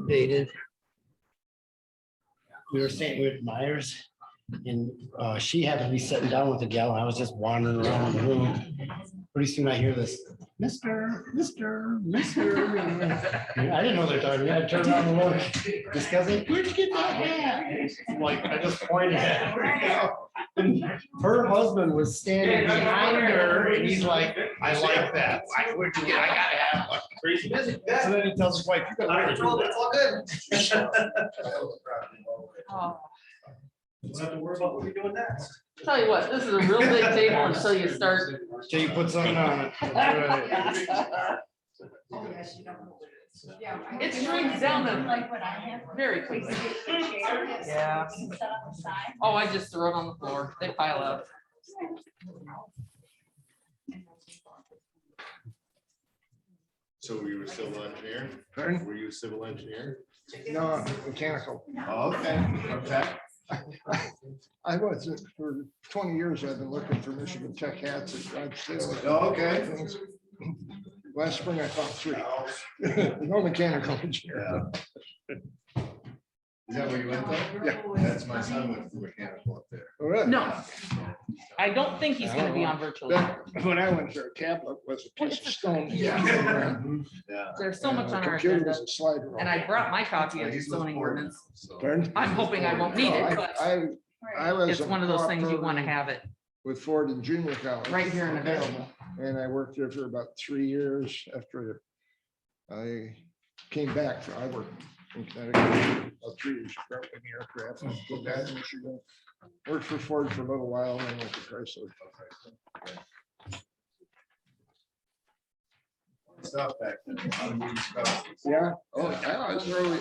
Dated. We were staying with Myers and she happened to be sitting down with a gal. And I was just wandering around the room. Pretty soon I hear this, Mr. I didn't know they're talking to me. I turned around and looked. This guy's like, where'd you get that hat? I'm like, I just pointed at her. And her husband was standing behind her and he's like, I like that. Where'd you get? I gotta have one. Crazy busy. So then he tells his wife, you gotta wear it. It's all good. Oh, We'll have to worry about what we're doing next. tell you what, this is a real big table until you start. Till you put something on it. That's right. It shrinks down to very quickly. Yeah. Oh, I just throw it on the floor. They pile up. So were you a civil engineer? Pardon? Were you a civil engineer? No, mechanical. Oh, okay. Okay. I was for 20 years. I've been looking for Michigan Tech hats at garage sales. Oh, okay. Last spring I found 3. No mechanical engineer. Yeah. Is that where you went though? Yeah. That's my son went for mechanical up there. Oh, really? No, I don't think he's gonna be on virtual. When I went there, a tablet was a piece of stone. Yeah. Yeah. There's so much And on the our computer agenda, was a slide rule. and I brought my copy of the He's zoning ordinance. so- Pardon? I'm hoping I won't need it, but I was. it's a one of those things you co-op want to have it with Ford and junior college. right here and available. And I worked there for about 3 years after I came back. I worked in Connecticut about 3 years, in the aircraft. And go back to Michigan. Worked for Ford for a little while and then went to Chrysler. Stuff back then. A lot of neat stuff. Yeah, oh, yeah, I was early.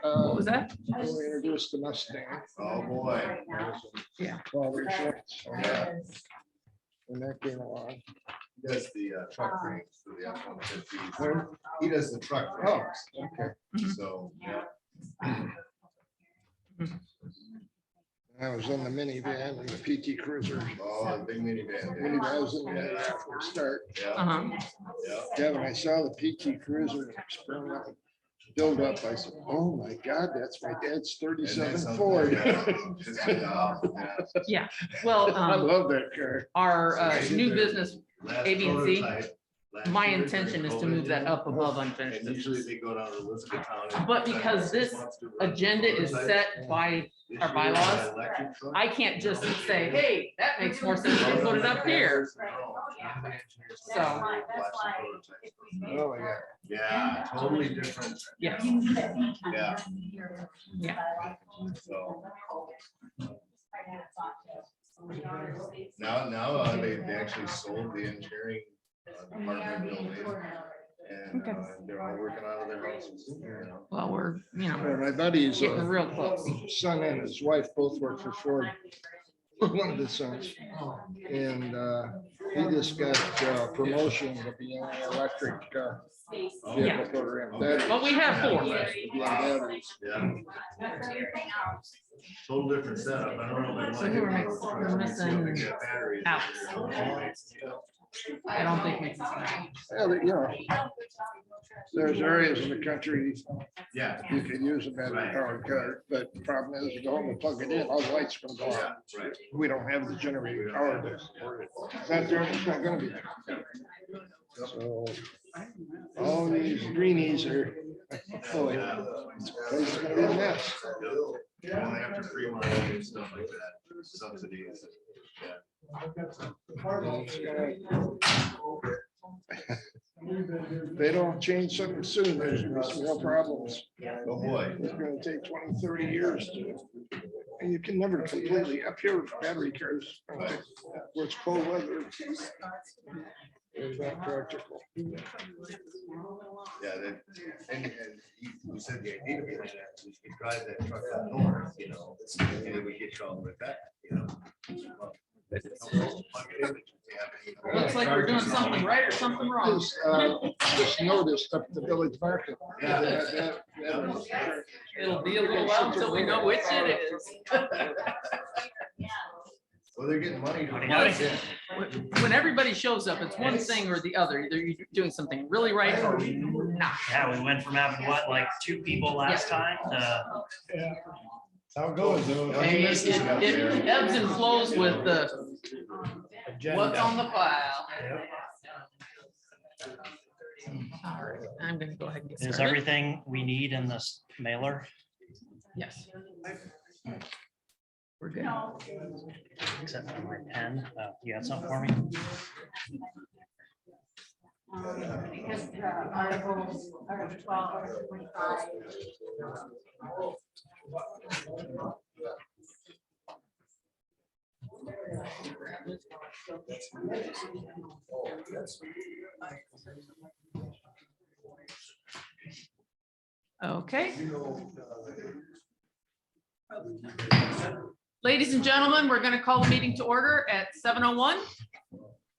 What was that? Early introduced to Mustang. Oh, boy. Yeah. 12 years ago. Yeah. When that came along. He does the truck frames for the F-150. He does the truck Oh, frames. okay. So, yeah. I was in the minivan and the PT Cruiser. Oh, the big minivan. dude. Minivan was in the for a start. Yeah. Uh-huh. Yeah. Yeah, when I saw the PT Cruiser experiment build up, I said, oh my God, that's my dad's And 37 then Ford. something, yeah. Yeah, well, I love that car. our new business, Last A, B, and C, prototype, last my year intention is to during move that COVID, up above unfinished And usually business. they go down to Elizabethtown. But because this agenda is set by our bylaws, I can't just say, hey, that makes more sense to put it up here. So. Oh, yeah. Yeah, totally different. Yes. Yeah. Yeah. So now they actually sold the engineering department building. And Okay. they're all working out of their houses. You know. Well, we're, My buddy's getting real close. son and his wife both work for Ford. One of his sons. And he just got promotion to be in the electric vehicle program. Well, we have 4. Yeah. Total different setup. I don't know. So who we're missing Alex. I don't think makes sense. There's areas in the country Yeah. you could use a battery powered car, but the problem is you go home and plug it in, all the lights gonna go Yeah, on. right. We don't have the generator power to support it. It's not there, it's not gonna be there. So all these greenies are, boy, it's gonna be a mess. Only after free money and stuff like that, subsidies. Yeah. They don't change something soon, there's gonna be some real problems. Oh, boy. It's gonna take 20, 30 years to, and you can never completely, up here, battery cars, where it's cold weather. It's not practical. Yeah, that, and you said the idea behind that, we could drive that truck up north, you know, and it would get you all the way back, you know. Looks like we're doing something right or something wrong. Just noticed up the village market. Yeah. It'll be a little while until we know which it is. Well, they're getting money. to- You know, when everybody shows up, it's one thing or the other. Either you're doing something really right or not. Yeah, we went from having what, like 2 people last time to That's how it goes, though. And it ebbs and flows with the, what's on the file. All right, I'm gonna go ahead and get is started. everything we need in this mailer? Yes. We're good. Except for my pen. You have something for me? Because the articles are 12 or 25. Okay. Ladies and gentlemen, we're going to call the meeting to order at 7:01.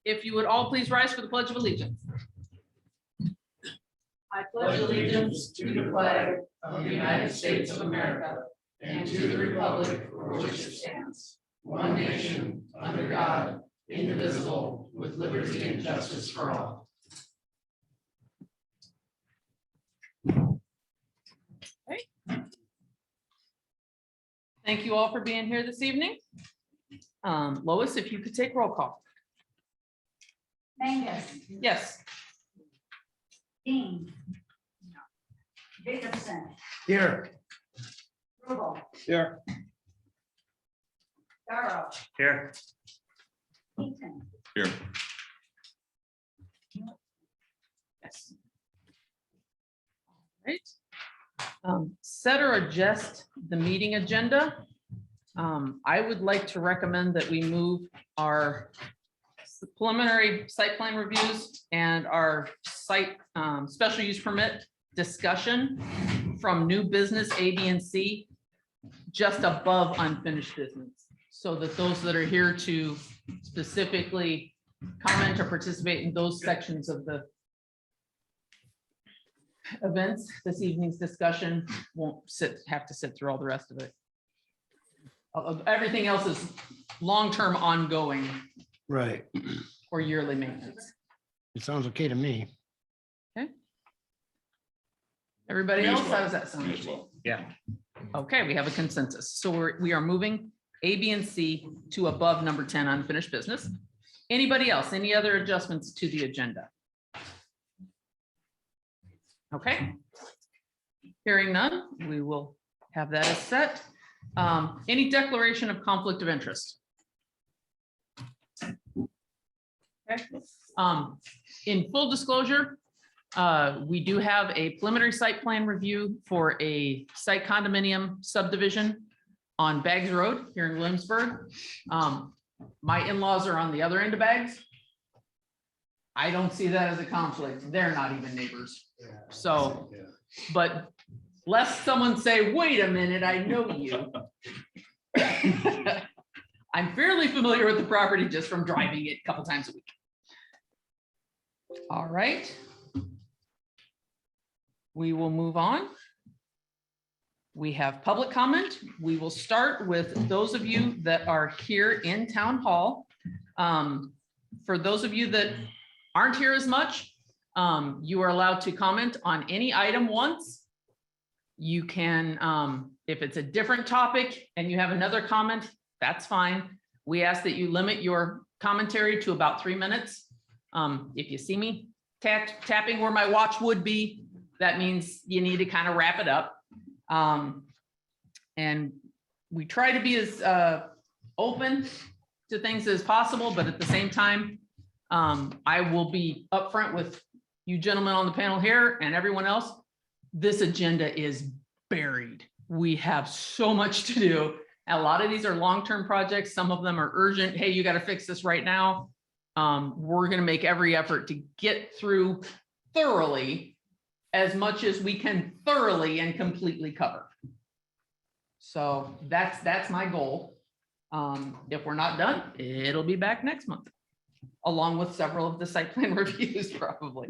If you would all please rise for the Pledge of Allegiance. I pledge allegiance to the flag of the United States of America and to the republic for which it stands, one nation, under God, indivisible, with liberty and justice for all. Thank you all for being here this evening. Lois, if you could take roll call. Mangus, Yes. Dean. Jacobson, Here. Rubel, Here. Darrow, Here. Eaton, Here. Yes. Right. Set or adjust the meeting agenda. I would like to recommend that we move our preliminary site plan reviews and our site special use permit discussion from new business A, B, and C just above unfinished business. So that those that are here to specifically comment or participate in those sections of the events, this evening's discussion won't have to sit through all the rest of it. Everything else is long-term ongoing Right. or yearly maintenance. It sounds okay to me. Everybody Me as else, how well. does that sound? Me as well. Yeah. Okay, we have a consensus. So we are moving A, B, and C to above number 10 unfinished business. Anybody else, any other adjustments to the agenda? Okay. Hearing none, we will have that as set. Any declaration of conflict of interest? Okay. In full disclosure, we do have a preliminary site plan review for a site condominium subdivision on Baggs Road here in Williamsburg. My in-laws are on the other end of Baggs. I don't see that as a conflict. They're not even neighbors. So, but lest someone say, wait a minute, I know you. I'm fairly familiar with the property just from driving it a couple times a week. All right. We will move on. We have public comment. We will start with those of you that are here in town hall. For those of you that aren't here as much, you are allowed to comment on any item once. You can, if it's a different topic and you have another comment, that's fine. We ask that you limit your commentary to about 3 minutes. If you see me tapping where my watch would be, that means you need to kind of wrap it up. And we try to be as open to things as possible, but at the same time, I will be upfront with you gentlemen on the panel here and everyone else. This agenda is buried. We have so much to do. A lot of these are long-term projects. Some of them are urgent. Hey, you got to fix this right now. We're going to make every effort to get through thoroughly as much as we can thoroughly and completely cover. So that's my goal. If we're not done, it'll be back next month, along with several of the site plan reviews probably.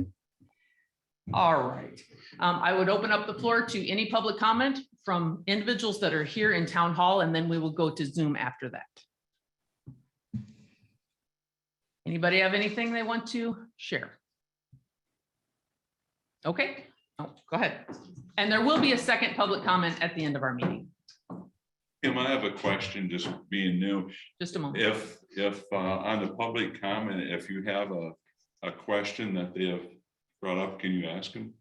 All right. I would open up the floor to any public comment from individuals that are here in town hall, and then we will go to Zoom after that. Anybody have anything they want to share? Okay, Oh, go ahead. And there will be a second public comment at the end of our meeting. Kim, I have a question, just being new. Just a moment. If on the public comment, if you have a question that they have brought up, can you ask them?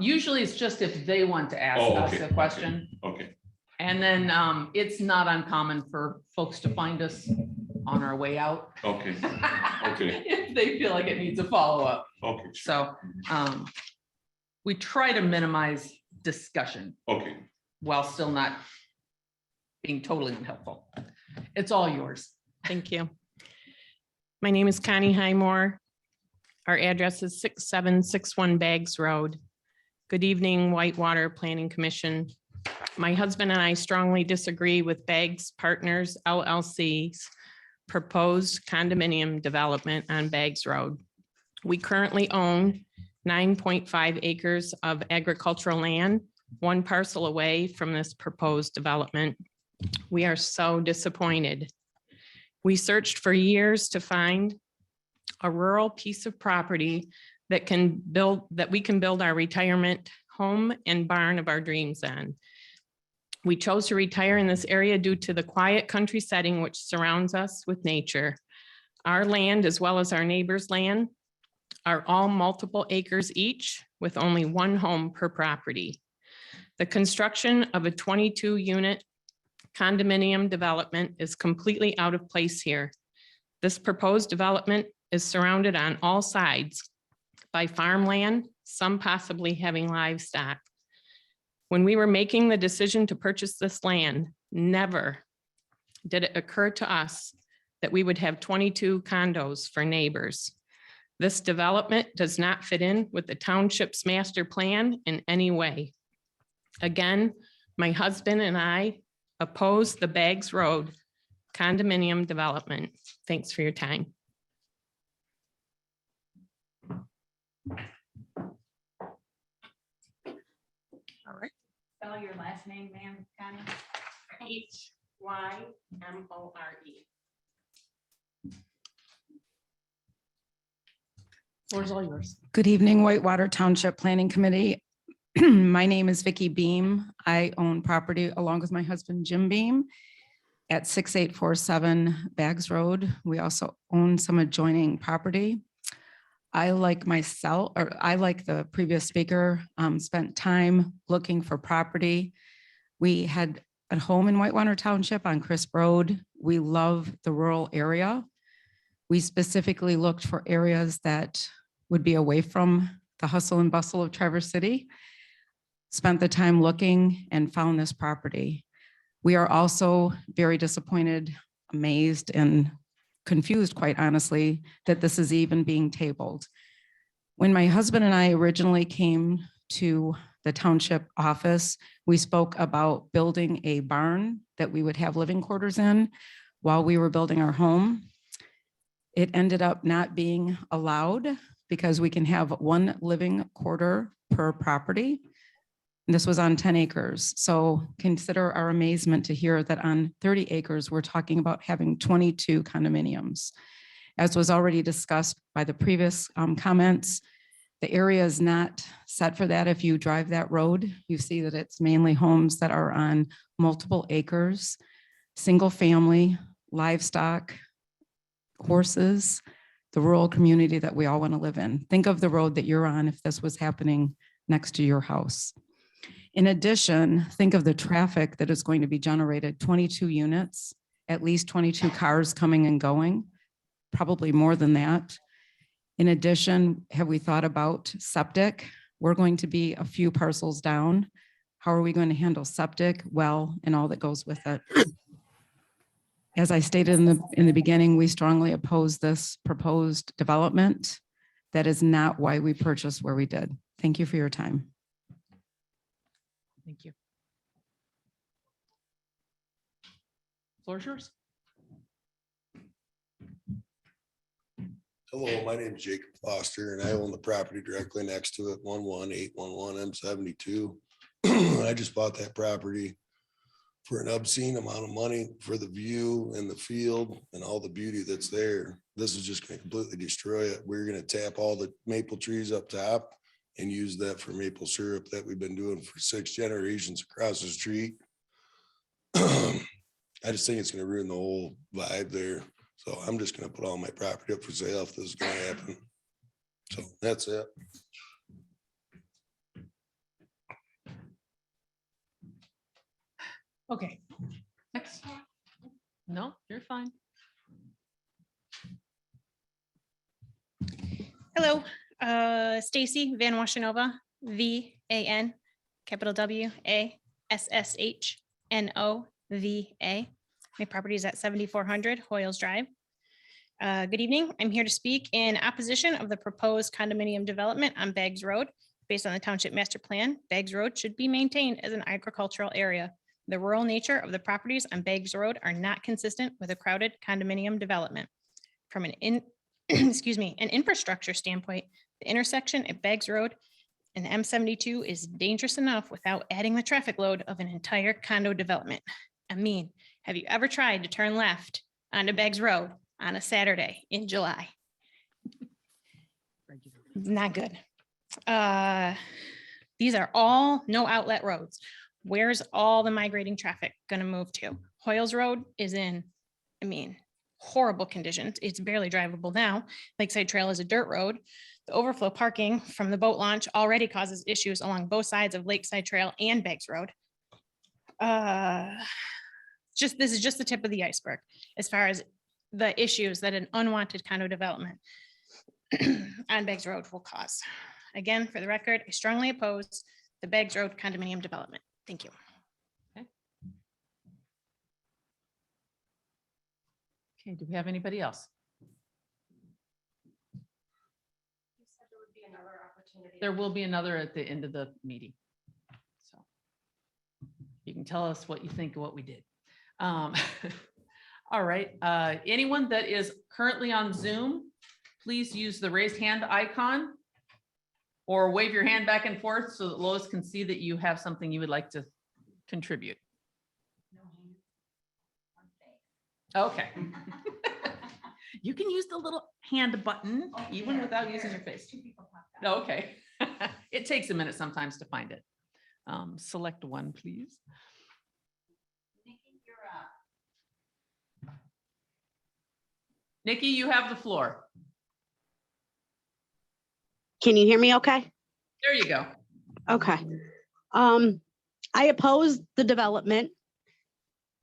Usually it's just if they want to ask Oh, us okay, a question. Okay, And then it's not uncommon for folks to find us on our way out. okay, okay, If they feel like it needs a follow-up. okay, So we try to minimize discussion okay. while still not being totally unhelpful. It's all yours. Thank you. My name is Connie Highmore. Our address is 6761 Baggs Road. Good evening, Whitewater Planning Commission. My husband and I strongly disagree with Baggs Partners LLC's proposed condominium development on Baggs Road. We currently own 9.5 acres of agricultural land, one parcel away from this proposed development. We are so disappointed. We searched for years to find a rural piece of property that we can build our retirement home and barn of our dreams on. We chose to retire in this area due to the quiet country setting which surrounds us with nature. Our land, as well as our neighbor's land, are all multiple acres each with only one home per property. The construction of a 22-unit condominium development is completely out of place here. This proposed development is surrounded on all sides by farmland, some possibly having livestock. When we were making the decision to purchase this land, never did it occur to us that we would have 22 condos for neighbors. This development does not fit in with the township's master plan in any way. Again, my husband and I oppose the Baggs Road condominium development. Thanks for your time. All right. Spell your last name, ma'am, Connie. H-Y-M-O-R-E. Floor's all yours. Good evening, Whitewater Township Planning Committee. My name is Vicki Beam. I own property along with my husband, Jim Beam, at 6847 Baggs Road. We also own some adjoining property. I like the previous speaker, spent time looking for property. We had a home in Whitewater Township on Crisp Road. We love the rural area. We specifically looked for areas that would be away from the hustle and bustle of Traverse City. Spent the time looking and found this property. We are also very disappointed, amazed, and confused, quite honestly, that this is even being tabled. When my husband and I originally came to the township office, we spoke about building a barn that we would have living quarters in while we were building our home. It ended up not being allowed because we can have one living quarter per property. And this was on 10 acres. So consider our amazement to hear that on 30 acres, we're talking about having 22 condominiums. As was already discussed by the previous comments, the area is not set for that. If you drive that road, you see that it's mainly homes that are on multiple acres, single family, livestock, horses, the rural community that we all want to live in. Think of the road that you're on if this was happening next to your house. In addition, think of the traffic that is going to be generated, 22 units, at least 22 cars coming and going, probably more than that. In addition, have we thought about septic? We're going to be a few parcels down. How are we going to handle septic, well, and all that goes with it? As I stated in the beginning, we strongly oppose this proposed development. That is not why we purchased where we did. Thank you for your time. Thank you. Floor's yours. Hello, my name is Jacob Foster and I own the property directly next to it, 11811 M72. I just bought that property for an obscene amount of money for the view and the field and all the beauty that's there. This is just going to completely destroy it. We're going to tap all the maple trees up top and use that for maple syrup that we've been doing for 6 generations across the street. I just think it's gonna ruin the whole vibe there. So I'm just gonna put all my property up for sale if this is gonna happen. So that's it. Okay. Next. No, you're fine. Hello, Stacy Van Washenova, VAN, capital WASSHNOVA. My property is at 7400 Hoyles Drive. Good evening. I'm here to speak in opposition of the proposed condominium development on Baggs Road. Based on the township master plan, Baggs Road should be maintained as an agricultural area. The rural nature of the properties on Baggs Road are not consistent with a crowded condominium development. From an excuse me, an infrastructure standpoint, the intersection at Baggs Road and M72 is dangerous enough without adding the traffic load of an entire condo development. I mean, have you ever tried to turn left onto Baggs Road on a Saturday in July? Not good. These are all no outlet roads. Where's all the migrating traffic going to move to? Hoyles Road is in, I mean, horrible conditions. It's barely drivable now. Lakeside Trail is a dirt road. The overflow parking from the boat launch already causes issues along both sides of Lakeside Trail and Baggs Road. This is just the tip of the iceberg as far as the issues that an unwanted condo development on Baggs Road will cause. Again, for the record, I strongly oppose the Baggs Road condominium development. Thank you. Okay, do we have anybody else? There will be another at the end of the meeting. So you can tell us what you think of what we did. All right, anyone that is currently on Zoom, please use the raised hand icon or wave your hand back and forth so that Lois can see that you have something you would like to contribute. Okay. You can use the little hand button even without using your face. Okay. It takes a minute sometimes to find it. Select one, please. Nikki, you have the floor. Can you hear me okay? There you go. Okay. I oppose the development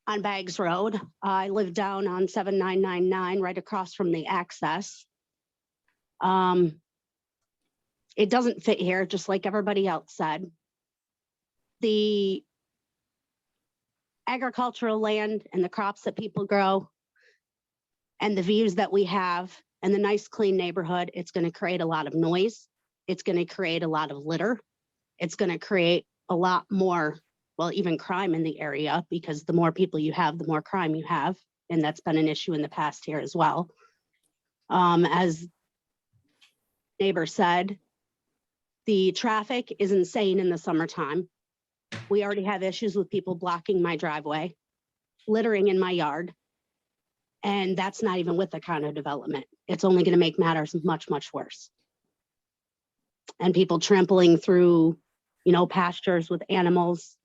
on Baggs Road. I live down on 7999, right across from the access. It doesn't fit here, just like everybody else said. The agricultural land and the crops that people grow and the views that we have and the nice, clean neighborhood, it's going to create a lot of noise. It's going to create a lot of litter. It's going to create a lot more, well, even crime in the area, because the more people you have, the more crime you have. And that's been an issue in the past here as well. As neighbor said, the traffic is insane in the summertime. We already have issues with people blocking my driveway, littering in my yard. And that's not even with the condo development. It's only going to make matters much, much worse. And people trampling through, you know, pastures with animals.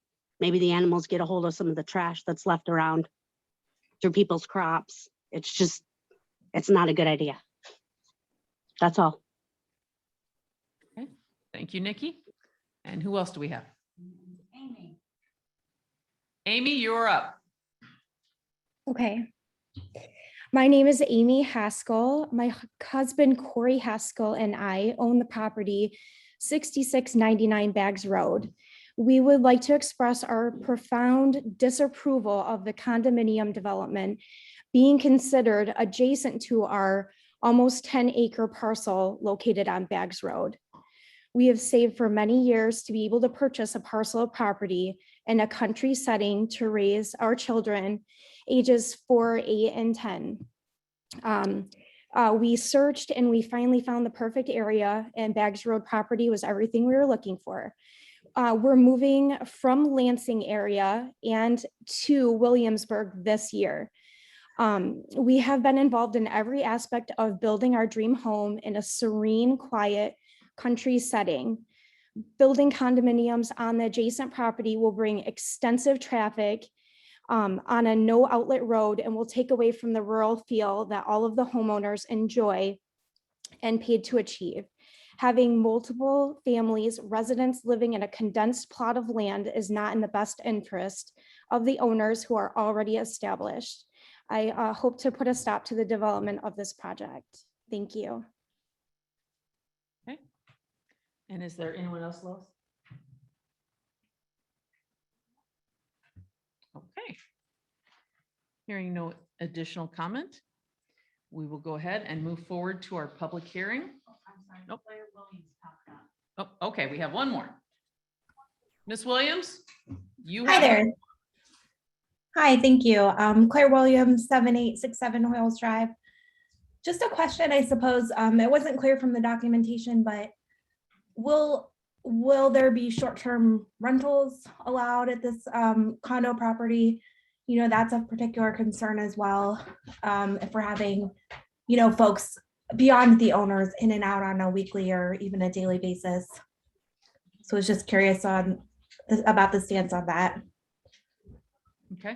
Maybe the animals get a hold of some of the trash that's left around through people's crops. It's just, it's not a good idea. That's all. Okay. Thank you, Nikki. And who else do we have? Amy. Amy, you're up. Okay. My name is Amy Haskell. My husband, Corey Haskell, and I own the property 6699 Baggs Road. We would like to express our profound disapproval of the condominium development being considered adjacent to our almost 10-acre parcel located on Baggs Road. We have saved for many years to be able to purchase a parcel of property in a country setting to raise our children ages 4, 8, and 10. We searched and we finally found the perfect area, and Baggs Road property was everything we were looking for. We're moving from Lansing area and to Williamsburg this year. We have been involved in every aspect of building our dream home in a serene, quiet country setting. Building condominiums on the adjacent property will bring extensive traffic on a no outlet road and will take away from the rural feel that all of the homeowners enjoy and paid to achieve. Having multiple families, residents living in a condensed plot of land is not in the best interest of the owners who are already established. I hope to put a stop to the development of this project. Thank you. Okay. And is there anyone else, Lois? Okay. Hearing no additional comment, we will go ahead and move forward to our public hearing. Nope. Oh, okay, we have one more. Ms. Williams, you Hi have. there. Hi, thank you. Claire Williams, 7867 Hoyles Drive. Just a question, I suppose. It wasn't clear from the documentation, but will there be short-term rentals allowed at this condo property? You know, that's of particular concern as well. If we're having, you know, folks beyond the owners in and out on a weekly or even a daily basis. So I was just curious about the stance on that. Okay.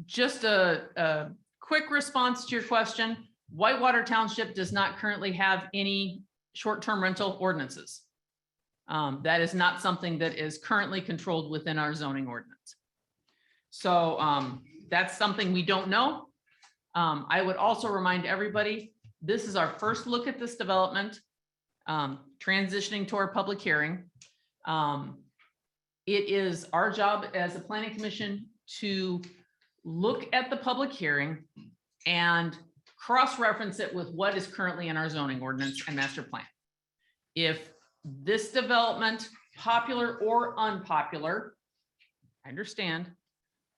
Just a quick response to your question. Whitewater Township does not currently have any short-term rental ordinances. That is not something that is currently controlled within our zoning ordinance. So that's something we don't know. I would also remind everybody, this is our first look at this development, transitioning to our public hearing. It is our job as a planning commission to look at the public hearing and cross-reference it with what is currently in our zoning ordinance and master plan. If this development, popular or unpopular, I understand,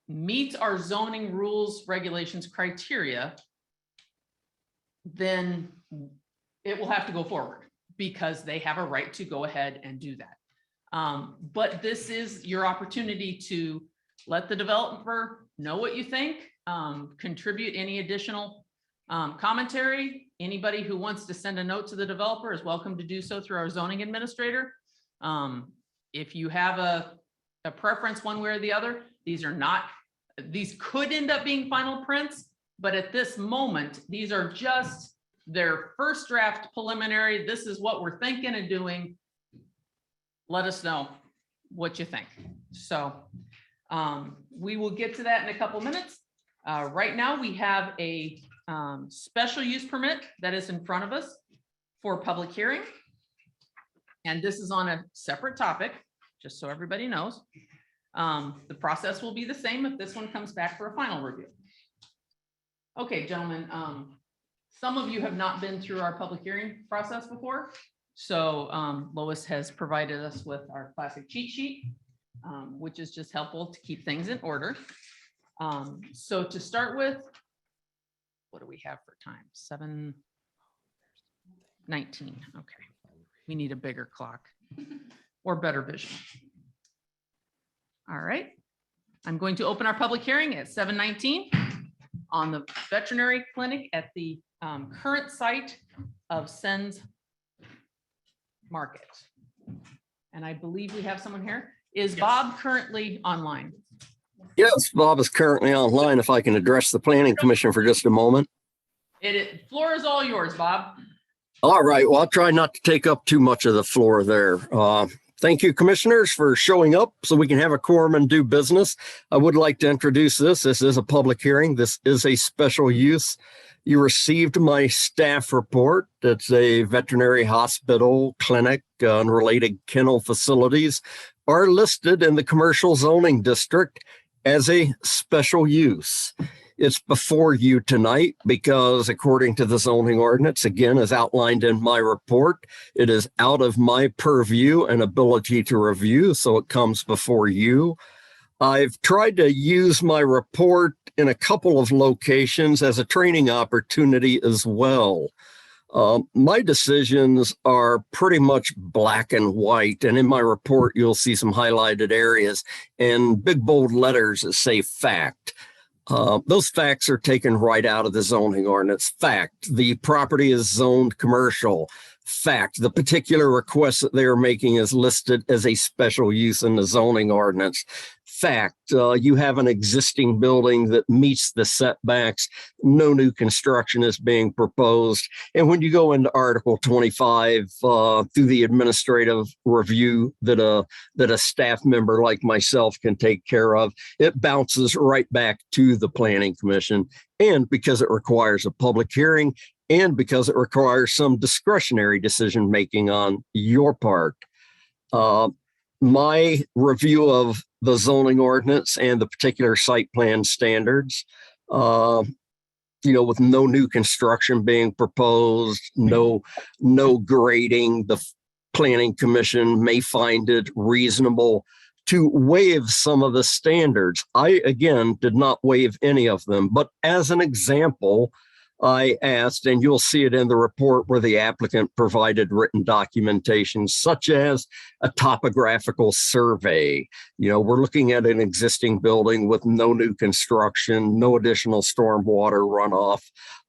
meets our zoning rules, regulations, criteria, then it will have to go forward because they have a right to go ahead and do that. But this is your opportunity to let the developer know what you think, contribute any additional commentary. Anybody who wants to send a note to the developer is welcome to do so through our zoning administrator. If you have a preference one way or the other, these could end up being final prints, but at this moment, these are just their first draft preliminary. This is what we're thinking and doing. Let us know what you think. So we will get to that in a couple minutes. Right now, we have a special use permit that is in front of us for public hearing. And this is on a separate topic, just so everybody knows. The process will be the same if this one comes back for a final review. Okay, gentlemen, some of you have not been through our public hearing process before. So Lois has provided us with our classic cheat sheet, which is just helpful to keep things in order. So to start with, what do we have for time? 7:19. Okay, we need a bigger clock or better vision. All right, I'm going to open our public hearing at 7:19 on the veterinary clinic at the current site of Sens Market. And I believe we have someone here. Is Bob currently online? Yes, Bob is currently online. If I can address the planning commission for just a moment. Floor is all yours, Bob. All right. Well, I'll try not to take up too much of the floor there. Thank you, commissioners, for showing up so we can have a quorum and do business. I would like to introduce this. This is a public hearing. This is a special use. You received my staff report. It's a veterinary hospital, clinic, and related kennel facilities are listed in the commercial zoning district as a special use. It's before you tonight because according to the zoning ordinance, again, as outlined in my report, it is out of my purview and ability to review, so it comes before you. I've tried to use my report in a couple of locations as a training opportunity as well. My decisions are pretty much black and white, and in my report, you'll see some highlighted areas and big bold letters that say fact. Those facts are taken right out of the zoning ordinance. Fact, the property is zoned commercial. Fact, the particular request that they are making is listed as a special use in the zoning ordinance. Fact, you have an existing building that meets the setbacks. No new construction is being proposed. And when you go into Article 25, through the administrative review that a staff member like myself can take care of, it bounces right back to the Planning Commission. And because it requires a public hearing, and because it requires some discretionary decision-making on your part. My review of the zoning ordinance and the particular site plan standards, with no new construction being proposed, no grading, the Planning Commission may find it reasonable to waive some of the standards. I, again, did not waive any of them, but as an example, I asked, and you'll see it in the report where the applicant provided written documentation, such as a topographical survey. We're looking at an existing building with no new construction, no additional stormwater runoff.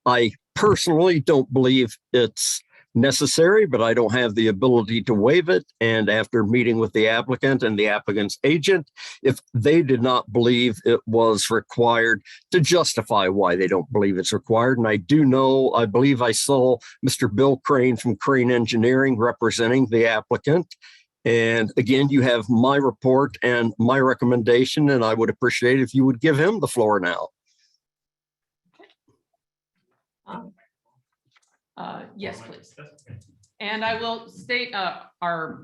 I personally don't believe it's necessary, but I don't have the ability to waive it. And after meeting with the applicant and the applicant's agent, if they did not believe it was required, to justify why they don't believe it's required. And I believe I saw Mr. Bill Crane from Crane Engineering representing the applicant. And again, you have my report and my recommendation, and I would appreciate it if you would give him the floor now. Yes, please. And I will state our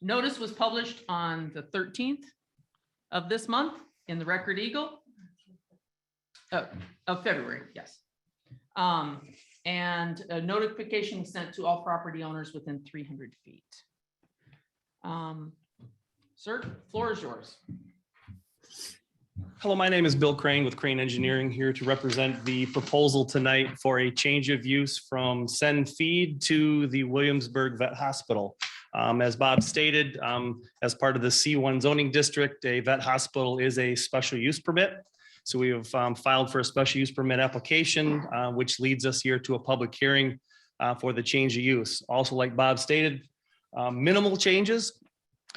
notice was published on the 13th of this month in the Record Eagle of February, yes. And a notification was sent to all property owners within 300 feet. Sir, floor is yours. Hello, my name is Bill Crane with Crane Engineering, here to represent the proposal tonight for a change of use from Send Feed to the Williamsburg Vet Hospital. As Bob stated, as part of the C1 zoning district, a vet hospital is a special use permit. So we have filed for a special use permit application, which leads us here to a public hearing for the change of use. Also, like Bob stated, minimal changes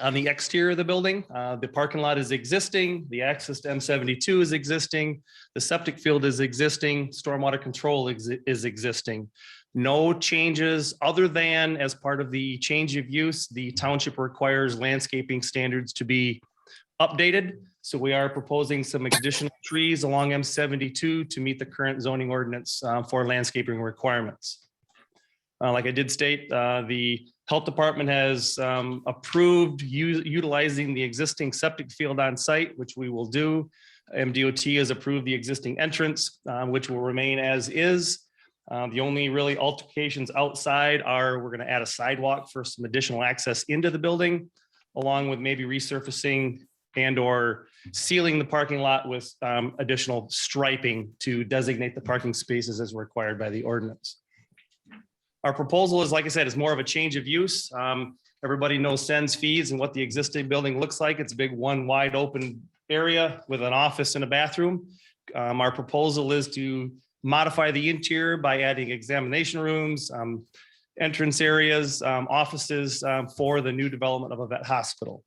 on the exterior of the building. The parking lot is existing. The access to M72 is existing. The septic field is existing. Stormwater control is existing. No changes other than as part of the change of use, the township requires landscaping standards to be updated. So we are proposing some additional trees along M72 to meet the current zoning ordinance for landscaping requirements. Like I did state, the health department has approved utilizing the existing septic field on site, which we will do. MDOT has approved the existing entrance, which will remain as is. The only really altercations outside are we're going to add a sidewalk for some additional access into the building, along with maybe resurfacing and or sealing the parking lot with additional striping to designate the parking spaces as required by the ordinance. Our proposal is, like I said, is more of a change of use. Everybody knows Sends Feeds and what the existing building looks like. It's a big one wide open area with an office and a bathroom. Our proposal is to modify the interior by adding examination rooms, entrance areas, offices for the new development of a vet hospital.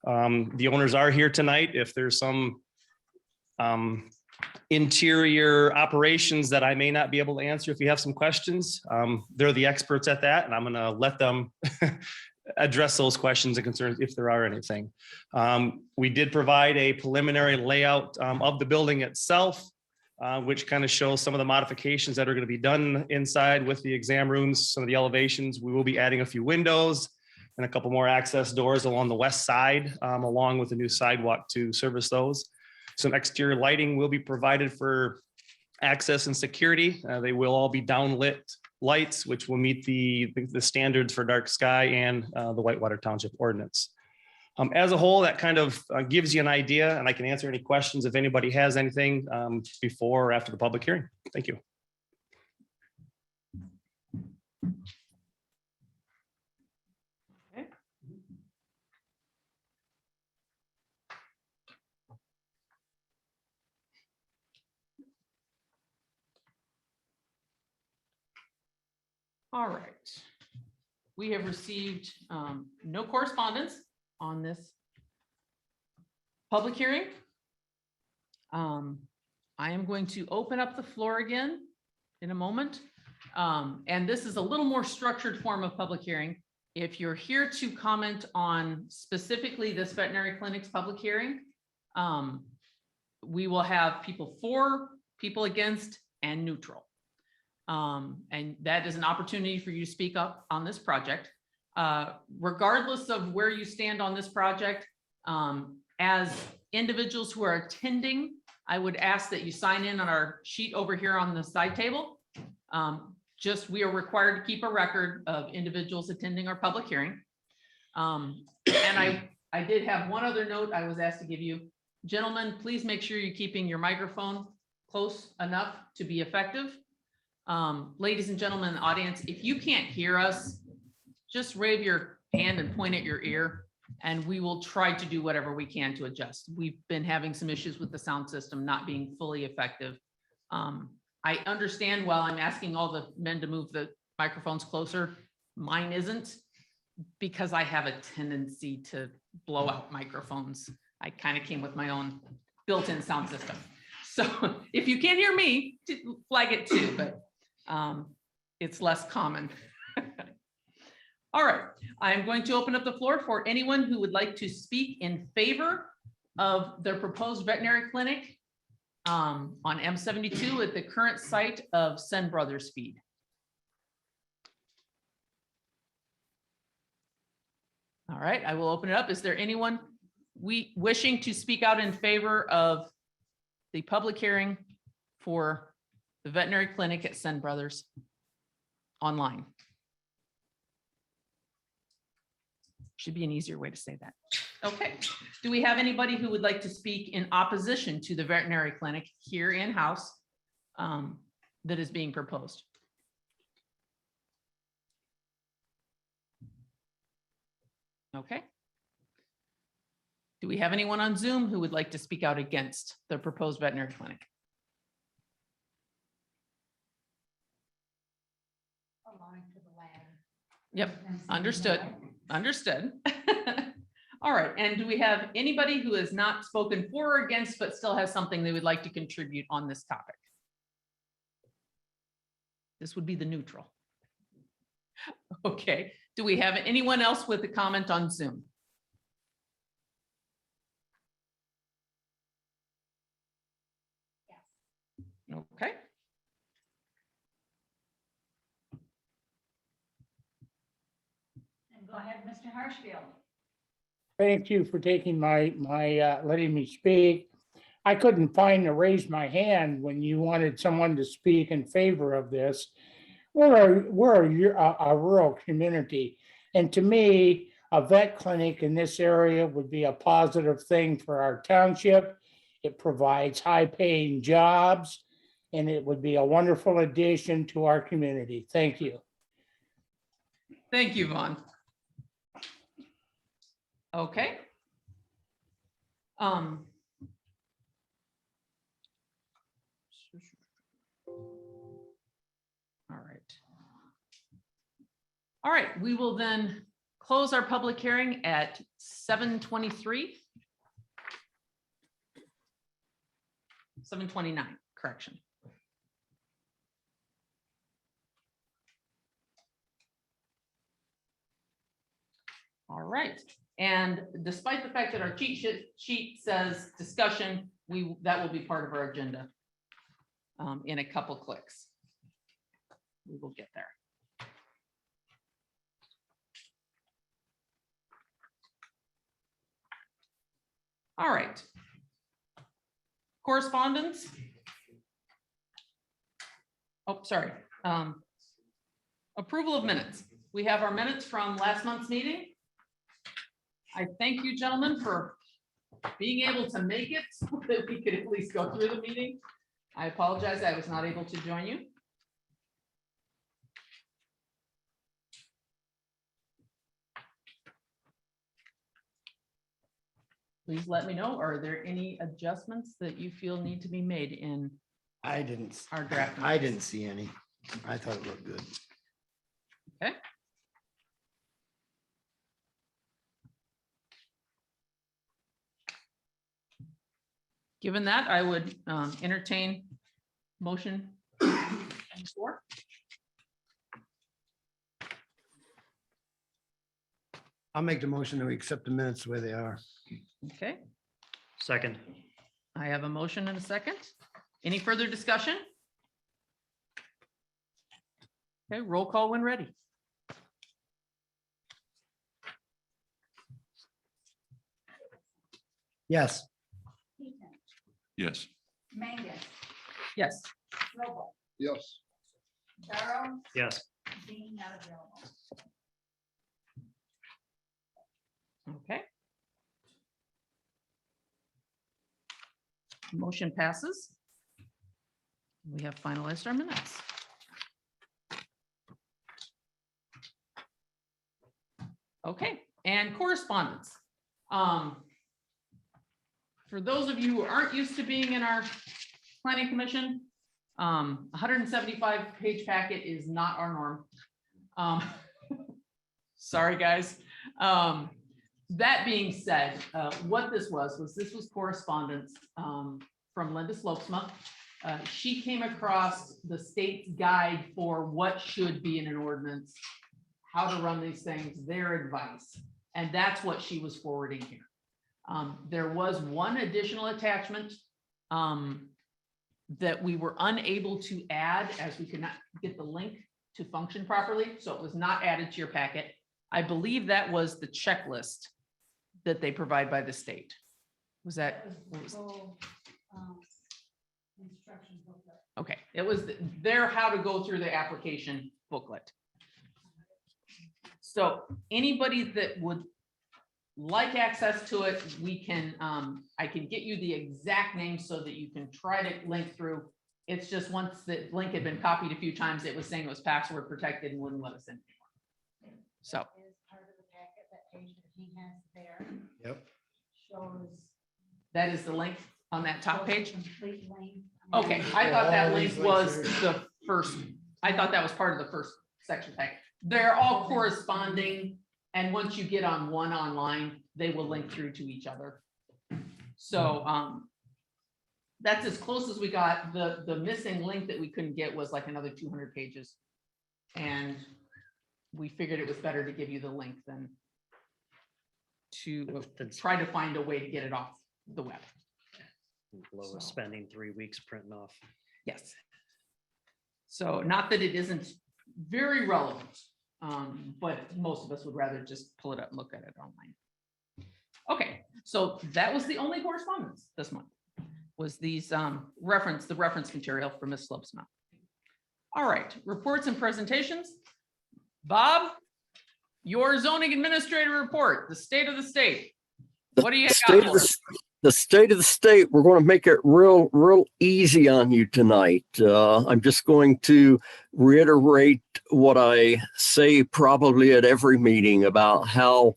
The owners are here tonight. If there's some interior operations that I may not be able to answer, if you have some questions, they're the experts at that, and I'm going to let them address those questions and concerns if there are anything. We did provide a preliminary layout of the building itself, which kind of shows some of the modifications that are going to be done inside with the exam rooms, some of the elevations. We will be adding a few windows and a couple more access doors along the west side, along with a new sidewalk to service those. Some exterior lighting will be provided for access and security. They will all be downlit lights, which will meet the standards for dark sky and the Whitewater Township ordinance. As a whole, that kind of gives you an idea, and I can answer any questions if anybody has anything before or after the public hearing. Thank you. All right. We have received no correspondence on this public hearing. I am going to open up the floor again in a moment. And this is a little more structured form of public hearing. If you're here to comment on specifically this veterinary clinic's public hearing, we will have people for, people against, and neutral. And that is an opportunity for you to speak up on this project. Regardless of where you stand on this project, as individuals who are attending, I would ask that you sign in on our sheet over here on the side table. We are required to keep a record of individuals attending our public hearing. And I did have one other note I was asked to give you. Gentlemen, please make sure you're keeping your microphone close enough to be effective. Ladies and gentlemen in the audience, if you can't hear us, just wave your hand and point at your ear, and we will try to do whatever we can to adjust. We've been having some issues with the sound system not being fully effective. I understand while I'm asking all the men to move the microphones closer, mine isn't, because I have a tendency to blow out microphones. I kind of came with my own built-in sound system. So if you can't hear me, flag it too, but it's less common. All right, I'm going to open up the floor for anyone who would like to speak in favor of the proposed veterinary clinic on M72 at the current site of Sen Brothers Feed. All right, I will open it up. Is there anyone wishing to speak out in favor of the public hearing for the veterinary clinic at Sen Brothers online? Should be an easier way to say that. Okay. Do we have anybody who would like to speak in opposition to the veterinary clinic here in-house that is being proposed? Okay. Do we have anyone on Zoom who would like to speak out against the proposed veterinary clinic? Yep, understood. Understood. All right, and do we have anybody who has not spoken for or against, but still has something they would like to contribute on this topic? This would be the neutral. Okay, do we have anyone else with a comment on Zoom? Okay. And go ahead, Mr. Harshfield. Thank you for taking letting me speak. I couldn't find to raise my hand when you wanted someone to speak in favor of this. We're a rural community, and to me, a vet clinic in this area would be a positive thing for our township. It provides high-paying jobs, and it would be a wonderful addition to our community. Thank you. Thank you, Vaughn. Okay. All right. All right, we will then close our public hearing at 7:23. 7:29, correction. All right, and despite the fact that our cheat sheet says discussion, that will be part of our agenda in a couple clicks. We will get there. All right. Correspondence. Oh, sorry. Approval of minutes. We have our minutes from last month's meeting. I thank you, gentlemen, for being able to make it so that we could at least go through the meeting. I apologize, I was not able to join you. Please let me know, are there any adjustments that you feel need to be made in I didn't our draft? I didn't see any. I thought it looked good. Okay. Given that, I would entertain motion. Four. I'll make the motion that we accept the minutes the way they are. Okay, Second. I have a motion and a second. Any further discussion? Okay, roll call when ready. Yes. Yes. Mangus, Yes. Robo, Yes. Darrow, Yes. Dean not available. Okay. Motion passes. We have finalized our minutes. Okay, and correspondence. For those of you who aren't used to being in our planning commission, 175 page packet is not our norm. Sorry, guys. That being said, what this was correspondence from Linda Slopesma. She came across the state's guide for what should be in an ordinance, how to run these things, their advice, and that's what she was forwarding here. There was one additional attachment that we were unable to add as we could not get the link to function properly, so it was not added to your packet. I believe that was the checklist that they provide by the state. Was that? Instruction booklet. Okay, it was their how to go through the application booklet. So anybody that would like access to it, we can, I can get you the exact name so that you can try to link through. It's just once the link had been copied a few times, it was saying it was password protected and wouldn't let us in anymore. So. Is part of the packet, that page that he has there. Yep. Shows. That is the link on that top page. Complete link. Okay, I thought that All link these was links the first, I thought that was part of the first section pack. They're all corresponding, and once you get on one online, they will link through to each other. So that's as close as we got. The missing link that we couldn't get was like another 200 pages. And we figured it was better to give you the link than to try to find a way to get it off the web. Lois spending 3 weeks printing off. Yes. So not that it isn't very relevant, but most of us would rather just pull it up and look at it online. Okay, so that was the only correspondence this month, was these the reference material from Ms. Slopesma. All right, reports and presentations. Bob, your zoning administrator report, the state of the state. What do you got for us? The state of the state, we're going to make it real easy on you tonight. I'm just going to reiterate what I say probably at every meeting about how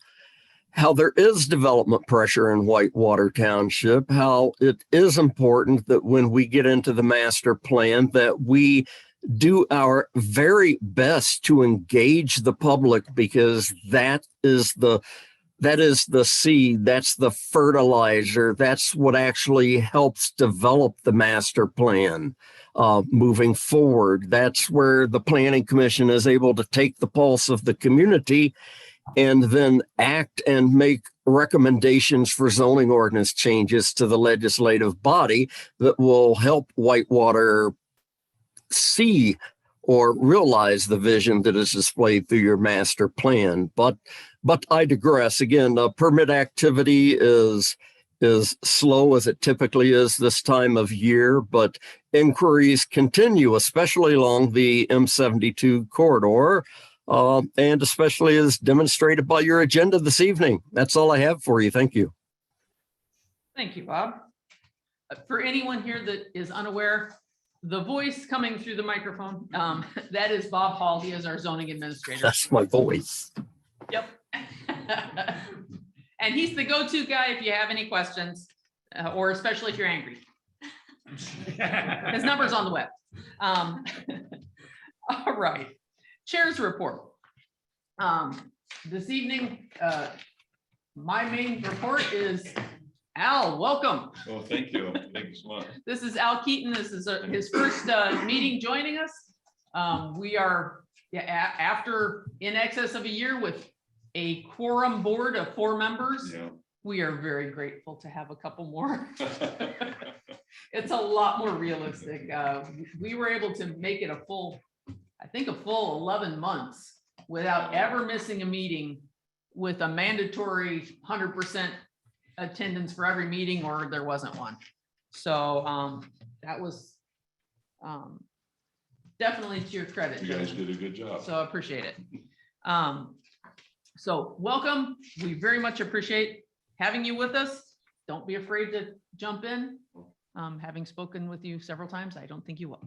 there is development pressure in Whitewater Township, how it is important that when we get into the master plan that we do our very best to engage the public, because that is the seed, that's the fertilizer, that's what actually helps develop the master plan moving forward. That's where the Planning Commission is able to take the pulse of the community and then act and make recommendations for zoning ordinance changes to the legislative body that will help Whitewater see or realize the vision that is displayed through your master plan. But I digress. Again, permit activity is slow as it typically is this time of year, but inquiries continue, especially along the M72 corridor, and especially as demonstrated by your agenda this evening. That's all I have for you. Thank you. Thank you, Bob. For anyone here that is unaware, the voice coming through the microphone, that is Bob Hall. He is our zoning administrator. That's my voice. Yep. And he's the go-to guy if you have any questions, or especially if you're angry. His number's on the web. All right. Chair's report. This evening, my main report is Al, welcome. Oh, thank you. Thank you so much. This is Al Keaton. This is his first meeting joining us. We are after in excess of a year with a quorum board of 4 members. Yeah. We are very grateful to have a couple more. It's a lot more realistic. We were able to make it a full 11 months without ever missing a meeting, with a mandatory 100% attendance for every meeting, or there wasn't one. So that was definitely to your credit. You guys did a good job. So I appreciate it. So welcome. We very much appreciate having you with us. Don't be afraid to jump in. Having spoken with you several times, I don't think you will.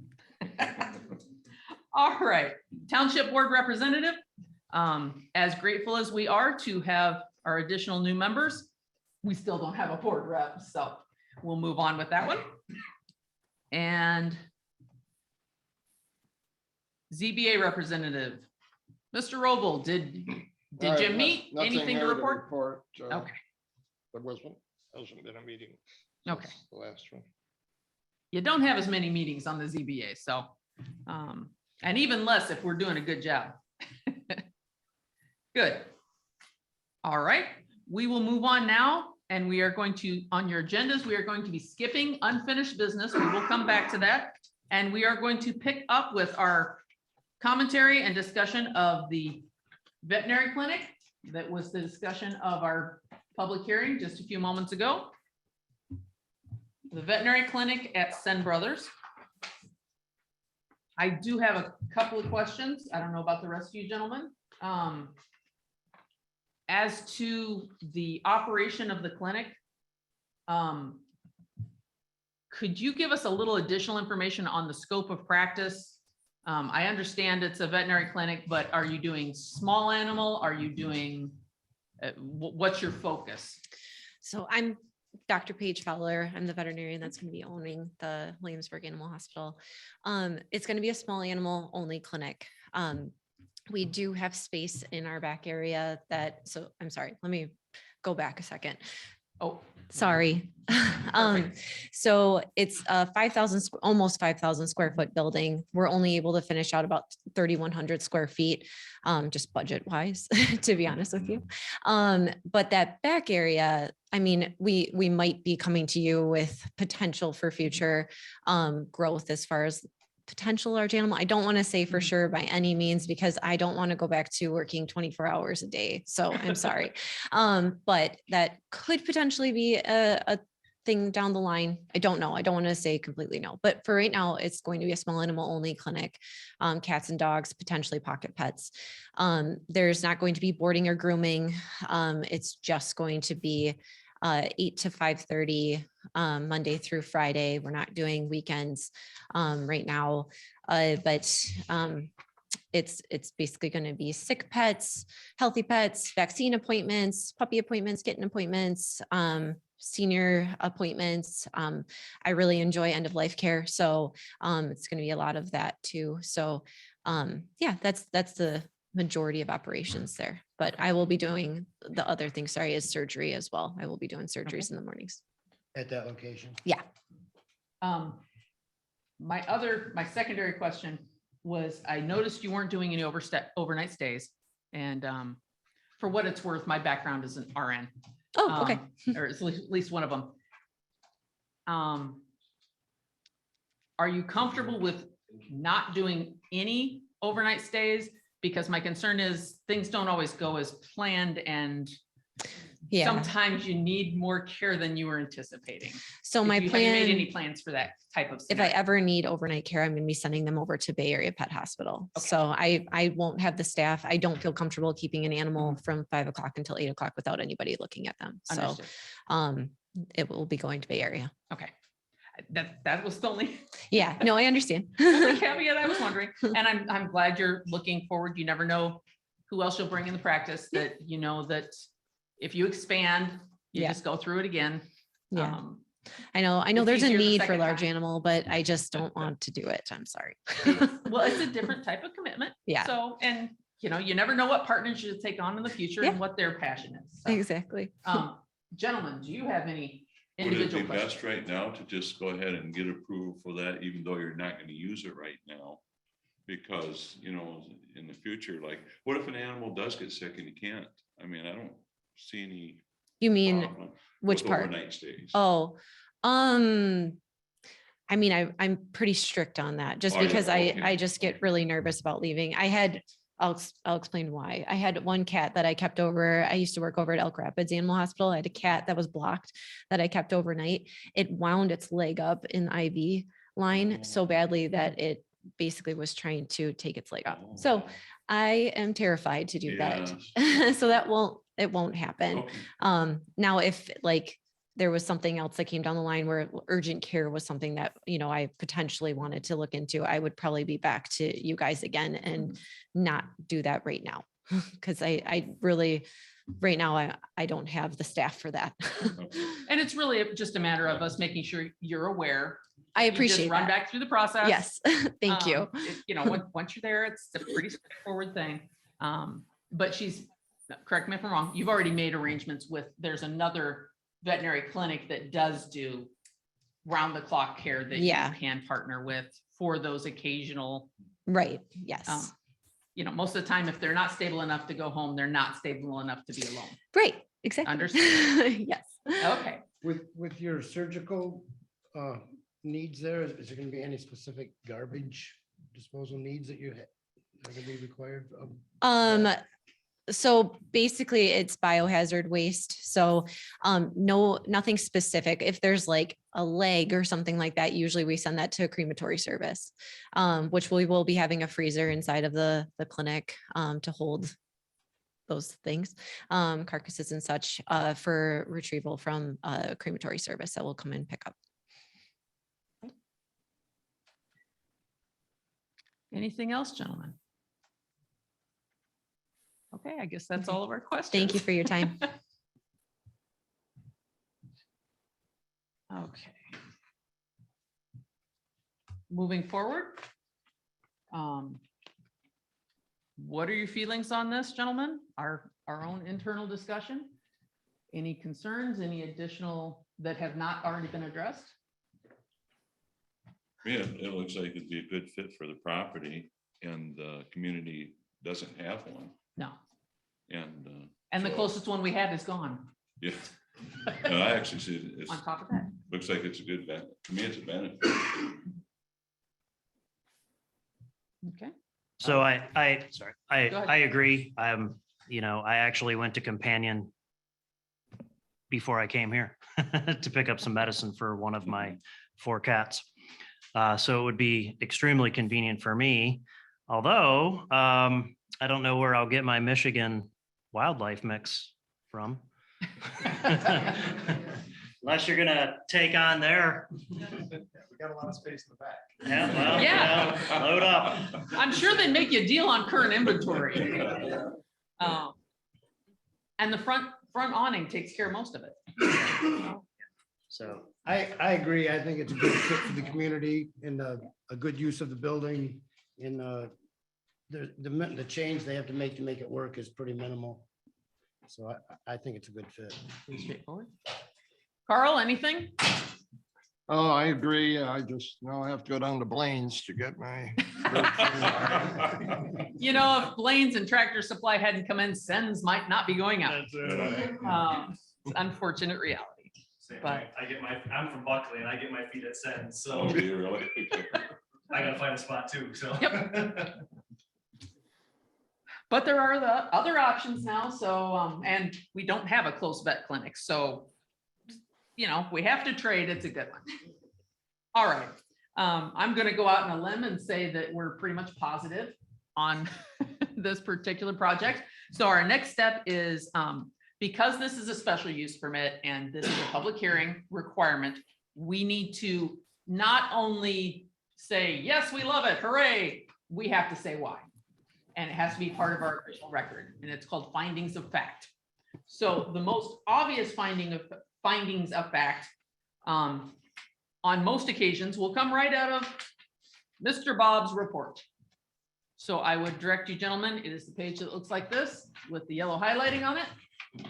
All right, Township Board Representative. As grateful as we are to have our additional new members, we still don't have a board rep, so we'll move on with that one. And ZBA representative, Mr. Roble, did you meet? Anything to report? Okay. There hasn't been a meeting. Okay. since The last one. You don't have as many meetings on the ZBA, so, and even less if we're doing a good job. Good. All right, we will move on now, and we are going to, on your agendas, we are going to be skipping unfinished business. We will come back to that. And we are going to pick up with our commentary and discussion of the veterinary clinic. That was the discussion of our public hearing just a few moments ago. The veterinary clinic at Sen Brothers. I do have a couple of questions. I don't know about the rest of you gentlemen. As to the operation of the clinic, could you give us a little additional information on the scope of practice? I understand it's a veterinary clinic, but are you doing small animal? Are you doing, what's your focus? So I'm Dr. Paige Fowler. I'm the veterinarian that's going to be owning the Williamsburg Animal Hospital. It's going to be a small animal only clinic. We do have space in our back area so I'm sorry, let me go back a second. Oh, sorry. So it's a 5,000, almost 5,000 square foot building. We're only able to finish out about 3,100 square feet, just budget wise, to be honest with you. But that back area, I mean, we might be coming to you with potential for future growth as far as potential large animal. I don't want to say for sure by any means, because I don't want to go back to working 24 hours a day. So I'm sorry. But that could potentially be a thing down the line. I don't know. I don't want to say completely no, but for right now, it's going to be a small animal only clinic, cats and dogs, potentially pocket pets. There's not going to be boarding or grooming. It's just going to be 8 to 5:30, Monday through Friday. We're not doing weekends right now, but it's basically going to be sick pets, healthy pets, vaccine appointments, puppy appointments, kitten appointments, senior appointments. I really enjoy end of life care, so it's going to be a lot of that too. So yeah, that's the majority of operations there, but I will be doing the other thing, sorry, is surgery as well. I will be doing surgeries in the mornings. At that location? Yeah. My secondary question was, I noticed you weren't doing any overnight stays. And for what it's worth, my background is an RN. Oh, okay. Or at least one of them. Are you comfortable with not doing any overnight stays? Because my concern is things don't always go as planned, and yeah, sometimes you need more care than you were anticipating. So my have you plan, made any plans for that type of scenario? If I ever need overnight care, I'm going to be sending them over to Bay Area Pet Hospital. Okay. So I won't have the staff. I don't feel comfortable keeping an animal from 5 o'clock until 8 o'clock without anybody looking at them. Understood. So it will be going to Bay Area. Okay. That was the only. Yeah, no, I understand. Only caveat I was wondering, and I'm glad you're looking forward. You never know who else you'll bring in the practice, that you know that if you expand, you just go through it again. Yeah. I know there's a need for large animal, but I just don't want to do it. I'm sorry. Well, it's a different type of commitment. Yeah. So, and you know, you never know what partners you take on in the future and Yeah. what their passion is. So, Exactly. Gentlemen, do you have any Would it individual be questions? best right now to just go ahead and get approval for that, even though you're not gonna use it right now? Because, you know, in the future, like, what if an animal does get sick and you can't? I mean, I don't see any. You mean problem which with part? Overnight stays. Oh, I mean, I'm pretty strict on that just Oh, yeah, because okay. I just get really nervous about leaving. I'll explain why. I had one cat that I kept over. I used to work over at Elk Rapids Animal Hospital. I had a cat that was blocked that I kept overnight. It wound its leg up in the IV line so badly that it basically was trying to take its leg off. So I am terrified to do that. So it won't happen. Okay. Now if like there was something else that came down the line where urgent care was something that, you know, I potentially wanted to look into, I would probably be back to you guys again and not do that right now. Cause I really, right now, I don't have the staff for that. And it's really just a matter of us making sure you're aware. I You just appreciate run that. back through the process. Yes, thank you. You know, once you're there, it's a pretty straightforward thing. But correct me if I'm wrong, you've already made arrangements there's another veterinary clinic that does do round the clock care that you Yeah. can partner with for those occasional. Right, yes. You know, most of the time, if they're not stable enough to go home, they're not stable enough to be alone. Right, exactly. Understood. Yes. Okay. With your surgical needs there, is there gonna be any specific garbage disposal needs that are gonna be required? So basically it's biohazard waste. So nothing specific. If there's like a leg or something like that, usually we send that to a crematory service, which we will be having a freezer inside of the clinic to hold those things, carcasses and such, for retrieval from a crematory service that will come and pick up. Anything else, gentlemen? Okay, I guess that's all of our questions. Thank you for your time. Okay. Moving forward. What are your feelings on this, gentlemen? Our own internal discussion? Any concerns, any additional that have not already been addressed? Yeah, it looks like it'd be a good fit for the property, and the community doesn't have one. No. And the closest one we had is gone. yeah, no, I actually see it's On top of that. looks like it's a good benefit. To me, it's a benefit. Okay. So I Go ahead. agree. You know, I actually went to Companion before I came here to pick up some medicine for one of my 4 cats. So it would be extremely convenient for me. Although I don't know where I'll get my Michigan wildlife mix from. Unless you're gonna take on there. We got a lot of space in the back. Yeah, well, Yeah. you know, load up. I'm sure they make you a deal on current inventory. And the front awning takes care of most of it. So I agree. I think it's a good fit for the community and a good use of the building. And the change they have to make it work is pretty minimal. So I think it's a good fit. Pretty straightforward. Carl, anything? Oh, I agree. I just now have to go down to Blaine's to get my. You know, if Blaine's and Tractor Supply hadn't come in, sends might not be going out. It's an unfortunate reality. But I'm from Buckley and I get my feet at Sens, so Oh, do you really? I gotta find a spot too, so. Yep. But there are the other options now, so, and we don't have a close vet clinic, so, you know, we have to trade, it's a good one. All right, I'm gonna go out on a limb and say that we're pretty much positive on this particular project. So our next step is, because this is a special use permit and this is a public hearing requirement, we need to not only say, yes, we love it, hooray, we have to say why. And it has to be part of our official record, and it's called findings of fact. So the most obvious findings of fact, on most occasions, will come right out of Mr. Bob's report. So I would direct you gentlemen, it is the page that looks like this with the yellow highlighting on it.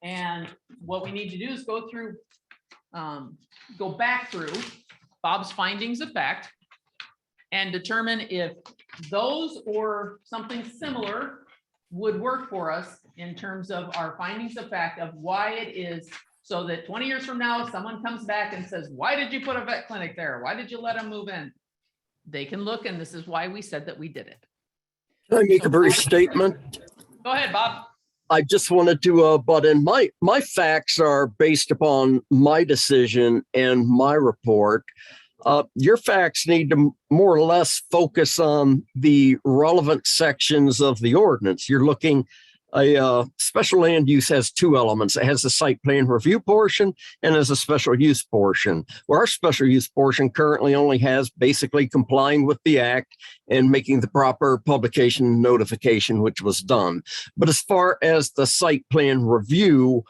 And what we need to do is go through, go back through Bob's findings of fact and determine if those or something similar would work for us in terms of our findings of fact of why it is, so that 20 years from now, if someone comes back and says, why did you put a vet clinic there? Why did you let them move in? They can look, and this is why we said that we did it. Can I make a brief statement? Go ahead, Bob. I just wanted to butt in. My facts are based upon my decision and my report. Your facts need to more or less focus on the relevant sections of the ordinance. You're looking, a special land use has two elements. It has a site plan review portion and has a special use portion. Where our special use portion currently only has basically complying with the act and making the proper publication notification, which was done. But as far as the site plan review,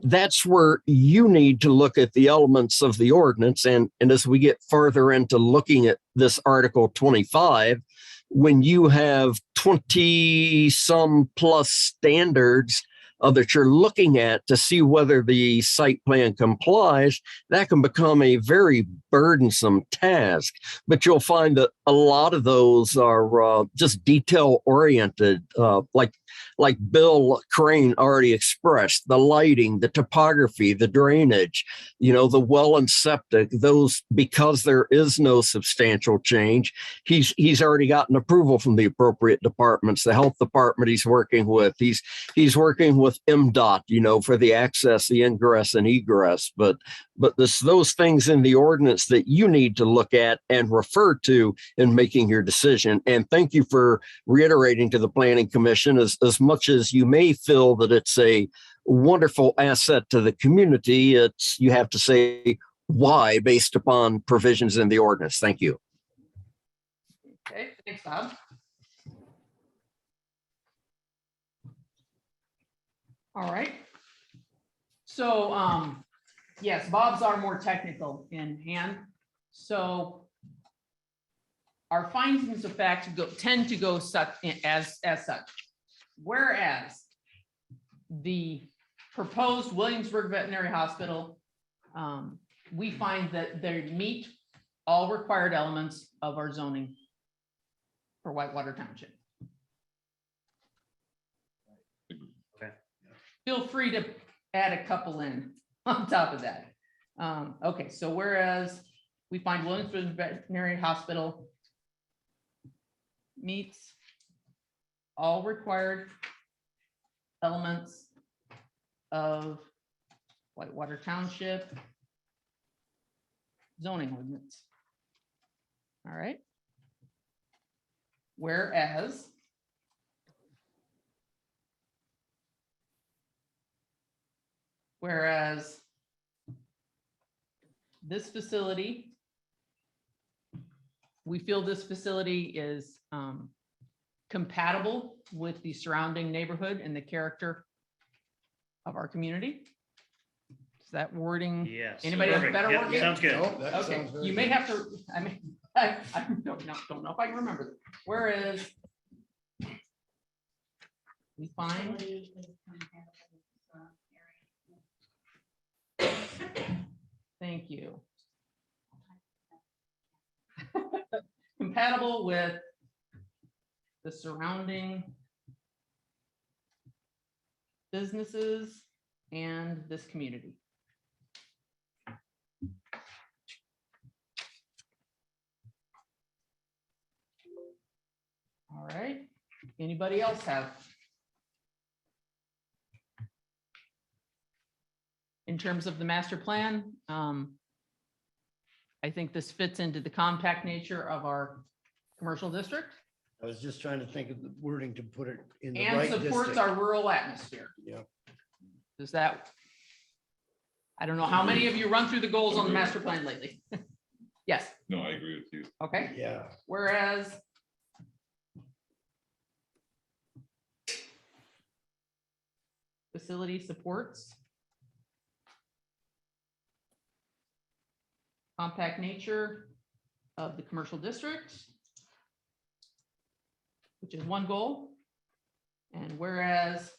that's where you need to look at the elements of the ordinance. And as we get further into looking at this Article 25, when you have 20 some plus standards that you're looking at to see whether the site plan complies, that can become a very burdensome task. But you'll find that a lot of those are just detail oriented, like Bill Crane already expressed, the lighting, the topography, the drainage, the well and septic, those, because there is no substantial change, he's already gotten approval from the appropriate departments. The health department he's working with, he's working with MDOT, for the access, the ingress and egress. But those things in the ordinance that you need to look at and refer to in making your decision. And thank you for reiterating to the Planning Commission, as much as you may feel that it's a wonderful asset to the community, you have to say why based upon provisions in the ordinance. Thank you. Okay, thanks, Bob. All right. So, yes, Bob's are more technical in hand. So our findings of fact tend to go such as such. Whereas the proposed Williamsburg Veterinary Hospital, we find that they meet all required elements of our zoning for Whitewater Township. Feel free to add a couple in on top of that. Okay, so whereas we find Williamsburg Veterinary Hospital meets all required elements of Whitewater Township zoning ordinance. All right. Whereas this facility, we feel this facility is compatible with the surrounding neighborhood and the character of our community. Is that wording? Yes. Anybody have Perfect. better Yep, wording? sounds good. Okay, you may have to, I don't know if I can remember that. Whereas we find thank you. Compatible with the surrounding businesses and this community. All right. Anybody else have? In terms of the master plan, I think this fits into the compact nature of our commercial district I was just trying to think of the wording to put it in the and right supports district. our rural atmosphere. Yeah. Does that? I don't know how many of you run through the goals on the master plan lately. Yes. No, I agree with you. Okay. Yeah. Whereas facility supports compact nature of the commercial district, which is one goal. And whereas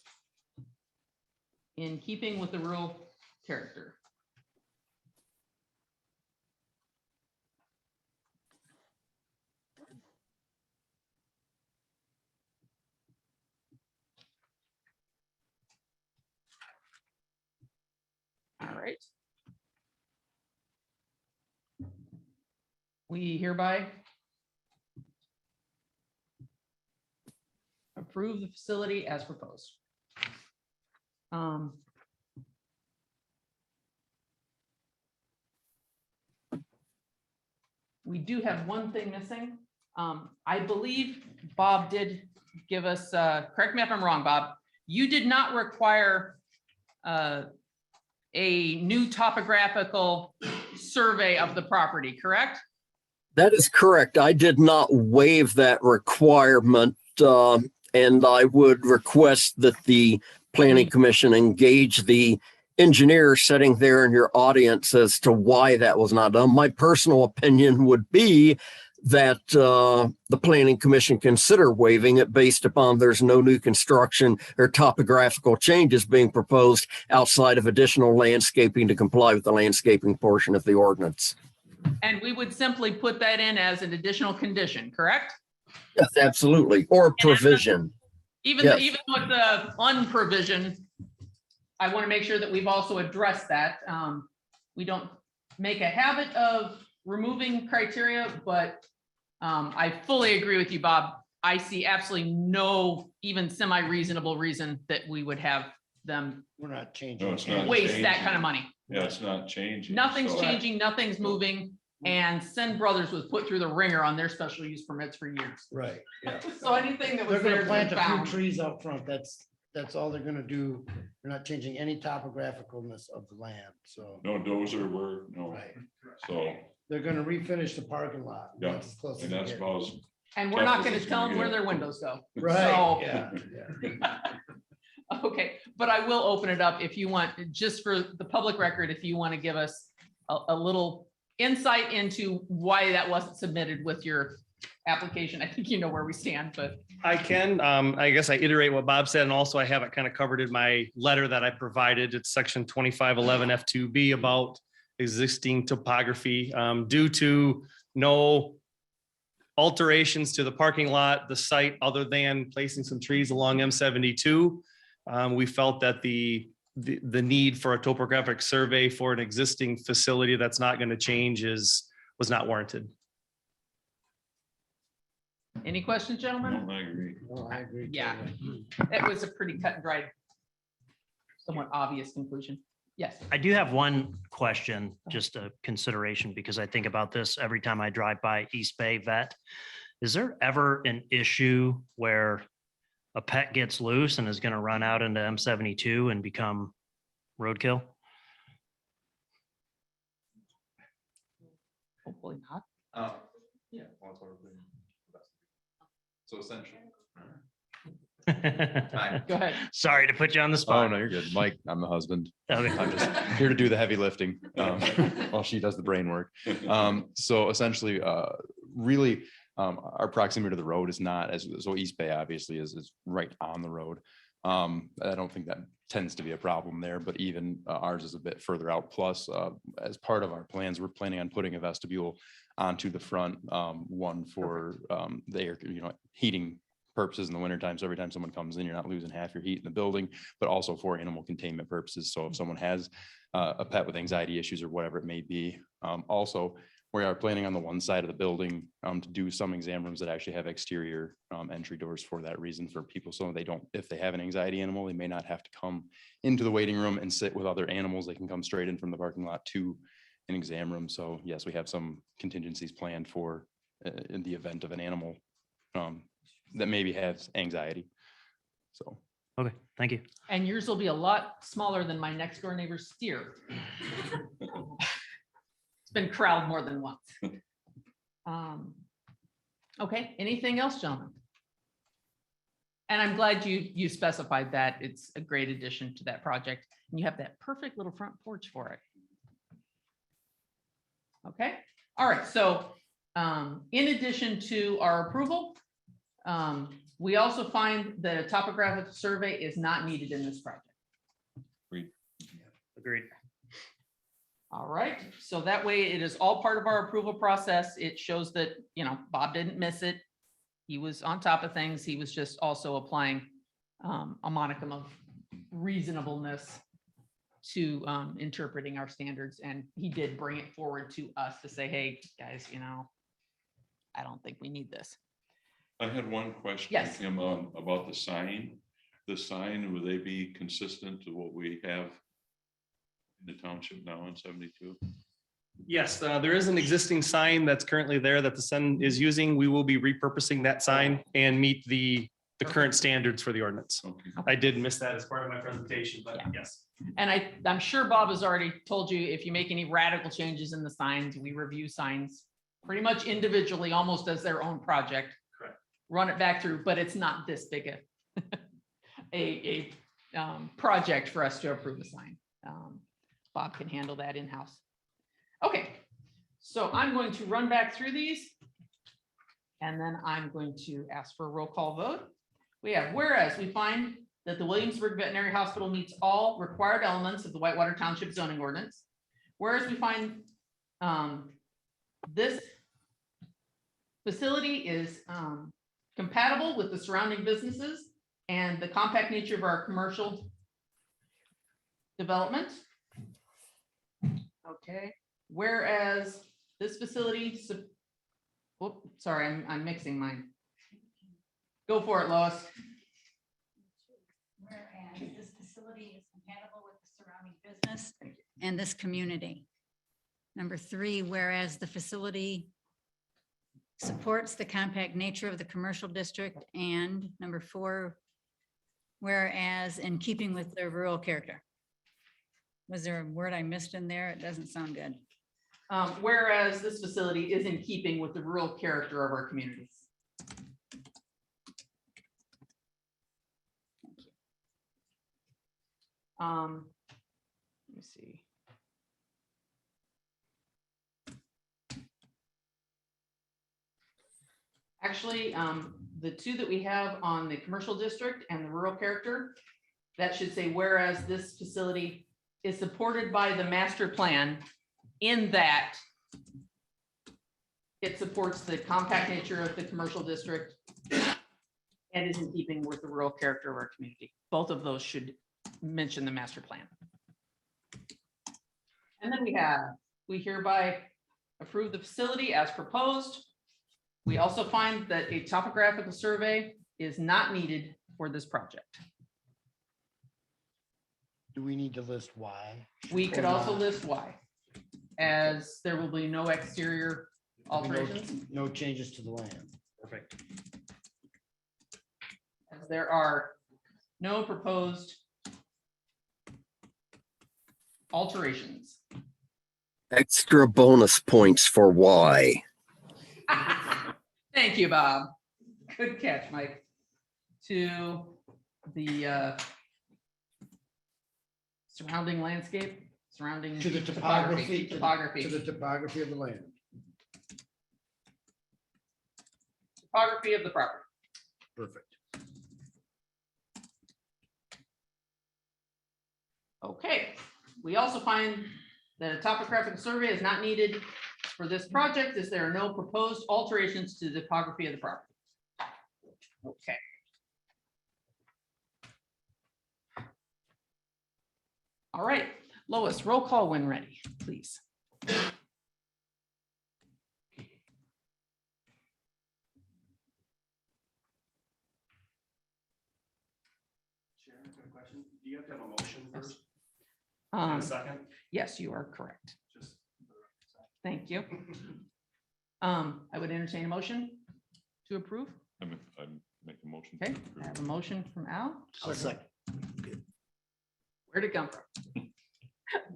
in keeping with the rural character. All right. We hereby approve the facility as proposed. We do have one thing missing. I believe Bob did give us, correct me if I'm wrong, Bob, you did not require a new topographical survey of the property, correct? That is correct. I did not waive that requirement, and I would request that the Planning Commission engage the engineer sitting there in your audience as to why that was not done. My personal opinion would be that the Planning Commission consider waiving it based upon there's no new construction or topographical changes being proposed outside of additional landscaping to comply with the landscaping portion of the ordinance. And we would simply put that in as an additional condition, correct? Yes, absolutely. Or provision. Even, Yes. even with the unprovision, I want to make sure that we've also addressed that. We don't make a habit of removing criteria, but I fully agree with you, Bob. I see absolutely no even semi-reasonable reason that we would have them We're not changing. No, it's not waste that changing. kind of money. Yeah, it's not changing. Nothing's so- changing, nothing's moving, and Sen Brothers was put through the ringer on their special use permits for years. Right, yeah. So anything that was They're there gonna has been plant a few found. trees out front. That's all they're gonna do. They're not changing any topographicalness of the land, so. No dozer work, no. Right. So, They're gonna refinish the parking lot. yeah, That's as close as and they that's get. about. as And we're not tough as gonna it's tell them where get. their windows go. Right, So- yeah. Okay, but I will open it up if you want, just for the public record, if you want to give us a little insight into why that wasn't submitted with your application. I think you know where we stand, but I can, I guess I iterate what Bob said, and also I have it kind of covered in my letter that I provided. It's section 2511 F2B about existing topography, due to no alterations to the parking lot, the site, other than placing some trees along M72. We felt that the need for a topographic survey for an existing facility that's not going to change was not warranted. any questions, gentlemen? No, I agree. No, I agree. Yeah. totally. It was a pretty cut and dried, somewhat obvious conclusion. Yes. I do have one question, just a consideration, because I think about this every time I drive by East Bay Vet. Is there ever an issue where a pet gets loose and is going to run out into M72 and become roadkill? Hopefully not. Yeah. So essentially. Go ahead. Sorry to put you on the spot. Oh, no, you're good. Mike, I'm the husband. Okay. I'm just here to do the heavy lifting while she does the brain work. So essentially, really, our proximity to the road is not as, so East Bay obviously is right on the road. I don't think that tends to be a problem there, but even ours is a bit further out. Plus, as part of our plans, we're planning on putting a vestibule onto the front, one for the air, heating purposes in the wintertime. So every time someone comes in, you're not losing half your heat in the building, but also for animal containment purposes. So if someone has a pet with anxiety issues or whatever it may be. Also, we are planning on the one side of the building to do some exam rooms that actually have exterior entry doors for that reason, for people. So they don't, if they have an anxiety animal, they may not have to come into the waiting room and sit with other animals. They can come straight in from the parking lot to an exam room. So yes, we have some contingencies planned for in the event of an animal that maybe has anxiety. So. Okay, thank you. And yours will be a lot smaller than my next door neighbor's steer. It's been corralled more than once. Okay, anything else, gentlemen? And I'm glad you specified that. It's a great addition to that project. And you have that perfect little front porch for it. Okay, all right, so In addition to our approval, we also find that a topographic survey is not needed in this project. Agreed. All right, so that way it is all part of our approval process. It shows that, you know, Bob didn't miss it. He was on top of things. He was just also applying a monicum of reasonableness to interpreting our standards. And he did bring it forward to us to say, hey, guys, you know, I don't think we need this. I had one question, Yes. Kim, about the sign. The sign, will they be consistent to what we have in the township now in 72? Yes, there is an existing sign that's currently there that the Sen is using. We will be repurposing that sign and meet the current standards for the ordinance. Okay. I did miss that as part of my presentation, but yes. And I'm sure Bob has already told you, if you make any radical changes in the signs, we review signs pretty much individually, almost as their own project. Correct. Run it back through, but it's not this big a project for us to approve a sign. Bob can handle that in-house. Okay, so I'm going to run back through these. And then I'm going to ask for a roll call vote. We have, whereas we find that the Williamsburg Veterinary Hospital meets all required elements of the Whitewater Township zoning ordinance. Whereas we find this facility is compatible with the surrounding businesses and the compact nature of our commercial development. Okay, whereas this facility, sorry, I'm mixing mine. Go for it, Lois. Whereas this facility is compatible with the surrounding business and this community. Number 3, whereas the facility supports the compact nature of the commercial district, and number 4, whereas in keeping with the rural character. Was there a word I missed in there? It doesn't sound good. Whereas this facility is in keeping with the rural character of our communities. Let me see. Actually, the two that we have on the commercial district and the rural character, that should say, whereas this facility is supported by the master plan in that it supports the compact nature of the commercial district and is in keeping with the rural character of our community. Both of those should mention the master plan. And then we hereby approve the facility as proposed. We also find that a topographical survey is not needed for this project. Do we need to list why? We could Or also not? list why, as there will be no exterior alterations, No changes to the land. Perfect. as there are no proposed alterations. Extra bonus points for why. Thank you, Bob. Good catch, Mike. To the surrounding landscape, surrounding To the topography, topography. To the topography of the land. topography of the property. Perfect. Okay, we also find that a topographic survey is not needed for this project as there are no proposed alterations to the topography of the property. Okay. All right, Lois, roll call when ready, please. Sharon, quick question. Do you have to have a motion first? And a second? Yes, you are correct. Just- Thank you. I would entertain a motion to approve. I make a motion. to Okay, approve. I have a motion from Al. I'll second. Where'd it come from?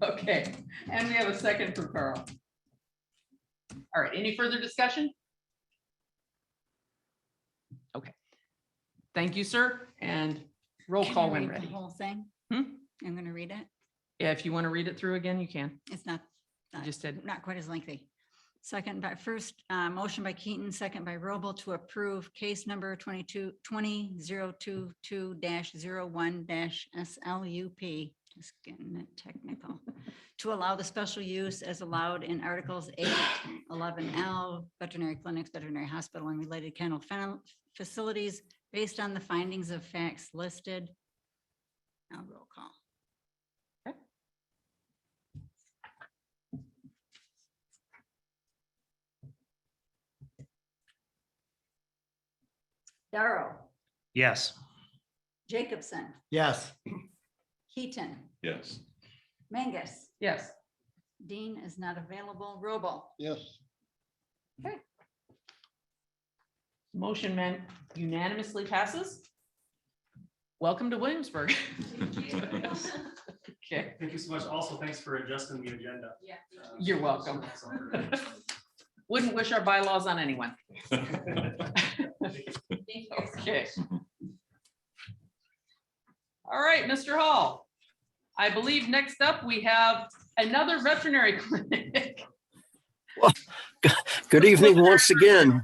Okay, and we have a second from Carl. All right, any further discussion? Okay. Thank you, sir, and roll Can I call when read the ready. whole thing? Hmm? I'm gonna read it. Yeah, if you want to read it through again, you can. It's not, You just did. not quite as lengthy. Second by motion by Keaton, second by Roble to approve case number 2022-2022-01-SLUP. Just getting it technical. To allow the special use as allowed in Articles 8, 11L, veterinary clinics, veterinary hospital, and related kennel facilities based on the findings of facts listed. Now roll call. Darrow, Yes. Jacobson, Yes. Keaton, Yes. Mangus, Yes. Dean is not available. Roble. Yes. Okay. Motion unanimously passes. Welcome to Williamsburg. Okay, Thank you so much. Also, thanks for adjusting the agenda. you're welcome. Wouldn't wish our bylaws on anyone. Okay. All right, Mr. Hall. I believe next up we have another veterinary clinic. Good evening once again.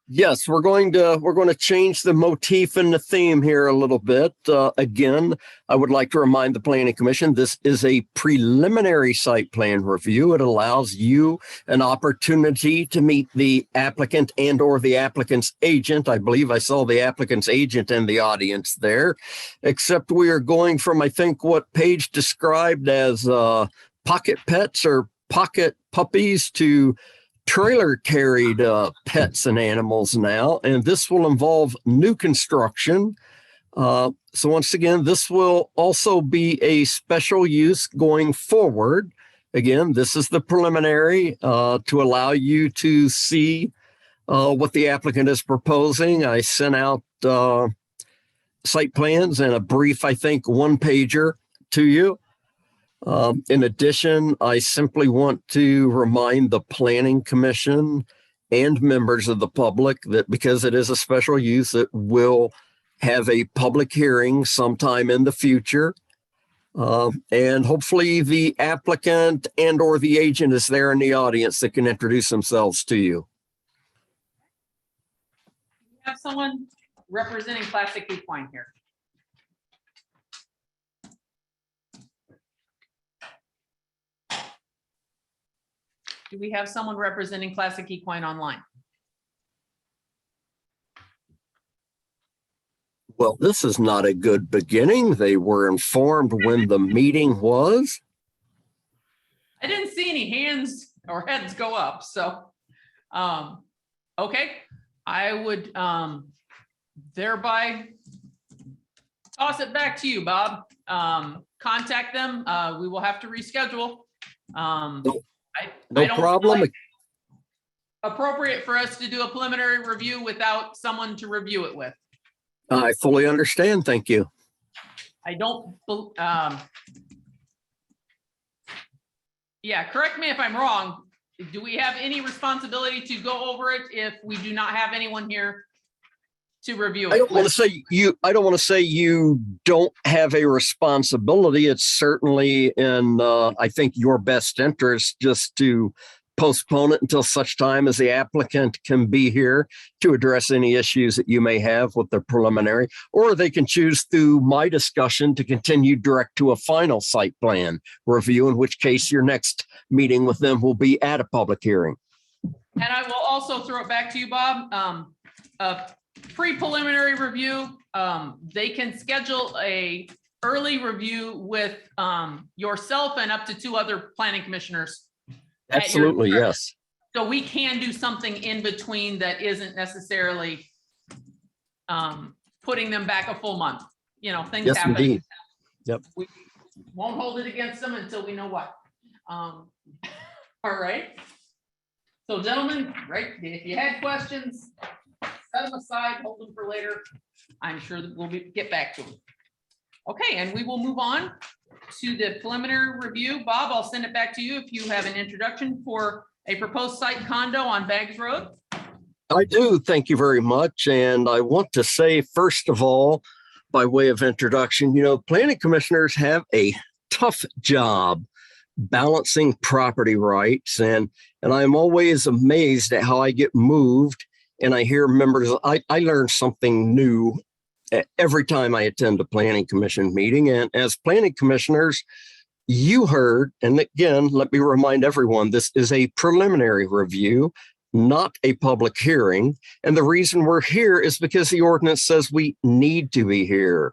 Yes, we're going to change the motif and the theme here a little bit. Again, I would like to remind the Planning Commission, this is a preliminary site plan review. It allows you an opportunity to meet the applicant and or the applicant's agent. I believe I saw the applicant's agent in the audience there, except we are going from, I think, what Paige described as pocket pets or pocket puppies to trailer carried pets and animals now, and this will involve new construction. So once again, this will also be a special use going forward. Again, this is the preliminary to allow you to see what the applicant is proposing. I sent out site plans and a brief, I think, one-pager to you. In addition, I simply want to remind the Planning Commission and members of the public that because it is a special use, it will have a public hearing sometime in the future. And hopefully the applicant and or the agent is there in the audience that can introduce themselves to you. We have someone representing Classic Equine here. Do we have someone representing Classic Equine online? Well, this is not a good beginning. They were informed when the meeting was. I didn't see any hands or heads go up, so, okay. I would thereby toss it back to you, Bob. Contact them. We will have to reschedule. I No don't problem. feel like appropriate for us to do a preliminary review without someone to review it with. I fully understand. Thank you. I don't, yeah, correct me if I'm wrong. Do we have any responsibility to go over it if we do not have anyone here to review it? I don't want to say you don't have a responsibility. It's certainly in, I think, your best interest just to postpone it until such time as the applicant can be here to address any issues that you may have with the preliminary, or they can choose through my discussion to continue direct to a final site plan review, in which case your next meeting with them will be at a public hearing. And I will also throw it back to you, Bob. A pre-preliminary review, they can schedule a early review with yourself and up to 2 other planning commissioners. Absolutely, yes. So we can do something in between that isn't necessarily putting them back a full month. You know, things Yes, happen. indeed. Yep. We won't hold it against them until we know what. All right. So gentlemen, right, if you had questions, set them aside, hold them for later. I'm sure that we'll get back to them. Okay, and we will move on to the preliminary review. Bob, I'll send it back to you if you have an introduction for a proposed site condo on Baggs Road. I do. Thank you very much. And I want to say, first of all, by way of introduction, you know, planning commissioners have a tough job balancing property rights. And I'm always amazed at how I get moved and I hear members, I learn something new every time I attend a planning commission meeting. And as planning commissioners, you heard, and again, let me remind everyone, this is a preliminary review, not a public hearing. And the reason we're here is because the ordinance says we need to be here.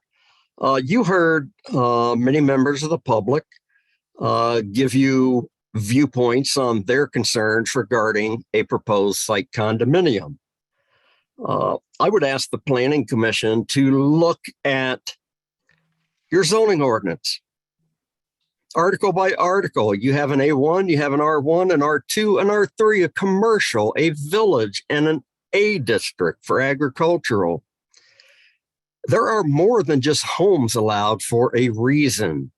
You heard many members of the public give you viewpoints on their concerns regarding a proposed site condominium. I would ask the Planning Commission to look at your zoning ordinance. Article by article, you have an A1, you have an R1, an R2, an R3, a commercial, a village, and an A district for agricultural. There are more than just homes allowed for a reason.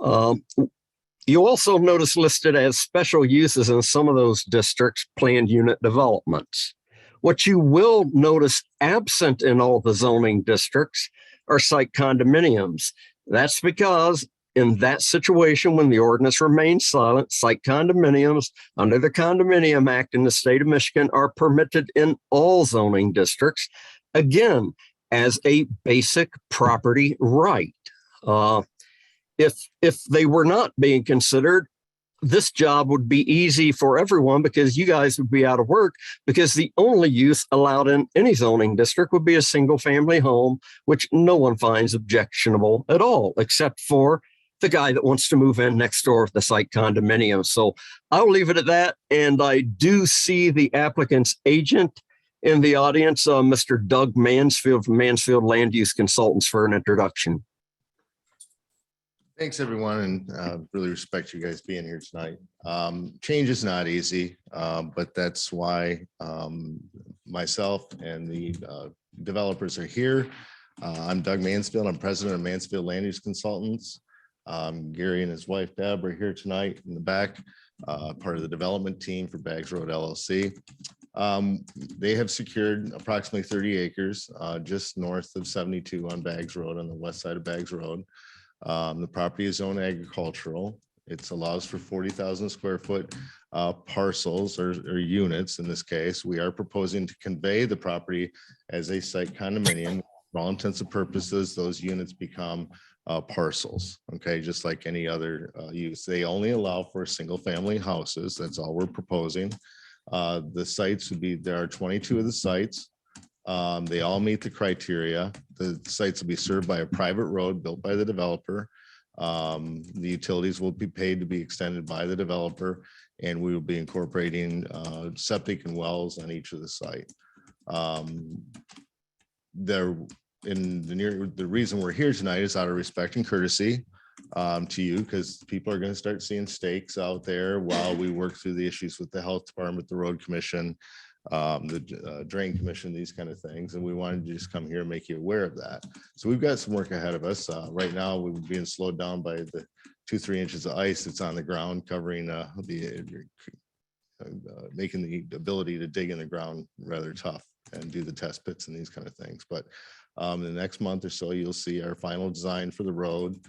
You also notice listed as special uses in some of those districts, planned unit developments. What you will notice absent in all the zoning districts are site condominiums. That's because in that situation, when the ordinance remains silent, site condominiums under the Condominium Act in the state of Michigan are permitted in all zoning districts, again, as a basic property right. If they were not being considered, this job would be easy for everyone because you guys would be out of work, because the only use allowed in any zoning district would be a single family home, which no one finds objectionable at all, except for the guy that wants to move in next door with the site condominium. So I'll leave it at that. And I do see the applicant's agent in the audience, Mr. Doug Mansfield from Mansfield Land Use Consultants, for an introduction. Thanks, everyone, and really respect you guys being here tonight. Change is not easy, but that's why myself and the developers are here. I'm Doug Mansfield. I'm president of Mansfield Land Use Consultants. Gary and his wife Deb are here tonight in the back, part of the development team for Bags Road LLC. They have secured approximately 30 acres just north of 72 on Bags Road, on the west side of Bags Road. The property is zoned agricultural. It allows for 40,000 square foot parcels or units. In this case, we are proposing to convey the property as a site condominium. For all intents and purposes, those units become parcels. Okay, just like any other use. They only allow for single family houses. That's all we're proposing. The sites would be, there are 22 of the sites. They all meet the criteria. The sites will be served by a private road built by the developer. The utilities will be paid to be extended by the developer, and we will be incorporating septic and wells on each of the site. The reason we're here tonight is out of respect and courtesy to you, because people are going to start seeing stakes out there while we work through the issues with the health department, the road commission, the drain commission, these kind of things. And we wanted to just come here and make you aware of that. So we've got some work ahead of us. Right now, we're being slowed down by the 2-3 inches of ice that's on the ground, covering making the ability to dig in the ground rather tough and do the test pits and these kind of things. But in the next month or so, you'll see our final design for the road.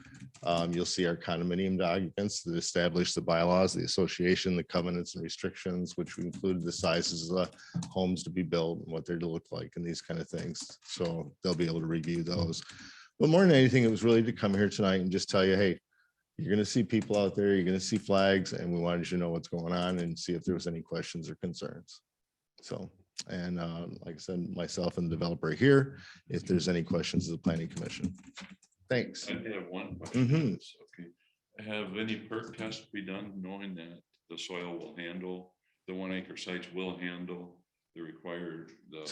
You'll see our condominium documents that establish the bylaws, the association, the covenants and restrictions, which include the sizes of the homes to be built and what they're to look like and these kind of things. So they'll be able to review those. But more than anything, it was really to come here tonight and just tell you, hey, you're going to see people out there, you're going to see flags, and we wanted you to know what's going on and see if there was any questions or concerns. So, and like I said, myself and the developer are here if there's any questions of the planning commission. Thanks. I have one question. Okay. Have any perk tests be done knowing that the soil will handle, the 1 acre sites will handle the required, the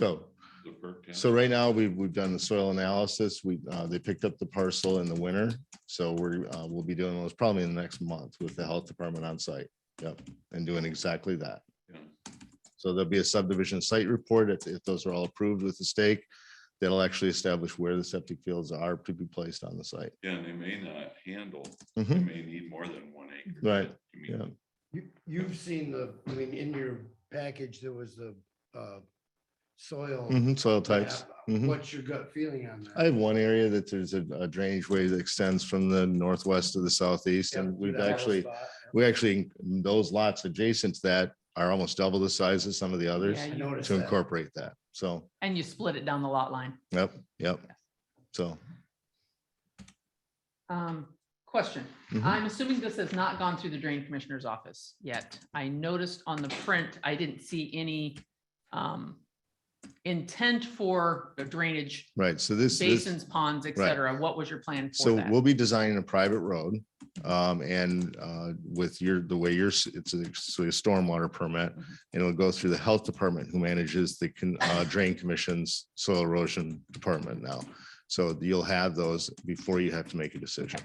perk test? So right now we've done the soil analysis. They picked up the parcel in the winter. So we'll be doing those probably in the next month with the health department on site. Yep. And doing exactly that. Yeah. So there'll be a subdivision site report if those are all approved with the stake. That'll actually establish where the septic fields are to be placed on the site. Yeah, and they may not handle, they may need more than 1 acre. Right. Yeah. You've seen I mean, in your package, there was the soil. Soil types. What's your gut feeling on that? I have one area that there's a drainage way that extends from the northwest to the southeast, and we've actually, We actually, those lots adjacent to that are almost double the size of some of the others Yeah, I you- noticed to that. incorporate that. So, And you split it down the lot line. yep. So, Question, Mhm. I'm assuming this has not gone through the drain commissioner's office yet. I noticed on the print, I didn't see any intent for drainage, right. So this. basins, ponds, et right. cetera. What was your plan for So that? we'll be designing a private road. And with the way it's a stormwater permit, and it'll go through the health department who manages the drain commission's soil erosion department now. So you'll have those before you have to make a decision.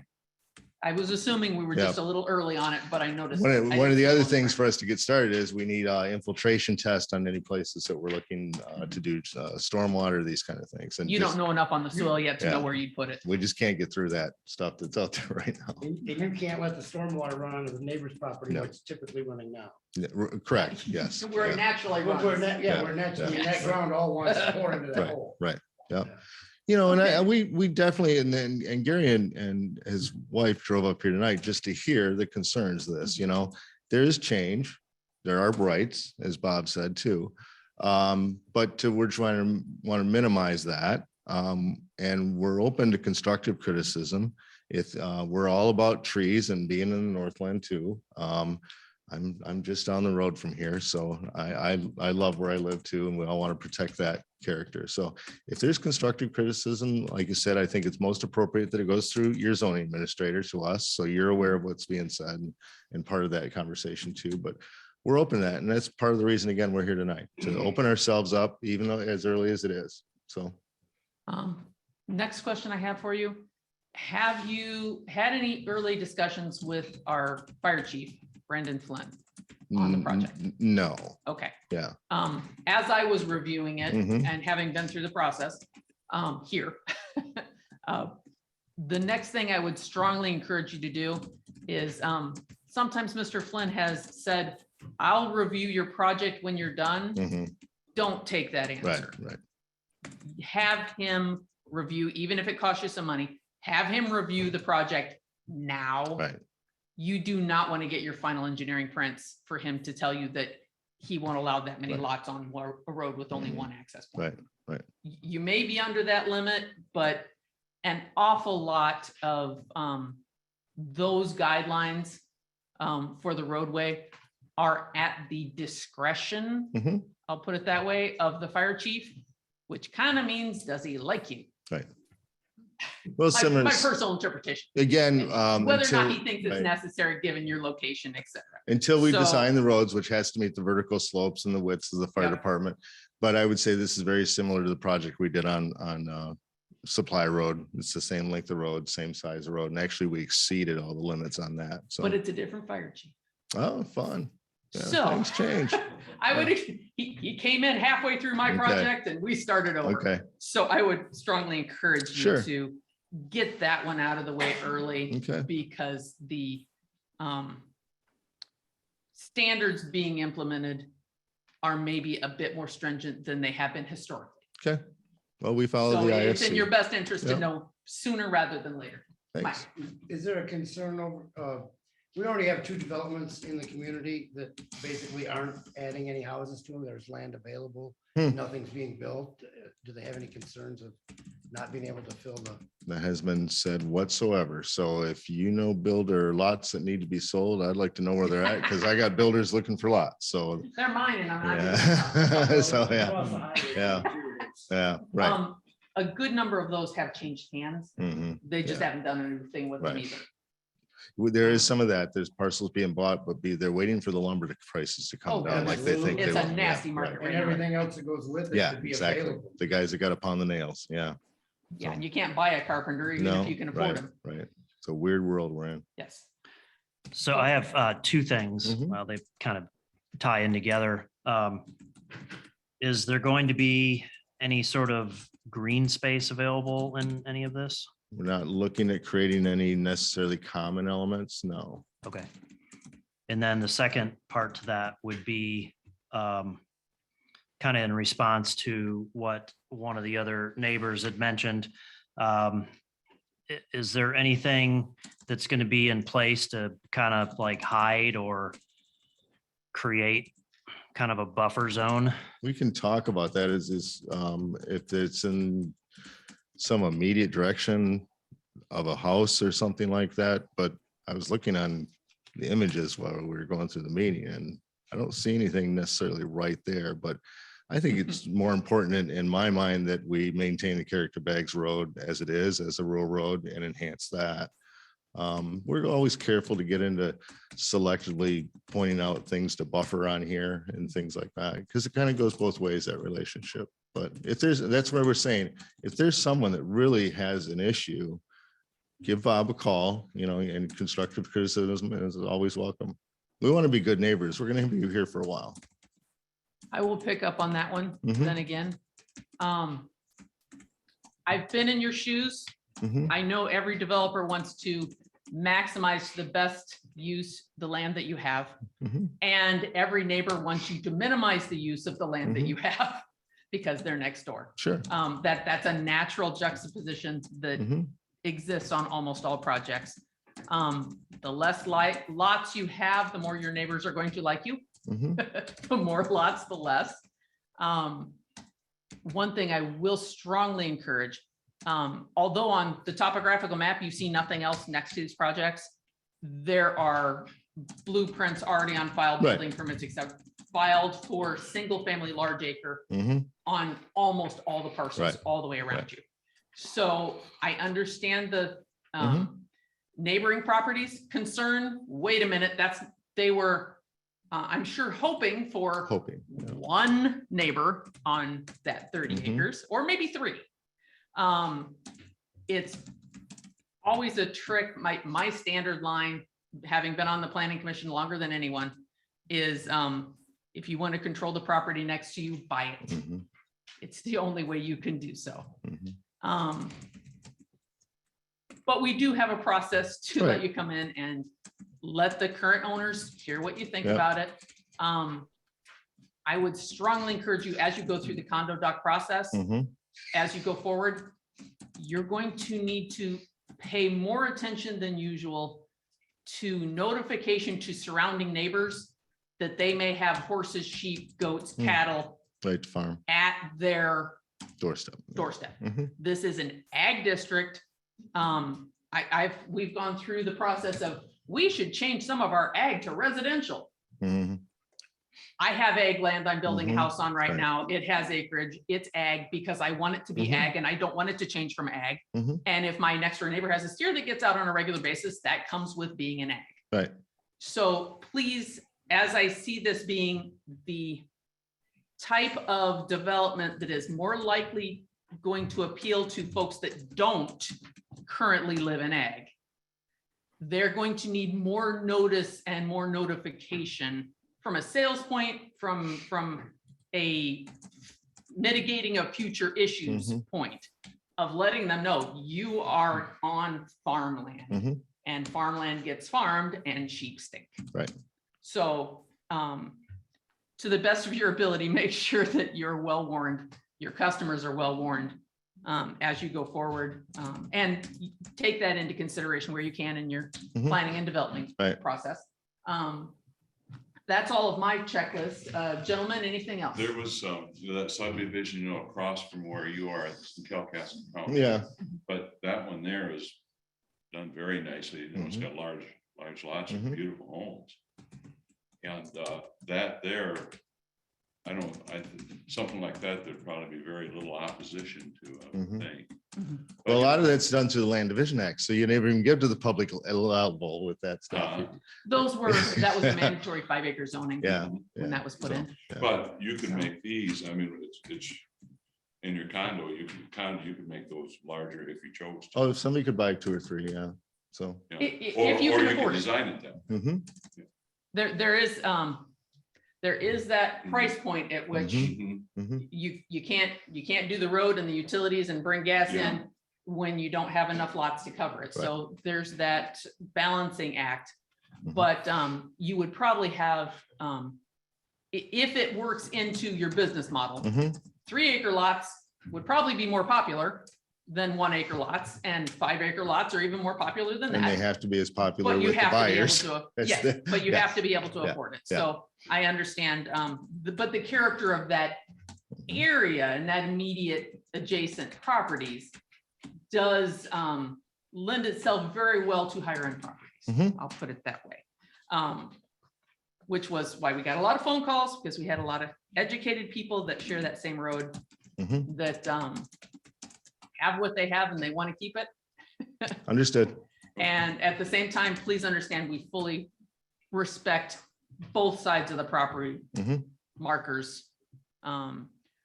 I was assuming we were just a little early on it, but I noticed. I One didn't of the see other one. things for us to get started is we need infiltration test on any places that we're looking to do stormwater, these kind of things. And You just- don't know enough on the soil yet to know Yeah. where you'd put it. We just can't get through that stuff that's out there right now. And you can't let the stormwater run onto the neighbor's property, No. which is typically running now. Yeah, Correct, yes. Where it Yeah. naturally Well, runs. Yeah, we're naturally, that ground all wants to pour into that Right, hole. right, yeah. You know, and we definitely, and Gary and his wife drove up here tonight just to hear the concerns of this, there is change. There are rights, as Bob said too. But we're trying to want to minimize that. And we're open to constructive criticism. If we're all about trees and being in the Northland too. I'm just down the road from here, so I love where I live too, and we all want to protect that character. So if there's constructive criticism, like you said, I think it's most appropriate that it goes through your zoning administrator to us, so you're aware of what's being said and part of that conversation too. But we're open to that, and that's part of the reason, again, we're here tonight, to open ourselves up, even though as early as it is. So Next question I have for you. Have you had any early discussions with our fire chief, Brendan Flynn, on the project? No, Okay. yeah, As I was reviewing it Mhm. and having been through the process here, the next thing I would strongly encourage you to do is sometimes Mr. Flynn has said, I'll review your project when you're done. Mhm. Don't take that answer. right. Have him review, even if it costs you some money, have him review the project now. Right. You do not want to get your final engineering prints for him to tell you that he won't allow that many Right. lots on a road with only one access point. Right. You may be under that limit, but an awful lot of those guidelines for the roadway are at the discretion, Mhm. I'll put it that way, of the fire chief, which kind of means, does he like you? Right. Well, similar. My personal interpretation. Again, Whether or not he until- thinks it's right. necessary, given your location, et cetera. Until we So- design the roads, which has to meet the vertical slopes and the widths of the fire Yep. department. But I would say this is very similar to the project we did on Supply Road. It's the same length of road, same size of road. And actually, we exceeded all the limits on that. So, But it's a different fire chief. oh, fun. Yeah, So- things change. I would, he came in halfway through my Okay. project and we started over. Okay, So I would strongly encourage you Sure. to get that one out of the way early. Okay. Because the standards being implemented are maybe a bit more stringent than they have been historically. okay. Well, we follow So the it's in your IFC. best interest to Yep. know sooner rather than later. Thanks. Is there a concern over, we already have 2 developments in the community that basically aren't adding any houses to them. There's land available. Nothing's being built. Do they have any concerns of not being able to fill the? That has been said whatsoever. So if you know builder lots that need to be sold, I'd like to know where they're at, because I got builders looking for lots. So, They're mine and I'm not. yeah. So, yeah, right. A good number of those have changed hands. Mhm. They just haven't done anything with them Right. either. Well, there is some of that. There's parcels being bought, but they're waiting for the lumber prices to come Oh, down like they think. It's they a will. nasty Yeah, market right. right And now. everything else that goes with it Yeah, to be exactly. available. The guys that got up on the nails. Yeah. Yeah, and you can't buy a carpenter even No, if you can right, afford them. right. It's a weird world we're in. Yes. So I have two things. Mhm. Well, they kind of tie in together. Is there going to be any sort of green space available in any of this? We're not looking at creating any necessarily common elements. No. Okay. And then the second part to that would be kind of in response to what one of the other neighbors had mentioned. is there anything that's going to be in place to kind of like hide or create kind of a buffer zone? We can talk about that if it's in some immediate direction of a house or something like that, but I was looking on the images while we were going through the meeting and I don't see anything necessarily right there, but I think it's more important in my mind that we maintain the character Bags Road as it is, as a rural road, and enhance that. We're always careful to get into selectively pointing out things to buffer on here and things like that, because it kind of goes both ways, that relationship. But that's why we're saying, if there's someone that really has an issue, give Bob a call, and constructive criticism is always welcome. We want to be good neighbors. We're going to be here for a while. I will pick up on that one. Mhm. Then again, I've been in your shoes. Mhm. I know every developer wants to maximize the best use the land that you have. Mhm. And every neighbor wants you to minimize the use of the land that you have because they're next door. Sure. That's a natural juxtaposition that Mhm. exists on almost all projects. The less lots you have, the more your neighbors are going to like you. Mhm. The more lots, the less. One thing I will strongly encourage, although on the topographical map, you see nothing else next to these projects, there are blueprints already on file, Right. building permits, except filed for single family large acre Mhm. on almost all the parcels Right. all the way around Right. you. So I understand the Mhm. neighboring properties concern. Wait a minute, they were, I'm sure hoping for Yeah. one neighbor on that 30 Mhm. acres, or maybe 3. It's always a trick. My standard line, having been on the planning commission longer than anyone, is if you want to control the property next to you, buy it. Mhm. It's the only way you can do so. Mhm. But we do have a process to let Right. you come in and let the current owners hear what you think Yep. about it. I would strongly encourage you, as you go through the condo doc process, Mhm. as you go forward, you're going to need to pay more attention than usual to notification to surrounding neighbors that they may have horses, sheep, goats, Mm. cattle Right farm at their doorstep. doorstep. Mhm. This is an ag district. We've gone through the process of, we should change some of our ag to residential. Mhm. I have ag land I'm building a Mhm. house on right Right. now. It has acreage. It's ag because I want it to be Mhm. ag and I don't want it to change from ag. Mhm. And if my next door neighbor has a steer that gets out on a regular basis, that comes with being an ag. Right. So please, as I see this being the type of development that is more likely going to appeal to folks that don't currently live in ag, they're going to need more notice and more notification from a sales point, from a mitigating of future issues Mhm. point of letting them know you are on farmland Mhm. and farmland gets farmed and sheep stink. Right. So to the best of your ability, make sure that you're well warned, your customers are well warned as you go forward, and take that into consideration where you can in your Mhm. planning and development Right. process. That's all of my checklist. Gentlemen, anything else? There was that subdivision, across from where you are in Calcasas County. Yeah. But that one there is done very nicely. It's got large lots of Mhm. beautiful homes. And that there, something like that, there'd probably be very little opposition to, I would Mhm. think. Well, a lot of that's done through the Land Division Act, so you never even give to the public allowable with that stuff. That was a mandatory 5-acre zoning. Yeah, When that was put in. Yeah. But you can make these, it's in your condo, you can make those larger if you chose to. Oh, if somebody could buy 2 or 3, yeah, so. Yeah. If you Or can you afford can it. design it then. Mhm. There is that price point at which Mhm. Mhm. you can't do the road and the utilities and bring gas Yeah. in when you don't have enough lots to cover it. So there's that balancing act. Mhm. But you would probably have, if it works into your business model, Mhm. 3-acre lots would probably be more popular than 1 acre lots, and 5 acre lots are even more popular than And they that. have to be as popular But you with the have to be able buyers. to, That's yes, the- but you yeah. have to be able to Yeah. afford it. Yeah. So I understand, but the character of that area and that immediate adjacent properties does lend itself very well to higher end properties. Mhm. I'll put it that way. Which was why we got a lot of phone calls, because we had a lot of educated people that share that same road Mhm. that have what they have and they want to keep it. Understood. And at the same time, please understand, we fully respect both sides of the property Mhm. markers'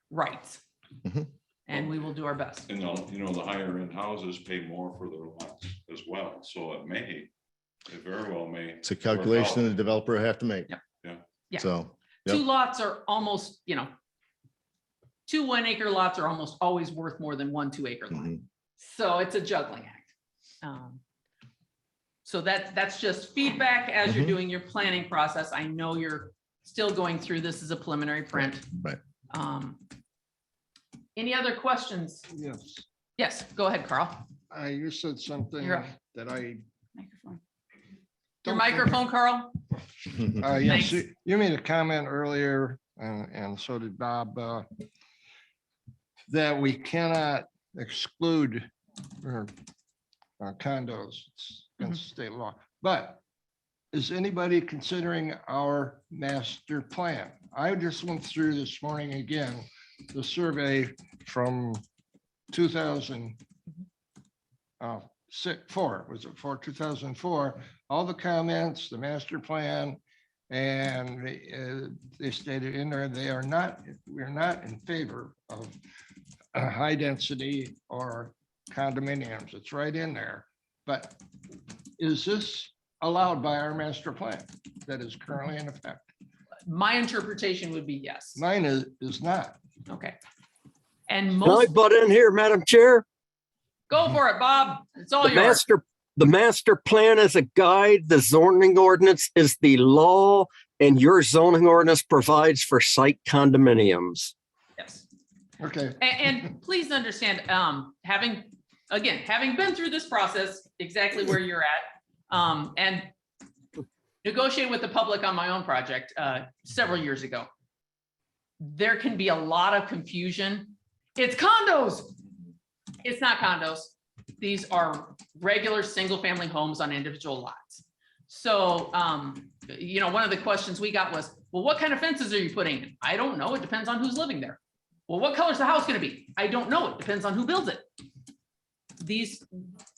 rights. Mhm. And we will do our best. And the higher end houses pay more for their lots as well, so it very well may. It's a calculation the developer have to make. Yeah. Yeah. So. Two yep. lots are almost, 2 1 acre lots are almost always worth more than 1 2 acre lot. Mhm. So it's a juggling act. So that's just feedback as you're Mhm. doing your planning process. I know you're still going through, this is a preliminary print. Right. Any other questions? Yes, Yes, go ahead, Carl. you said something You're up. that I. Your microphone, Carl? Yes, Thanks. you made a comment earlier, and so did Bob, that we cannot exclude condos. It's against state law. But is anybody considering our master plan? I just went through this morning again, the survey from 2004, all the comments, the master plan, and they stated in there, we're not in favor of high density or condominiums. It's right in there. But is this allowed by our master plan that is currently in effect? My interpretation would be yes. Mine is not. Okay. And Can I most, butt in here, Madam Chair? go for it, Bob. It's all The yours. the master plan is a guide. The zoning ordinance is the law, and your zoning ordinance provides for site condominiums. Yes. Okay. And please understand, having been through this process, exactly where you're at, and negotiate with the public on my own project several years ago. There can be a lot of confusion. It's condos. It's not condos. These are regular single-family homes on individual lots. So, one of the questions we got was, well, what kind of fences are you putting in? I don't know. It depends on who's living there. Well, what color is the house going to be? I don't know. It depends on who builds it. These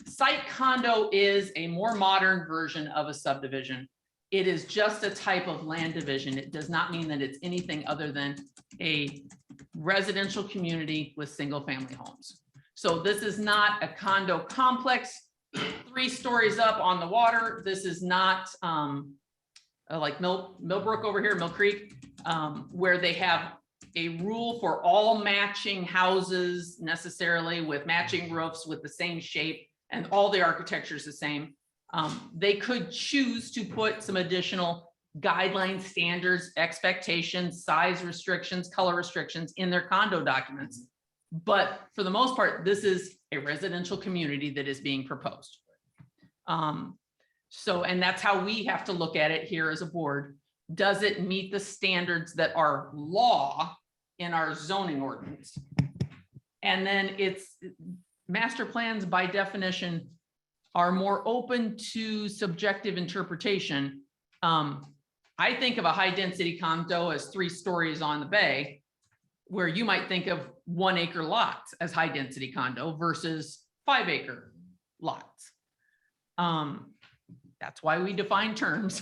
site condo is a more modern version of a subdivision. It is just a type of land division. It does not mean that it's anything other than a residential community with single family homes. So this is not a condo complex, 3 stories up on the water. This is not like Millbrook over here, Mill Creek, where they have a rule for all matching houses necessarily with matching roofs with the same shape and all the architecture is the same. They could choose to put some additional guidelines, standards, expectations, size restrictions, color restrictions in their condo documents. But for the most part, this is a residential community that is being proposed. And that's how we have to look at it here as a board. Does it meet the standards that are law in our zoning ordinance? And then it's master plans by definition are more open to subjective interpretation. I think of a high density condo as 3 stories on the bay, where you might think of 1 acre lots as high density condo versus 5 acre lots. That's why we define terms.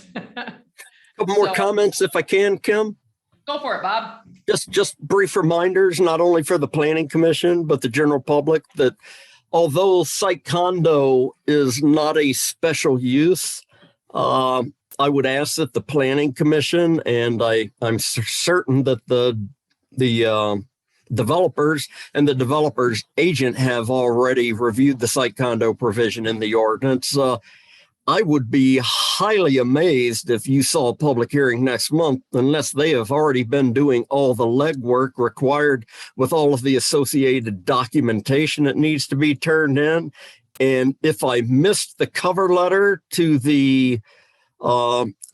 Couple more comments if I can, Kim. Go for it, Bob. Just brief reminders, not only for the planning commission, but the general public, that although site condo is not a special use, I would ask that the planning commission, and I'm certain that the developers and the developer's agent have already reviewed the site condo provision in the ordinance. I would be highly amazed if you saw a public hearing next month, unless they have already been doing all the legwork required with all of the associated documentation that needs to be turned in. And if I missed the cover letter to the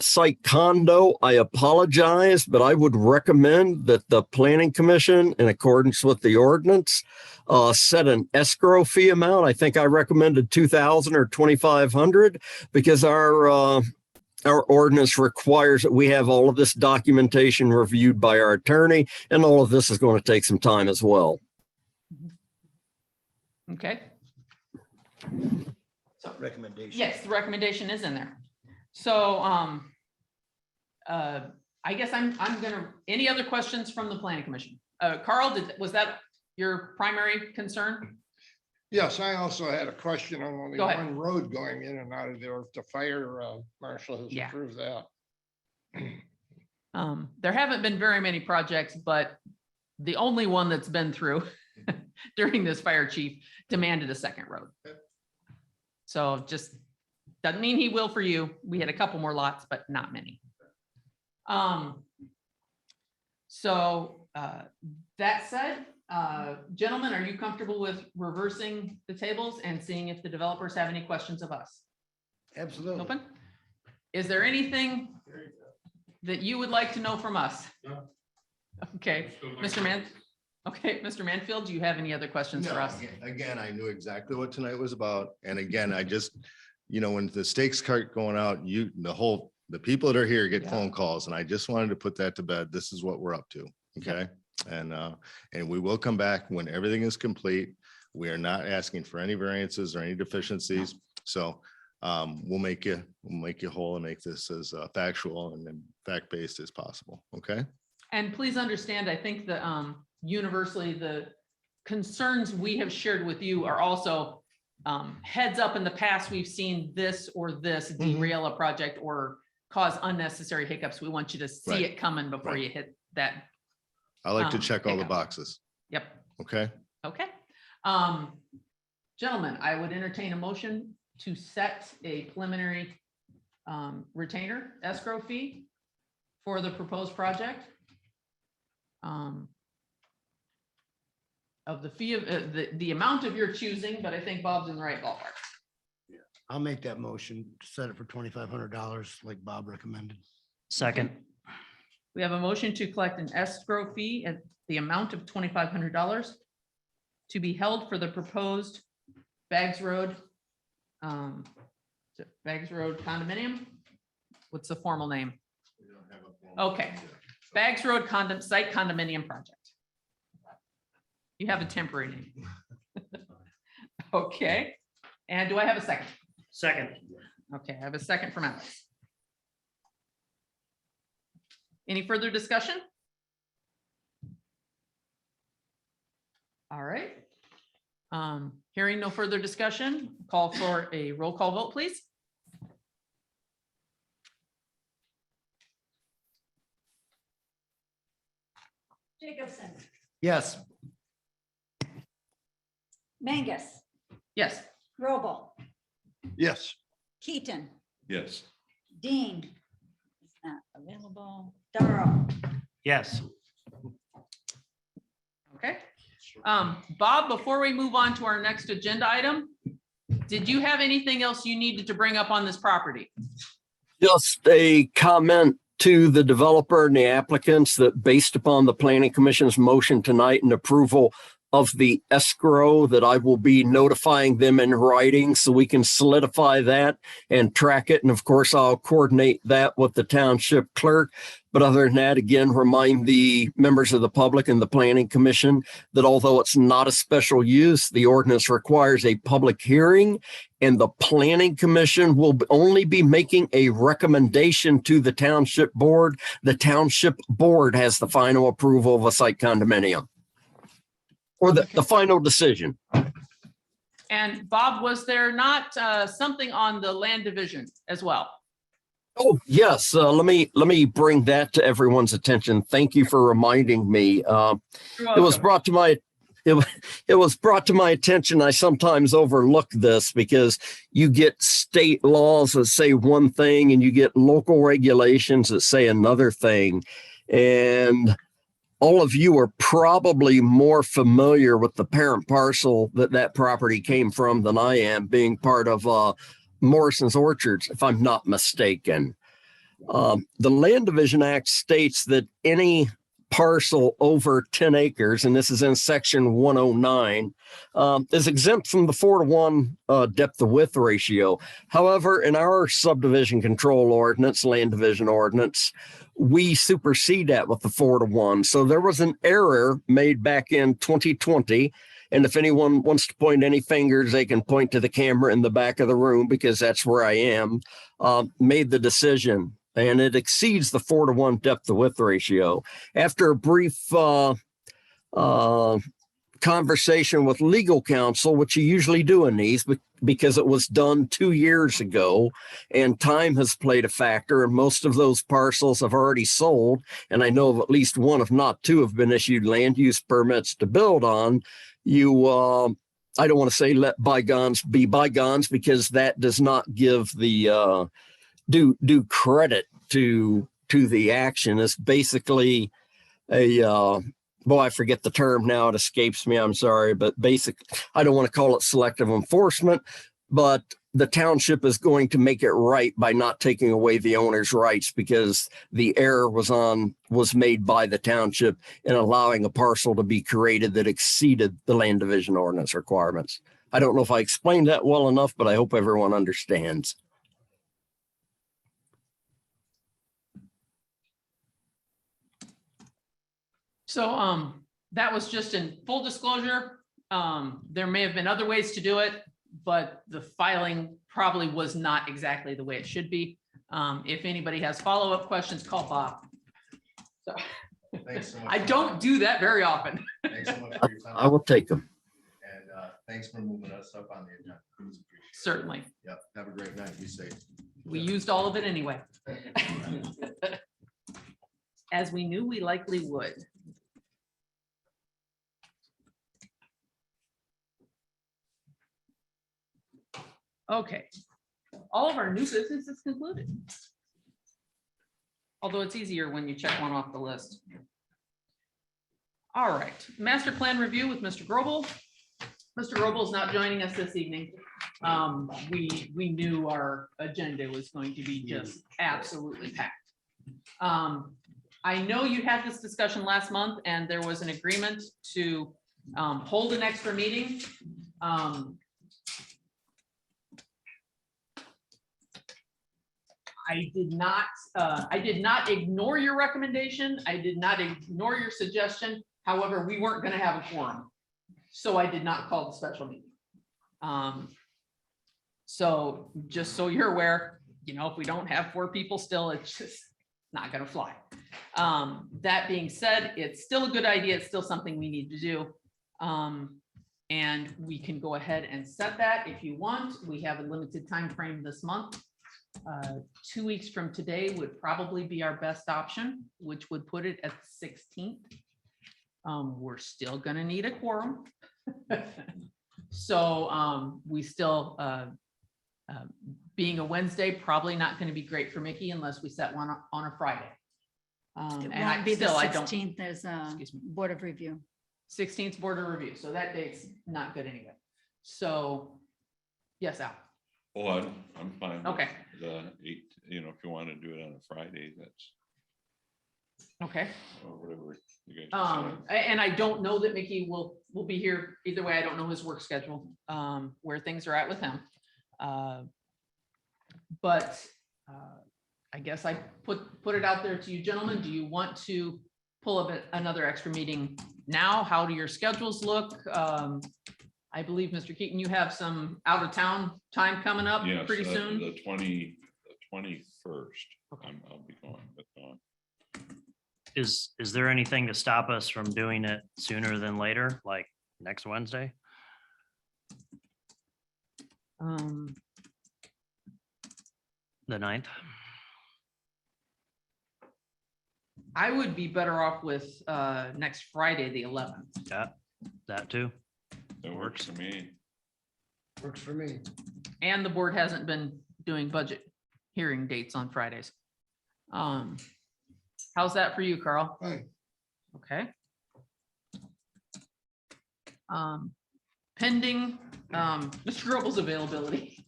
site condo, I apologize, but I would recommend that the planning commission, in accordance with the ordinance, set an escrow fee amount. I think I recommended 2,000 or 2,500 because our ordinance requires that we have all of this documentation reviewed by our attorney, and all of this is going to take some time as well. Okay. Recommendation. Yes, the recommendation is in there. So, I guess I'm gonna, any other questions from the planning commission? Carl, was that your primary concern? Yes, I also had a question on only Go ahead. one road going in and out of there. If the fire marshal has Yeah. approved that. There haven't been very many projects, but the only one that's been through during this fire chief demanded a second road. So just doesn't mean he will for you. We had a couple more lots, but not many. That said, gentlemen, are you comfortable with reversing the tables and seeing if the developers have any questions of us? Absolutely. Open? Is there anything that you would like to know from us? No. Okay, Mr. Manfield, do you have any other questions for No, us? again, I knew exactly what tonight was about. And again, I just, when the stakes cart going out, the people that are here get phone calls, and I just wanted to put that to bed. This is what we're up to. Okay. And we will come back when everything is complete. We are not asking for any variances or any deficiencies. So we'll make you whole and make this as factual and then fact-based as possible. Okay. And please understand, I think that universally the concerns we have shared with you are also heads up. In the past, we've seen this or this derail a project or cause unnecessary hiccups. We want you to see it coming before you hit that. I like to check all the hiccup. boxes. Yep. Okay. Okay. Gentlemen, I would entertain a motion to set a preliminary retainer escrow fee for the proposed project. Of the fee of the amount of your choosing, but I think Bob's in the right ballpark. I'll make that motion to set it for $2,500 like Bob recommended. Second. We have a motion to collect an escrow fee at the amount of $2,500 to be held for the proposed Bags Road condominium. What's the formal name? Okay, Bags Road site condominium project. You have a temporary name. Okay, and do I have a second? Second. Okay, I have a second from Alex. Any further discussion? All right. Hearing no further discussion, call for a roll call vote, please. Jacobson, Yes. Mangus, Yes. Robel, Yes. Keaton, Yes. Dean. Is not available. Darrow. Yes. Okay. Bob, before we move on to our next agenda item, did you have anything else you needed to bring up on this property? Just a comment to the developer and the applicants that based upon the planning commission's motion tonight and approval of the escrow, that I will be notifying them in writing so we can solidify that and track it. And of course, I'll coordinate that with the township clerk. But other than that, again, remind the members of the public and the planning commission that although it's not a special use, the ordinance requires a public hearing, and the planning commission will only be making a recommendation to the township board. The township board has the final approval of a site condominium, or the final decision. And Bob, was there not something on the land division as well? Oh, yes. Let me bring that to everyone's attention. Thank you for reminding me. It was brought to my it was brought to my attention. I sometimes overlook this because you get state laws that say one thing and you get local regulations that say another thing. And all of you are probably more familiar with the parent parcel that property came from than I am, being part of Morrison's Orchards, if I'm not mistaken. The Land Division Act states that any parcel over 10 acres, and this is in section 109, is exempt from the 4:1 depth of width ratio. However, in our subdivision control ordinance, land division ordinance, we supersede that with the 4:1. So there was an error made back in 2020. And if anyone wants to point any fingers, they can point to the camera in the back of the room because that's where I am, made the decision. And it exceeds the 4:1 depth of width ratio. After a brief conversation with legal counsel, which you usually do in these, because it was done 2 years ago and time has played a factor, and most of those parcels have already sold. And I know of at least one, if not two, have been issued land use permits to build on. I don't want to say let bygones be bygones, because that does not give the do credit to the action. It's basically I forget the term now, it escapes me, I'm sorry, but I don't want to call it selective enforcement, but the township is going to make it right by not taking away the owner's rights, because the error was made by the township in allowing a parcel to be created that exceeded the land division ordinance requirements. I don't know if I explained that well enough, but I hope everyone understands. So that was just in full disclosure. There may have been other ways to do it, but the filing probably was not exactly the way it should be. If anybody has follow-up questions, call Bob. So, Thanks so much. I don't do that very often. Thanks so much for your time. I will take them. And thanks for moving us up on the agenda. Please appreciate it. Certainly. Yep. Have a great night. Be safe. We used all of it anyway. As we knew we likely would. Okay, all of our new business is concluded. Although it's easier when you check one off the list. All right, master plan review with Mr. Grobel. Mr. Grobel is not joining us this evening. We knew our agenda was going to be just absolutely packed. I know you had this discussion last month and there was an agreement to hold an extra meeting. I did not ignore your recommendation. I did not ignore your suggestion. However, we weren't going to have a quorum. So I did not call the special meeting. So just so you're aware, if we don't have 4 people still, it's just not going to fly. That being said, it's still a good idea. It's still something we need to do. And we can go ahead and set that if you want. We have a limited time frame this month. 2 weeks from today would probably be our best option, which would put it at the 16th. We're still going to need a quorum. So we still, being a Wednesday, probably not going to be great for Mickey unless we set one on a Friday. It And won't be the I don't. 16th, there's a board of review. 16th board of review. So that date's not good anyway. So yes, Al. Oh, I'm fine. Okay. The 8, if you want to do it on a Friday, that's. Okay. Or whatever you guys decide. And I don't know that Mickey will be here either way. I don't know his work schedule, where things are at with him. But I guess I put it out there to you gentlemen. Do you want to pull another extra meeting now? How do your schedules look? I believe, Mr. Keaton, you have some out of town time coming up pretty soon. The 21st. I'll be gone. Is there anything to stop us from doing it sooner than later, like next Wednesday? The 9th. I would be better off with next Friday, the 11th. Yeah. That too. That works for me. Works for me. And the board hasn't been doing budget hearing dates on Fridays. How's that for you, Carl? Fine. Okay. Pending Mr. Grobel's availability.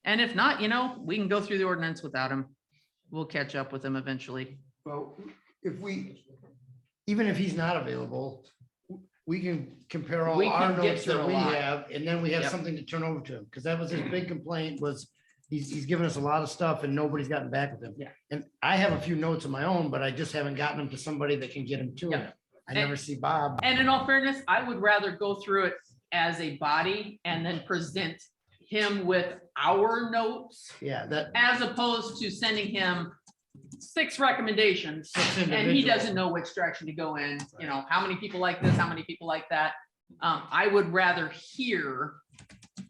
And if not, we can go through the ordinance without him. We'll catch up with him eventually. Well, even if he's not available, we can compare all We our can get notes through that a we lot. have, and then we have Yep. something to turn over to him, because that was his big complaint was he's given us a lot of stuff and nobody's gotten back with him. Yeah. And I have a few notes of my own, but I just haven't gotten them to somebody that can get them to him. I never see Bob. And in all fairness, I would rather go through it as a body and then present him with our notes Yeah, that. as opposed to sending him 6 recommendations Six and he individual. doesn't know which direction to go in, how many people like this, how many people like that. I would rather hear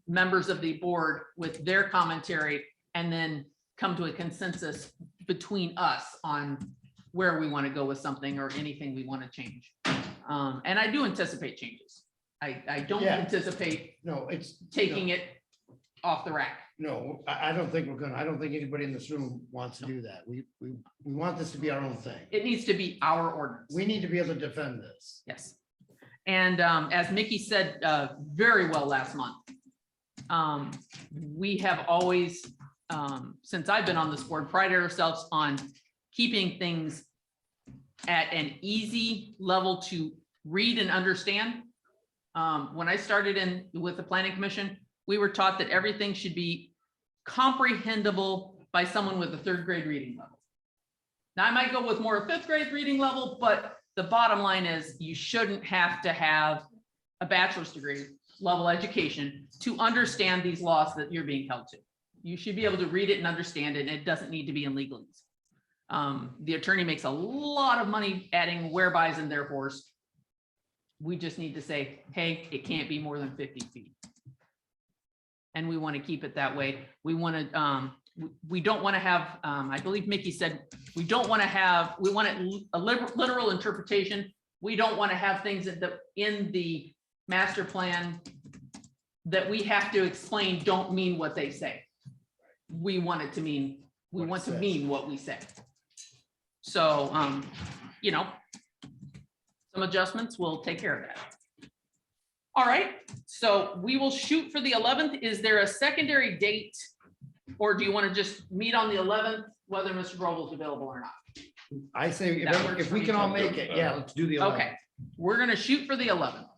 members of the board with their commentary and then come to a consensus between us on where we want to go with something or anything we want to change. And I do anticipate changes. I don't Yeah. anticipate No, it's. taking it off the rack. No, I don't think I don't think anybody in this room wants to do that. We want this to be our own thing. It needs to be our ordinance. We need to be able to defend this. Yes. And as Mickey said very well last month, we have always, since I've been on this board, prided ourselves on keeping things at an easy level to read and understand. When I started with the planning commission, we were taught that everything should be comprehensible by someone with a 3rd grade reading level. Now, I might go with more a 5th grade reading level, but the bottom line is you shouldn't have to have a bachelor's degree level education to understand these laws that you're being held to. You should be able to read it and understand it, and it doesn't need to be in legalese. The attorney makes a lot of money adding wherebys and therefores. We just need to say, hey, it can't be more than 50 feet. And we want to keep it that way. We want to, we don't want to have, I believe Mickey said, we want it a literal interpretation. We don't want to have things in the master plan that we have to explain don't mean what they say. We want it to mean, we want to mean what we say. So, some adjustments will take care of that. All right, so we will shoot for the 11th. Is there a secondary date? Or do you want to just meet on the 11th, whether Mr. Grobel is available or not? I say That works if for we me can all too. make it, yeah, let's do the 11th. Okay, we're gonna shoot for the 11th.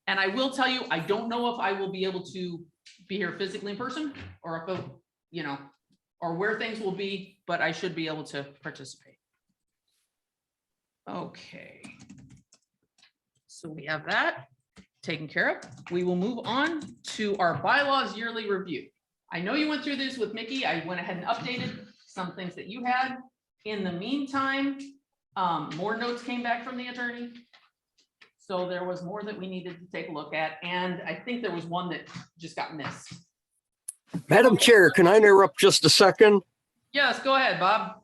And I will tell you, I don't know if I will be able to be here physically in person or if, or where things will be, but I should be able to participate. Okay. So we have that taken care of. We will move on to our bylaws yearly review. I know you went through this with Mickey. I went ahead and updated some things that you had. In the meantime, more notes came back from the attorney. So there was more that we needed to take a look at. And I think there was one that just got missed. Madam Chair, can I interrupt just a second? Yes, go ahead, Bob.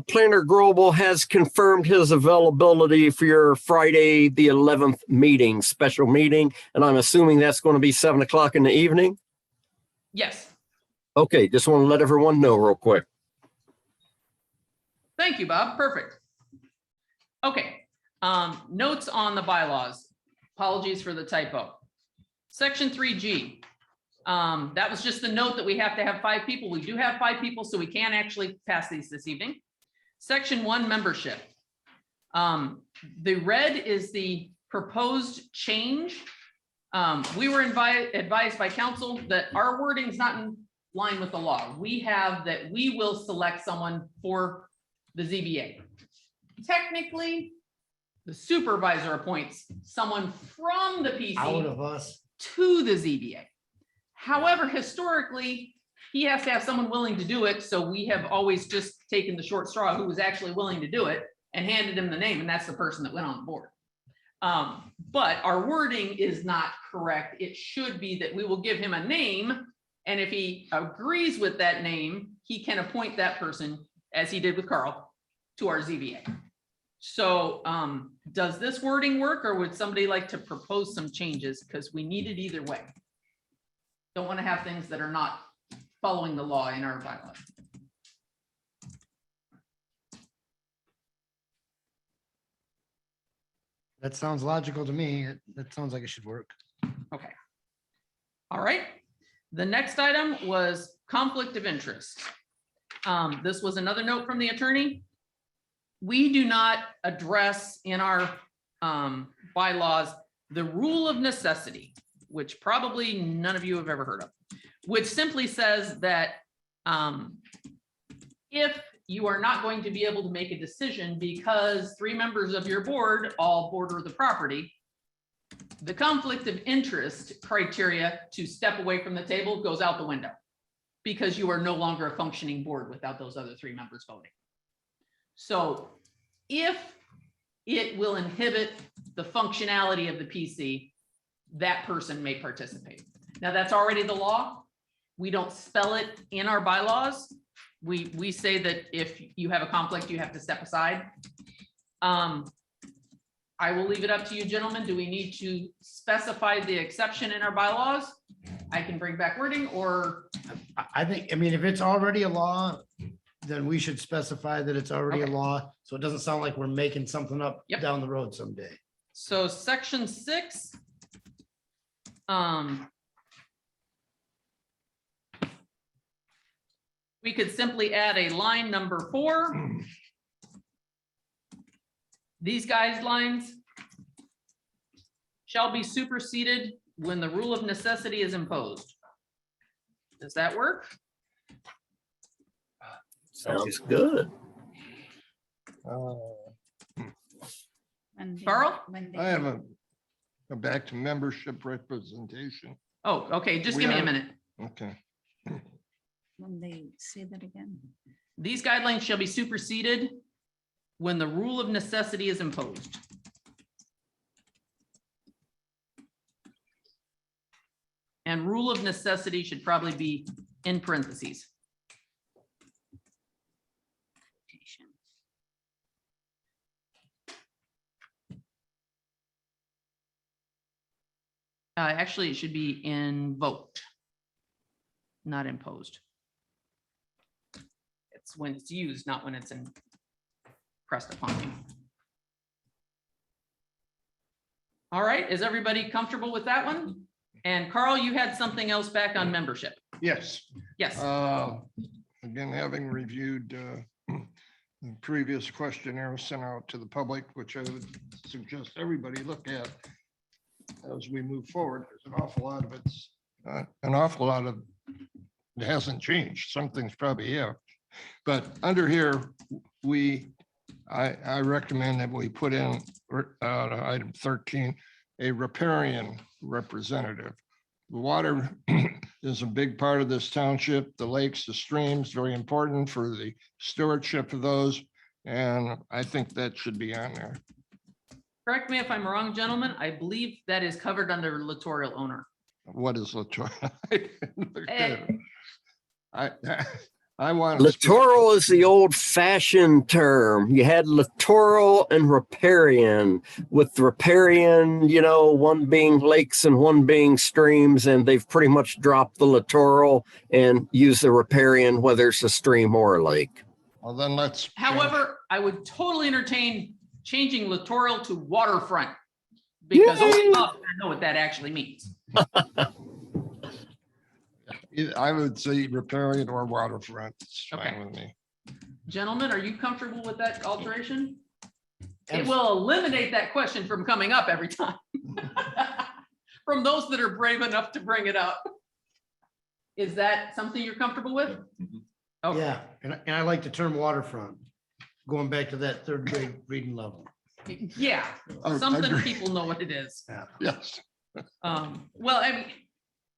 Planner Grobel has confirmed his availability for your Friday, the 11th meeting, special meeting, and I'm assuming that's going to be 7 o'clock in the evening? Yes, Okay, just want to let everyone know real quick. thank you, Bob. Perfect. Okay, notes on the bylaws. Apologies for the typo. Section 3G. That was just the note that we have to have 5 people. We do have 5 people, so we can actually pass these this evening. Section 1, membership. The red is the proposed change. We were advised by council that our wording is not in line with the law. We have that we will select someone for the ZBA. Technically, the supervisor appoints someone from the PC Out of us. to the ZBA. However, historically, he has to have someone willing to do it. So we have always just taken the short straw who was actually willing to do it and handed him the name, and that's the person that went on the board. But our wording is not correct. It should be that we will give him a name, and if he agrees with that name, he can appoint that person, as he did with Carl, to our ZBA. So does this wording work, or would somebody like to propose some changes? Because we need it either way. Don't want to have things that are not following the law in our bylaws. That sounds logical to me. That sounds like it should work. Okay. All right. The next item was conflict of interest. This was another note from the attorney. We do not address in our bylaws the rule of necessity, which probably none of you have ever heard of, which simply says that if you are not going to be able to make a decision because 3 members of your board all border the property, the conflict of interest criteria to step away from the table goes out the window because you are no longer a functioning board without those other 3 members voting. So if it will inhibit the functionality of the PC, that person may participate. Now, that's already the law. We don't spell it in our bylaws. We say that if you have a conflict, you have to step aside. I will leave it up to you, gentlemen. Do we need to specify the exception in our bylaws? I can bring back wording, or I think, I mean, if it's already a law, then we should specify that it's already a law. So it doesn't sound like we're making something up down the road someday. so section 6. We could simply add a line number 4. These guidelines shall be superseded when the rule of necessity is imposed. Does that work? Sounds good. Carl? I have a back to membership representation. Oh, okay, just We give me a have- minute. Okay. When they say that again. These guidelines shall be superseded when the rule of necessity is imposed. And rule of necessity should probably be in parentheses. Actually, it should be invoked, not imposed. It's when it's used, not when it's pressed upon you. All right, is everybody comfortable with that one? And Carl, you had something else back on membership. Yes. Yes. Again, having reviewed the previous questionnaire sent out to the public, which I would suggest everybody look at as we move forward. There's an awful lot of it hasn't changed. Some things probably have. But under here, I recommend that we put in item 13, a riparian representative. The water is a big part of this township. The lakes, the streams, very important for the stewardship of those. And I think that should be on there. Correct me if I'm wrong, gentlemen. I believe that is covered under littoral owner. What is littoral? I want. Littoral is the old fashioned term. You had littoral and riparian, with riparian, one being lakes and one being streams, and they've pretty much dropped the littoral and used the riparian, whether it's a stream or a lake. Well, then let's. However, I would totally entertain changing littoral to waterfront, because only Bob know what that actually means. I would say riparian or waterfront. It's Okay. fine with me. Gentlemen, are you comfortable with that alteration? It will eliminate that question from coming up every time. From those that are brave enough to bring it up. Is that something you're comfortable with? Okay. Yeah, and I like the term waterfront, going back to that 3rd grade reading level. Yeah, I something agree. people know what it is. Yes. Well, I mean,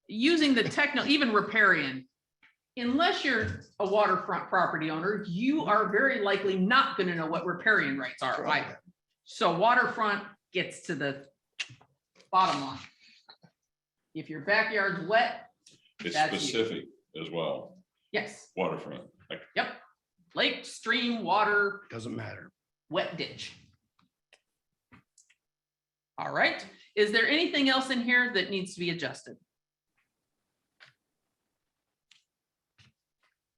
using the even riparian, unless you're a waterfront property owner, you are very likely not going to know what riparian rights are either. So waterfront gets to the bottom line. If your backyard's wet, It's that's you. specific as well. Yes. Waterfront. Yep. Lake, stream, water, Doesn't matter. wet ditch. All right. Is there anything else in here that needs to be adjusted?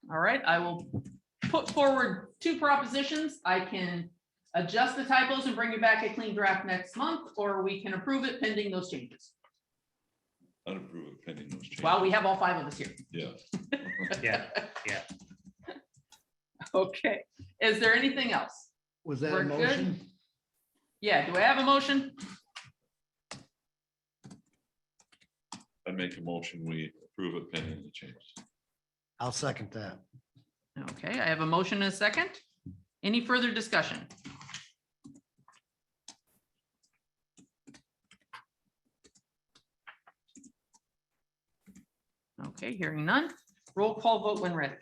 All right, I will put forward 2 propositions. I can adjust the typos and bring you back a clean draft next month, or we can approve it pending those changes. I'd approve it pending those changes. Well, we have all 5 of us here. Yeah. Yeah, yeah. Okay, is there anything else? Was that We're a good? motion? Yeah, do I have a motion? I'd make a motion, we approve it pending the changes. I'll second that. Okay, I have a motion and a second. Any further discussion? Okay, hearing none. Roll call vote when ready.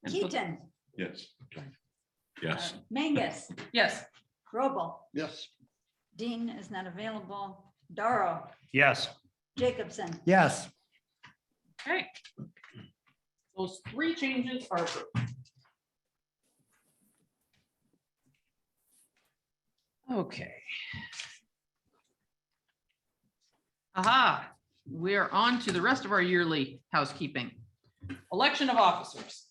Keaton, Yes. Yes. Mangus, Yes. Robel, Yes. Dean is not available. Doro, Yes. Jacobson. Yes. Okay. Those 3 changes are approved. Okay. Aha, we are on to the rest of our yearly housekeeping. Election of officers.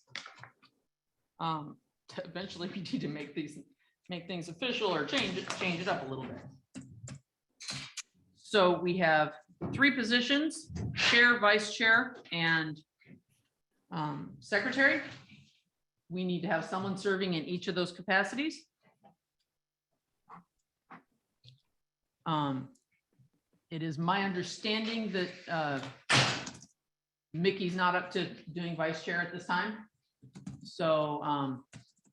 Eventually we need to make things official or change it up a little bit. So we have 3 positions, chair, vice chair, and secretary. We need to have someone serving in each of those capacities. It is my understanding that Mickey's not up to doing vice chair at this time. So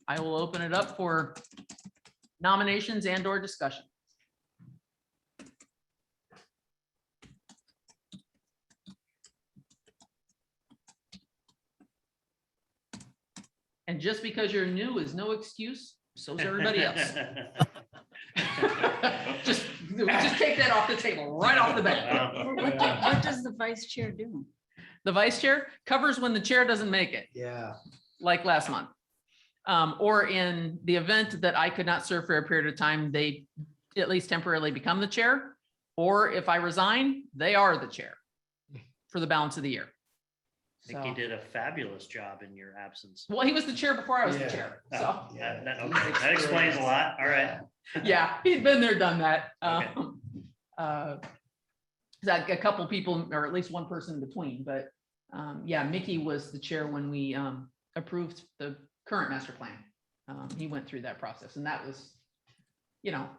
I will open it up for nominations and or discussion. And just because you're new is no excuse, so is everybody else. Just take that off the table, right off the bat. What does the vice chair do? The vice chair covers when the chair doesn't make it, Yeah. like last month. Or in the event that I could not serve for a period of time, they at least temporarily become the chair. Or if I resign, they are the chair for the balance of the year. I think you did a fabulous job in your absence. Well, he was the chair before I was the Yeah. chair, Oh, so. okay, that explains a lot. All right. Yeah, he'd been there, done that. Okay. A couple people, or at least one person in between, but yeah, Mickey was the chair when we approved the current master plan. He went through that process, and that was, you know,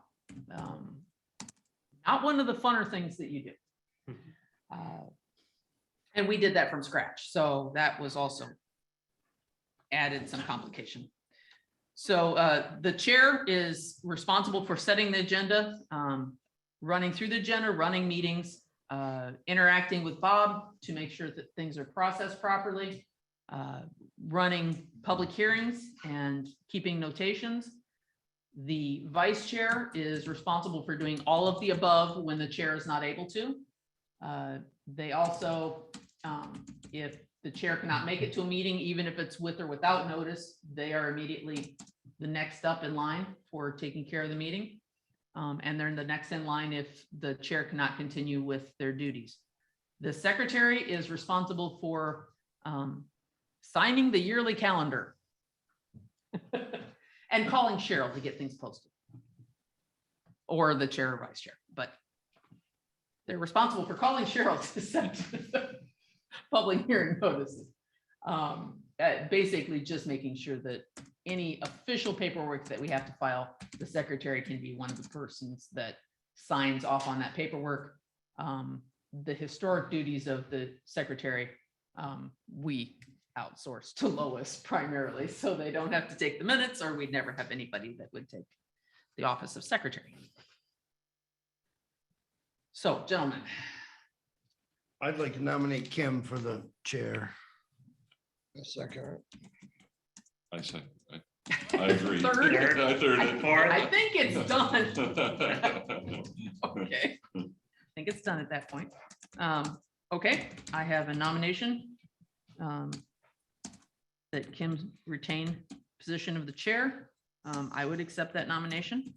not one of the funner things that you do. And we did that from scratch, so that was also added some complication. So the chair is responsible for setting the agenda, running through the agenda, running meetings, interacting with Bob to make sure that things are processed properly, running public hearings and keeping notations. The vice chair is responsible for doing all of the above when the chair is not able to. They also, if the chair cannot make it to a meeting, even if it's with or without notice, they are immediately the next up in line for taking care of the meeting. And they're the next in line if the chair cannot continue with their duties. The secretary is responsible for signing the yearly calendar and calling Cheryl to get things posted, or the chair or vice chair, but they're responsible for calling Cheryl to send public hearing notices. Basically just making sure that any official paperwork that we have to file, the secretary can be one of the persons that signs off on that paperwork. The historic duties of the secretary, we outsource to Lois primarily, so they don't have to take the minutes, or we'd never have anybody that would take the office of secretary. So, gentlemen, I'd like to nominate Kim for the chair. A second. I said, I agree. Third. I third it. I think it's done. Okay, I think it's done at that point. Okay, I have a nomination that Kim retain position of the chair. I would accept that nomination.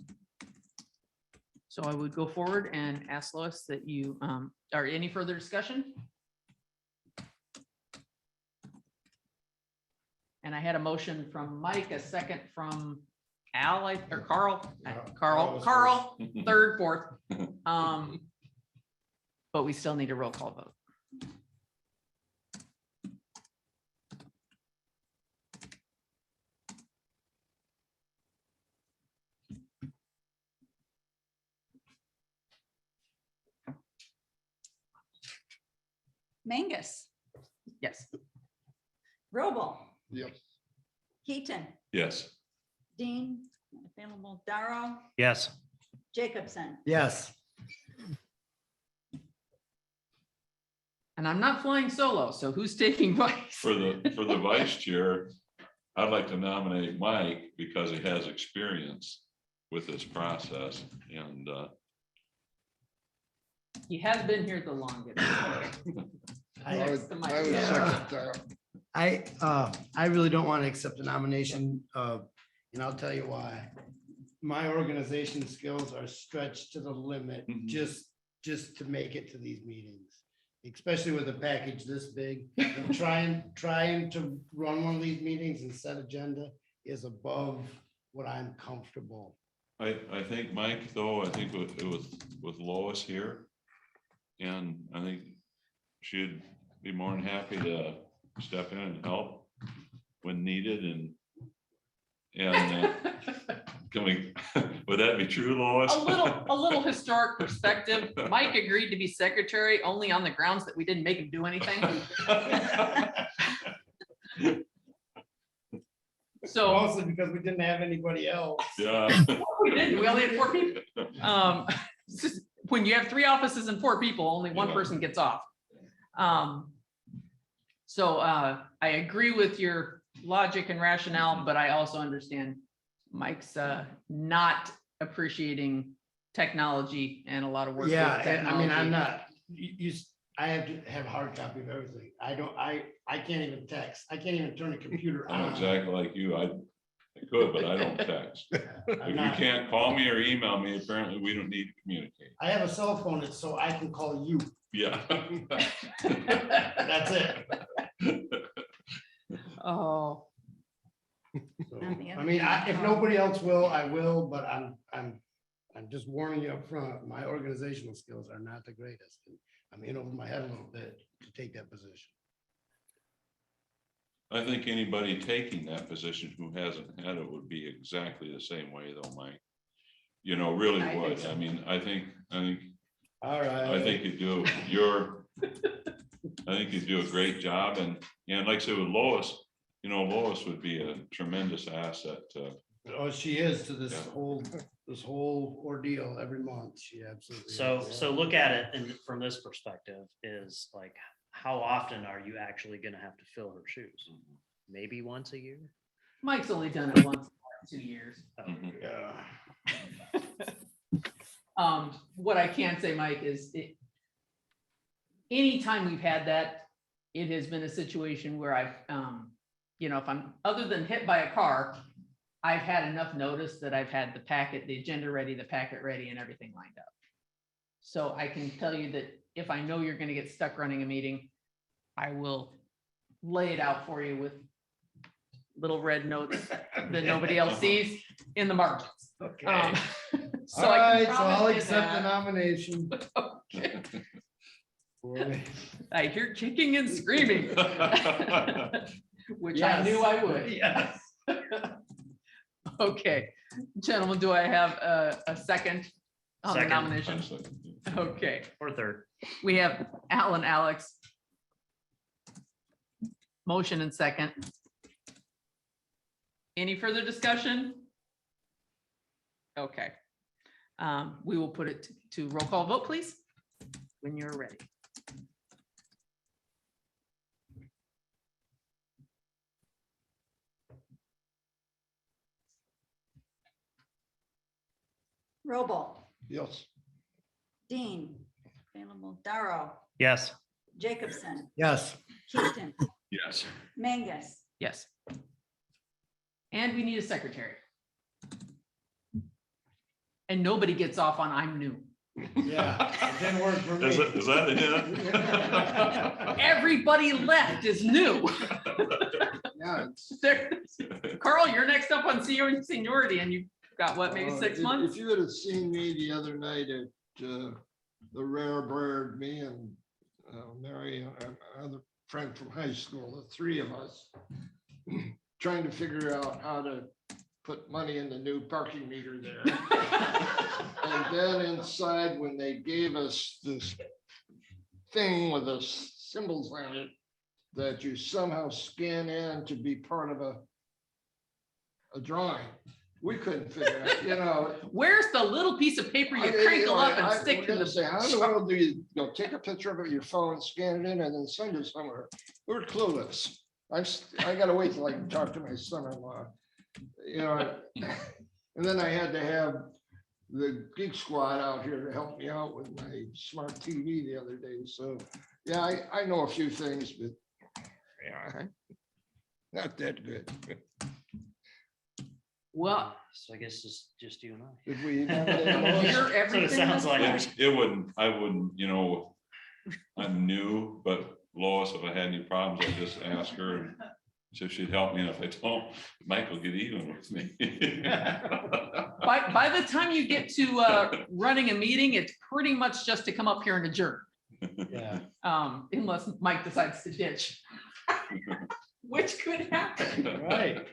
So I would go forward and ask Lois that you, or any further discussion? And I had a motion from Mike, a second from Al, or Carl, third, fourth. But we still need a roll call vote. Mangus, Yes. Robel, Yep. Keaton, Yes. Dean, available, Darrow, Yes. Jacobson. Yes. And I'm not flying solo, so who's taking vice? For the vice chair, I'd like to nominate Mike because he has experience with this process and He has been here the longest. I would second that. I really don't want to accept the nomination, and I'll tell you why. My organization skills are stretched to the limit just to make it to these meetings, especially with a package this big. And trying to run one of these meetings and set agenda is above what I'm comfortable. I think Mike, though, I think with Lois here, and I think she'd be more than happy to step in and help when needed and can we, would that be true, Lois? A little historic perspective. Mike agreed to be secretary only on the grounds that we didn't make him do anything. So Mostly because we didn't have anybody else. Yeah. we didn't. We only had 4 people. It's just, when you have 3 offices and 4 people, only one person gets off. So I agree with your logic and rationale, but I also understand Mike's not appreciating technology and a lot of work. Yeah, with and I mean, I'm technology. not, I have to have a hard copy of everything. I can't even text. I can't even turn a computer I'm on. exactly like you. I could, but I don't text. If you can't call me or email me, apparently we don't need to communicate. I have a cell phone, it's so I can call you. Yeah. That's it. Oh. So, I mean, if nobody else will, I will, but I'm just warning you up front. My organizational skills are not the greatest. I'm in over my head a little bit to take that position. I think anybody taking that position who hasn't had it would be exactly the same way though, Mike. You know, really I think would. so. I mean, I think, All right. I think you do, I think you do a great job and like I said with Lois, you know, Lois would be a tremendous asset to. Oh, she is to this Yeah. whole ordeal every month. She absolutely. is. So look at it and from this perspective is like, how often are you actually gonna have to fill her shoes? Maybe once a year? Mike's only done it once in 2 years. Yeah. What I can say, Mike, is anytime we've had that, it has been a situation where I've, if I'm, other than hit by a car, I've had enough notice that I've had the agenda ready, the packet ready and everything lined up. So I can tell you that if I know you're going to get stuck running a meeting, I will lay it out for you with little red notes that nobody else sees in the margins. Okay. So All I can right, so I'll promise you accept the that. nomination. I hear kicking and screaming, which I Yes. knew I would. Yes. Okay, gentlemen, do I have a second on the Second. nomination? Okay, Or third? we have Al and Alex. Motion and second. Any further discussion? Okay. We will put it to roll call vote, please. when you're ready. Robo, Yes. Dean, available, Darrow, Yes. Jacobson, Yes. Keaton, Yes. Mangus. Yes. And we need a secretary. And nobody gets off on I'm new. Yeah, it didn't work for me. Is that it? Everybody left is new. Yeah. There- Carl, you're next up on seniority and you've got what, maybe 6 months? If you would have seen me the other night at the Rare Bird, me and Mary and another friend from high school, the three of us, trying to figure out how to put money in the new parking meter there. And then inside, when they gave us this thing with the symbols on it, that you somehow scan in to be part of a drawing. We couldn't figure out, you know. Where's the little piece of paper you crinkle up and stick to the? Say, how in the world do you take a picture of it, your phone, scan it in, and then send it somewhere? We're clueless. I gotta wait till I can talk to my son-in-law, you know. And then I had to have the Geek Squad out here to help me out with my smart TV the other day. So, yeah, I know a few things, but yeah, not that good. Well, So I guess it's just you and I. Did we? You're That's what it everything. sounds like. It wouldn't, I wouldn't, you know, I'm new, but Lois, if I had any problems, I'd just ask her. And so she'd help me. And if I don't, Mike will get even with me. By the time you get to running a meeting, it's pretty much just to come up here and adjourn. Yeah. Unless Mike decides to ditch. Which could happen. Right.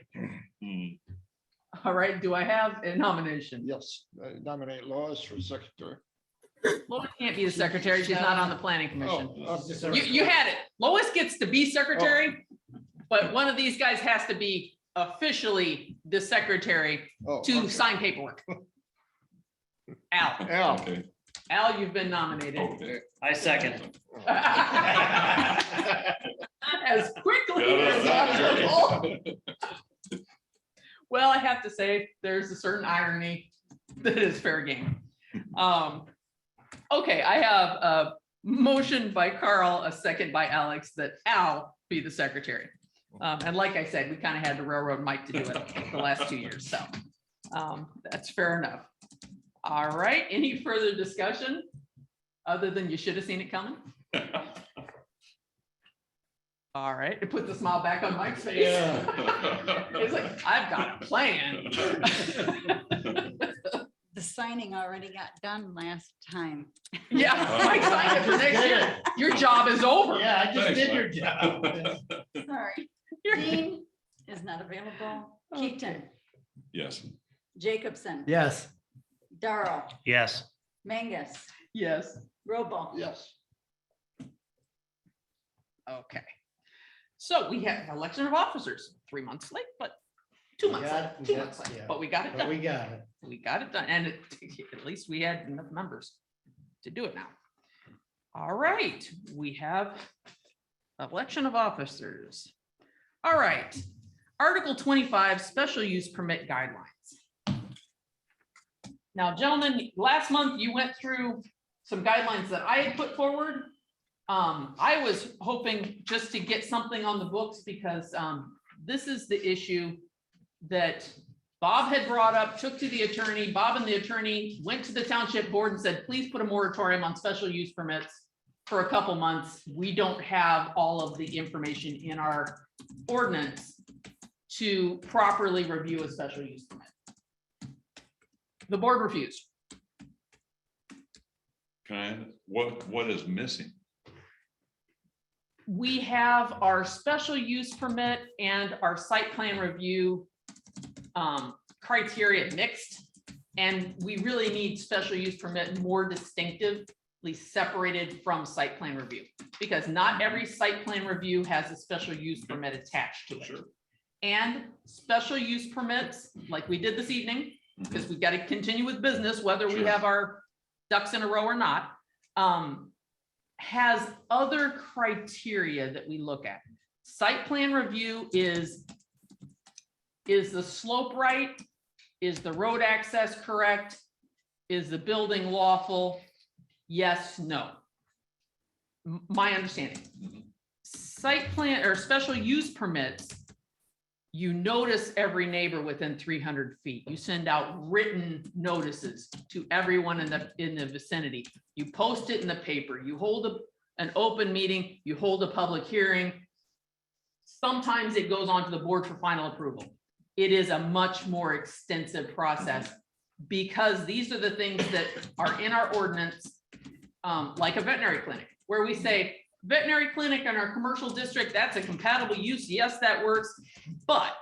All right, do I have a nomination? Yes, I nominate Lois for secretary. Lois can't be the secretary, she's not on the planning commission. Oh, You had it. Lois gets to be secretary, but one of these guys has to be officially the secretary to okay. sign paperwork. Al. Al. Okay. Al, you've been nominated. Okay. I second. As quickly as possible. Well, I have to say, there's a certain irony that is fair game. Okay, I have a motion by Carl, a second by Alex, that Al be the secretary. And like I said, we kind of had to railroad Mike to do it the last 2 years, so that's fair enough. All right, any further discussion other than you should have seen it coming? All right, it puts a smile back on Mike's face. Yeah. It's like, I've got a plan. The signing already got done last time. Yeah, Mike signed it for next year. Your job is over. Yeah, I just Thanks, did Mike. your job. Sorry. Dean is not available. Keaton, Yes. Jacobson, Yes. Darrow, Yes. Mangus, Yes. Robo. Yes. Okay. So we have an election of officers, 3 months late, but 2 months late, 2 months late, yeah. but we got it But done. we got it. We got it done, and at least we had enough members to do it now. All right, we have election of officers. All right, Article 25, special use permit guidelines. Now, gentlemen, last month you went through some guidelines that I had put forward. I was hoping just to get something on the books because this is the issue that Bob had brought up, took to the attorney. Bob and the attorney went to the township board and said, please put a moratorium on special use permits for a couple months. We don't have all of the information in our ordinance to properly review a special use permit. The board refused. What is missing? We have our special use permit and our site plan review criteria mixed. And we really need special use permit more distinctively separated from site plan review. Because not every site plan review has a special use permit attached to it. Sure. And special use permits, like we did this evening, because we've got to continue with business, whether we Sure. have our ducks in a row or not. has other criteria that we look at. Site plan review is the slope right? Is the road access correct? Is the building lawful? Yes, no. My understanding. Site plan or special use permits, you notice every neighbor within 300 feet. You send out written notices to everyone in the vicinity. You post it in the paper. You hold an open meeting. You hold a public hearing. Sometimes it goes on to the board for final approval. It is a much more extensive process because these are the things that are in our ordinance, like a veterinary clinic, where we say veterinary clinic in our commercial district, that's a compatible use. Yes, that works. But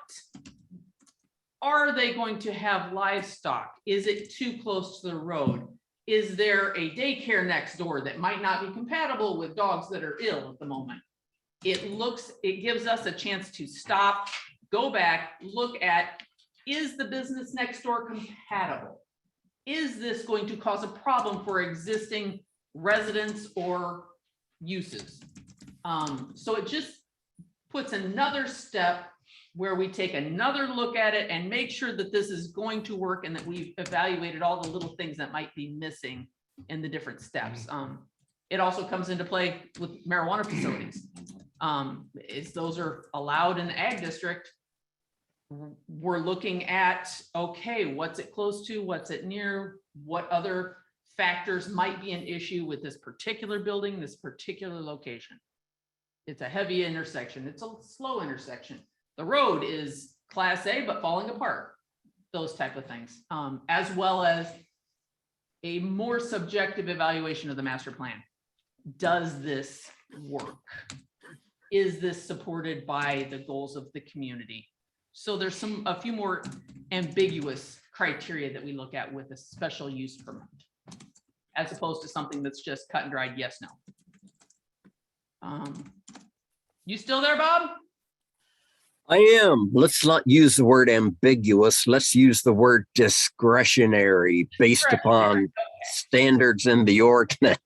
are they going to have livestock? Is it too close to the road? Is there a daycare next door that might not be compatible with dogs that are ill at the moment? It gives us a chance to stop, go back, look at, is the business next door compatible? Is this going to cause a problem for existing residents or uses? So it just puts another step where we take another look at it and make sure that this is going to work and that we've evaluated all the little things that might be missing in the different steps. It also comes into play with marijuana facilities. Those are allowed in the ag district. We're looking at, okay, what's it close to? What's it near? What other factors might be an issue with this particular building, this particular location? It's a heavy intersection. It's a slow intersection. The road is class A, but falling apart, those type of things, as well as a more subjective evaluation of the master plan. Does this work? Is this supported by the goals of the community? So there's a few more ambiguous criteria that we look at with a special use permit, as opposed to something that's just cut and dried, yes, no. You still there, Bob? I am. Let's not use the word ambiguous. Let's use the word discretionary based upon standards in the ordinance.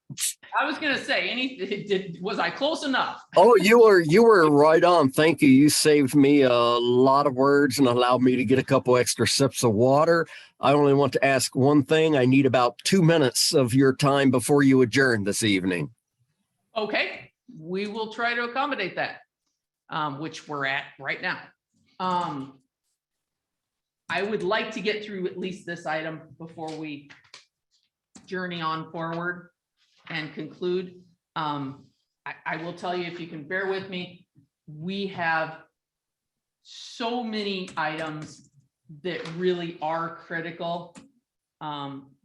I was gonna say, was I close enough? Oh, you were right on. Thank you. You saved me a lot of words and allowed me to get a couple extra sips of water. I only want to ask one thing. I need about 2 minutes of your time before you adjourn this evening. Okay, we will try to accommodate that, which we're at right now. I would like to get through at least this item before we journey on forward and conclude. I will tell you, if you can bear with me, we have so many items that really are critical.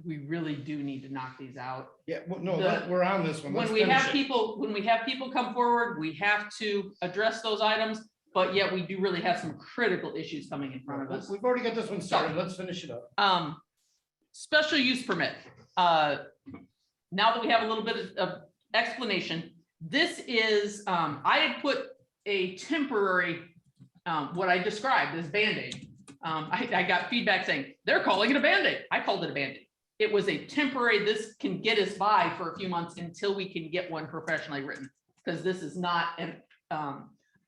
We really do need to knock these out. Yeah, well, no, we're on this one. When we have people come forward, we have to address those items, but yet we do really have some critical issues coming in front of us. We've already got this one started. Let's finish it up. Special use permit. Now that we have a little bit of explanation, this is, I had put a temporary, what I described as Band-Aid. I got feedback saying, they're calling it a Band-Aid. I called it a Band-Aid. It was a temporary, this can get us by for a few months until we can get one professionally written. Because this is not,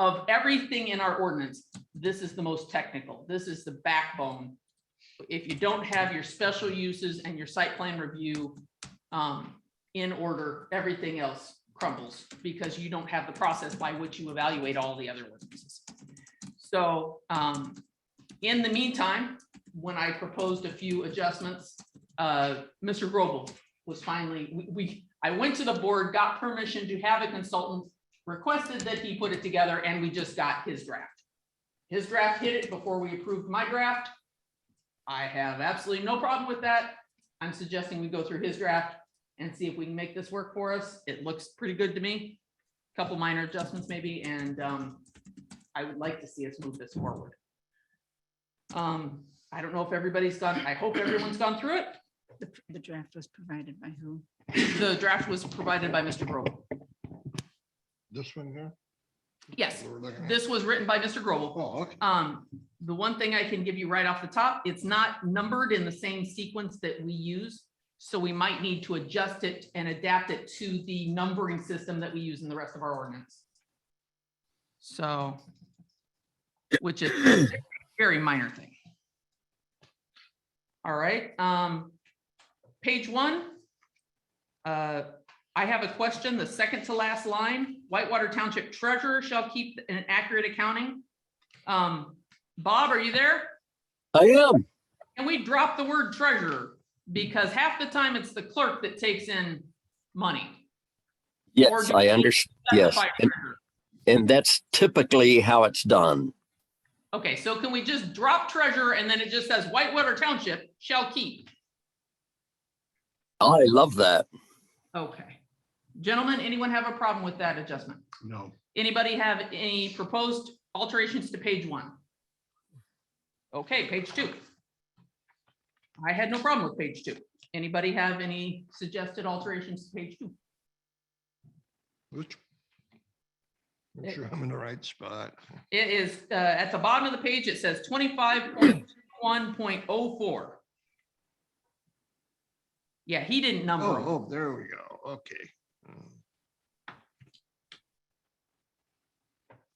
of everything in our ordinance, this is the most technical. This is the backbone. If you don't have your special uses and your site plan review in order, everything else crumbles because you don't have the process by which you evaluate all the other ordinances. So in the meantime, when I proposed a few adjustments, Mr. Grobel was finally, I went to the board, got permission to have a consultant, requested that he put it together, and we just got his draft. His draft hit it before we approved my draft. I have absolutely no problem with that. I'm suggesting we go through his draft and see if we can make this work for us. It looks pretty good to me. Couple minor adjustments maybe, and I would like to see us move this forward. I don't know if everybody's gone, I hope everyone's gone through it. The draft was provided by who? The draft was provided by Mr. Grobel. This one here? Yes, this was written by Mr. Grobel. Oh, okay. The one thing I can give you right off the top, it's not numbered in the same sequence that we use. So we might need to adjust it and adapt it to the numbering system that we use in the rest of our ordinance. So, which is a very minor thing. All right, page 1. I have a question, the second to last line, Whitewater Township Treasurer shall keep an accurate accounting. Bob, are you there? I am. Can we drop the word treasurer? Because half the time it's the clerk that takes in money. Or Yes, do I we understand. Yes. specify treasurer? And that's typically how it's done. Okay, so can we just drop treasurer and then it just says Whitewater Township shall keep? I love that. Okay. Gentlemen, anyone have a problem with that adjustment? No. Anybody have any proposed alterations to page 1? Okay, page 2. I had no problem with page 2. Anybody have any suggested alterations to page 2? Make sure I'm in the right spot. It is at the bottom of the page, it says 25.1.04. Yeah, he didn't number them. Oh, there we go. Okay.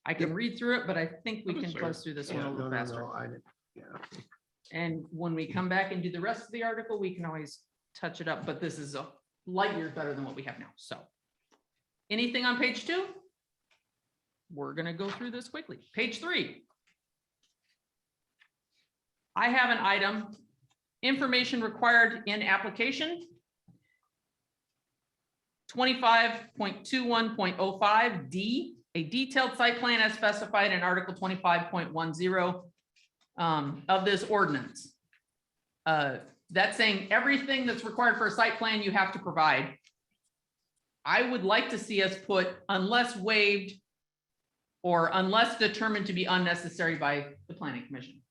I can read through it, but I think we can buzz through this one a little faster. Yeah. And when we come back and do the rest of the article, we can always touch it up, but this is a light years better than what we have now. So anything on page 2? We're going to go through this quickly. Page 3. I have an item, information required in application. 25.21.05 D, a detailed site plan as specified in Article 25.10 of this ordinance. That's saying everything that's required for a site plan you have to provide. I would like to see us put unless waived or unless determined to be unnecessary by the planning commission.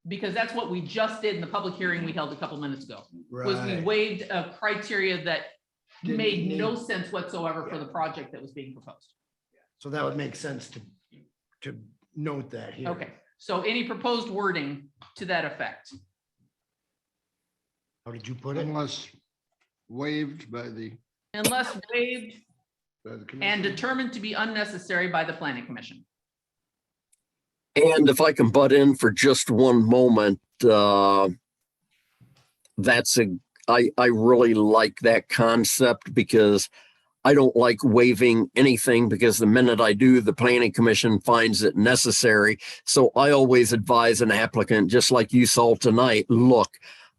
Because that's what we just did in the public hearing we held a couple minutes ago. Was we Right. waived a criteria that Didn't made need- no sense whatsoever for the project that was being proposed. So that would make sense to note that here. Okay, so any proposed wording to that effect? How did you put it? Unless waived by the. Unless waived by the and commission. determined to be unnecessary by the planning commission. And if I can butt in for just one moment, I really like that concept because I don't like waiving anything because the minute I do, the planning commission finds it necessary. So I always advise an applicant, just like you saw tonight, look,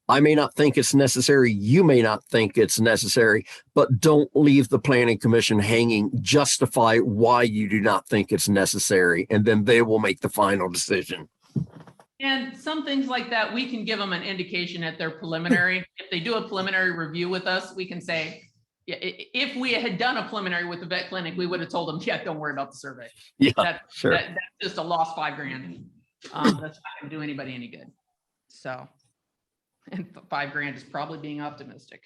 I may not think it's necessary. You may not think it's necessary, but don't leave the planning commission hanging. Justify why you do not think it's necessary, and then they will make the final decision. And some things like that, we can give them an indication at their preliminary. If they do a preliminary review with us, we can say, yeah, if we had done a preliminary with the vet clinic, we would have told them, yeah, don't worry about the survey. Yeah, sure. That's just a lost $5,000. That's not gonna do anybody any good. So, and $5,000 is probably being optimistic.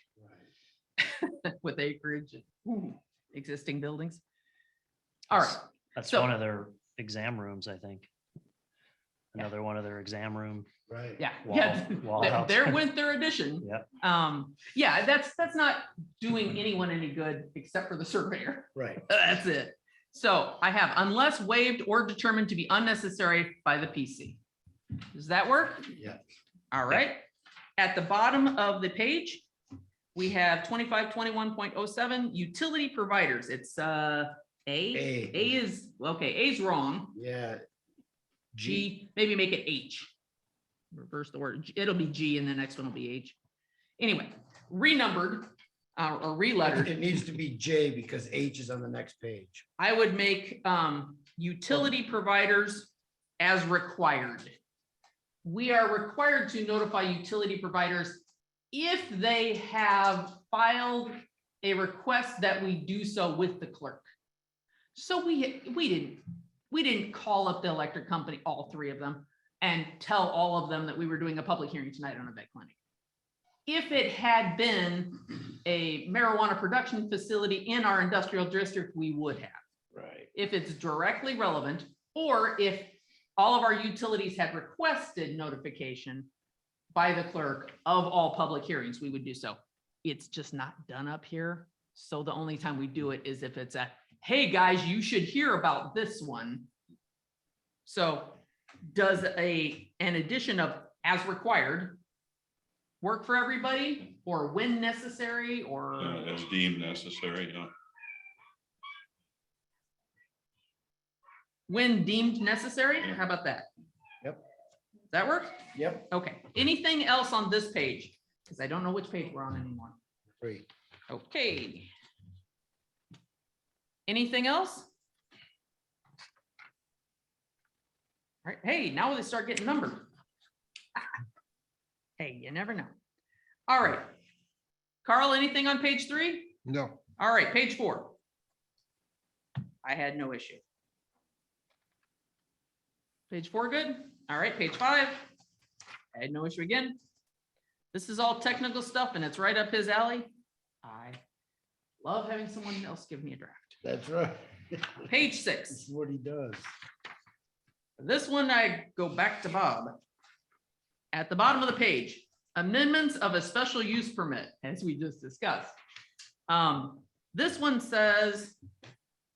With acreage and existing buildings. All right. That's So- one of their exam rooms, I think. Another one of their exam room. Right. Yeah, Wall- yeah, wall there- house. there went their addition. Yep. Yeah, that's not doing anyone any good except for the surveyor. Right. That's it. So I have unless waived or determined to be unnecessary by the PC. Does that work? Yeah. All right. At the bottom of the page, we have 2521.07 utility providers. It's A. A is, okay, A is wrong. Yeah. G, maybe make it H. Reverse the word. It'll be G and the next one will be H. Anyway, renumbered or relettered. It needs to be J because H is on the next page. I would make utility providers as required. We are required to notify utility providers if they have filed a request that we do so with the clerk. So we didn't call up the electric company, all three of them, and tell all of them that we were doing a public hearing tonight on a vet clinic. If it had been a marijuana production facility in our industrial district, we would have. Right. If it's directly relevant, or if all of our utilities had requested notification by the clerk of all public hearings, we would do so. it's just not done up here. So the only time we do it is if it's a, hey, guys, you should hear about this one. So does an addition of as required work for everybody, or when necessary, or? As deemed necessary, yeah. When deemed necessary? How about that? Yep. Does that work? Yep. Okay. Anything else on this page? Because I don't know which page we're on anymore. Great. Okay. Anything else? All right. Hey, now they start getting numbered. Hey, you never know. All right. Carl, anything on page 3? No. All right, page 4. I had no issue. Page 4, good. All right, page 5. I had no issue again. This is all technical stuff and it's right up his alley. I love having someone else give me a draft. That's right. Page 6. This is what he does. This one, I go back to Bob. At the bottom of the page, amendments of a special use permit, as we just discussed. This one says,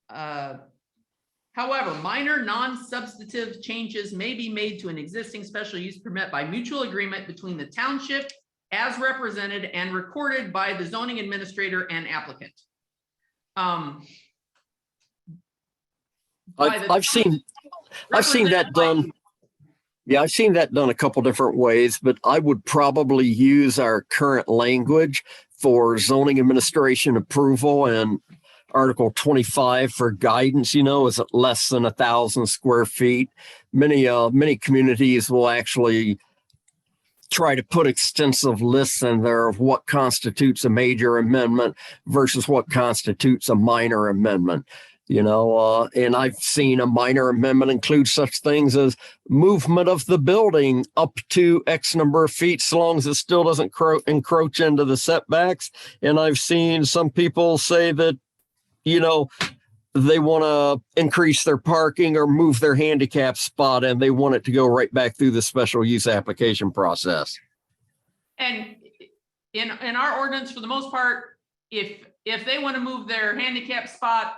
however, minor non-substantive changes may be made to an existing special use permit by mutual agreement between the township as represented and recorded by the zoning administrator and applicant. I've seen that done. Yeah, I've seen that done a couple different ways, but I would probably use our current language for zoning administration approval and Article 25 for guidance, is it less than 1,000 square feet? Many communities will actually try to put extensive lists in there of what constitutes a major amendment versus what constitutes a minor amendment. And I've seen a minor amendment include such things as movement of the building up to X number of feet, so long as it still doesn't encroach into the setbacks. And I've seen some people say that, they want to increase their parking or move their handicap spot, and they want it to go right back through the special use application process. And in our ordinance, for the most part, if they want to move their handicap spot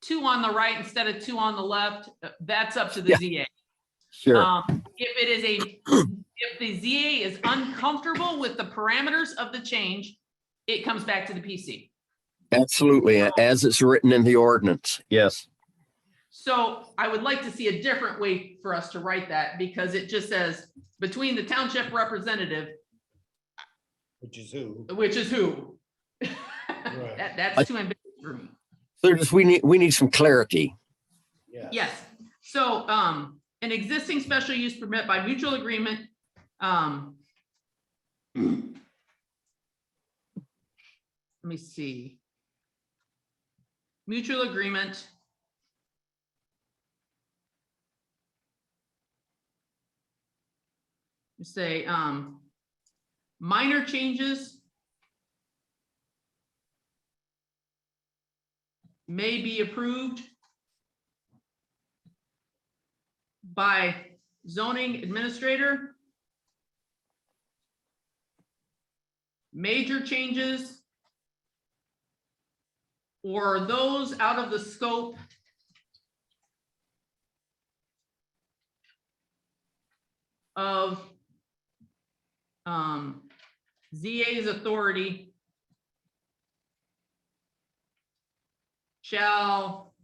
2 on the right instead of 2 on the left, that's up to the ZA. Sure. If the ZA is uncomfortable with the parameters of the change, it comes back to the PC. Absolutely, as it's written in the ordinance. Yes. So I would like to see a different way for us to write that, because it just says between the township representative. Which is who? Right. That's too ambitious for me. We need some clarity. Yes. So an existing special use permit by mutual agreement. Let me see. Mutual agreement. You say minor changes may be approved by zoning administrator. Major changes or those out of the scope of ZA's authority shall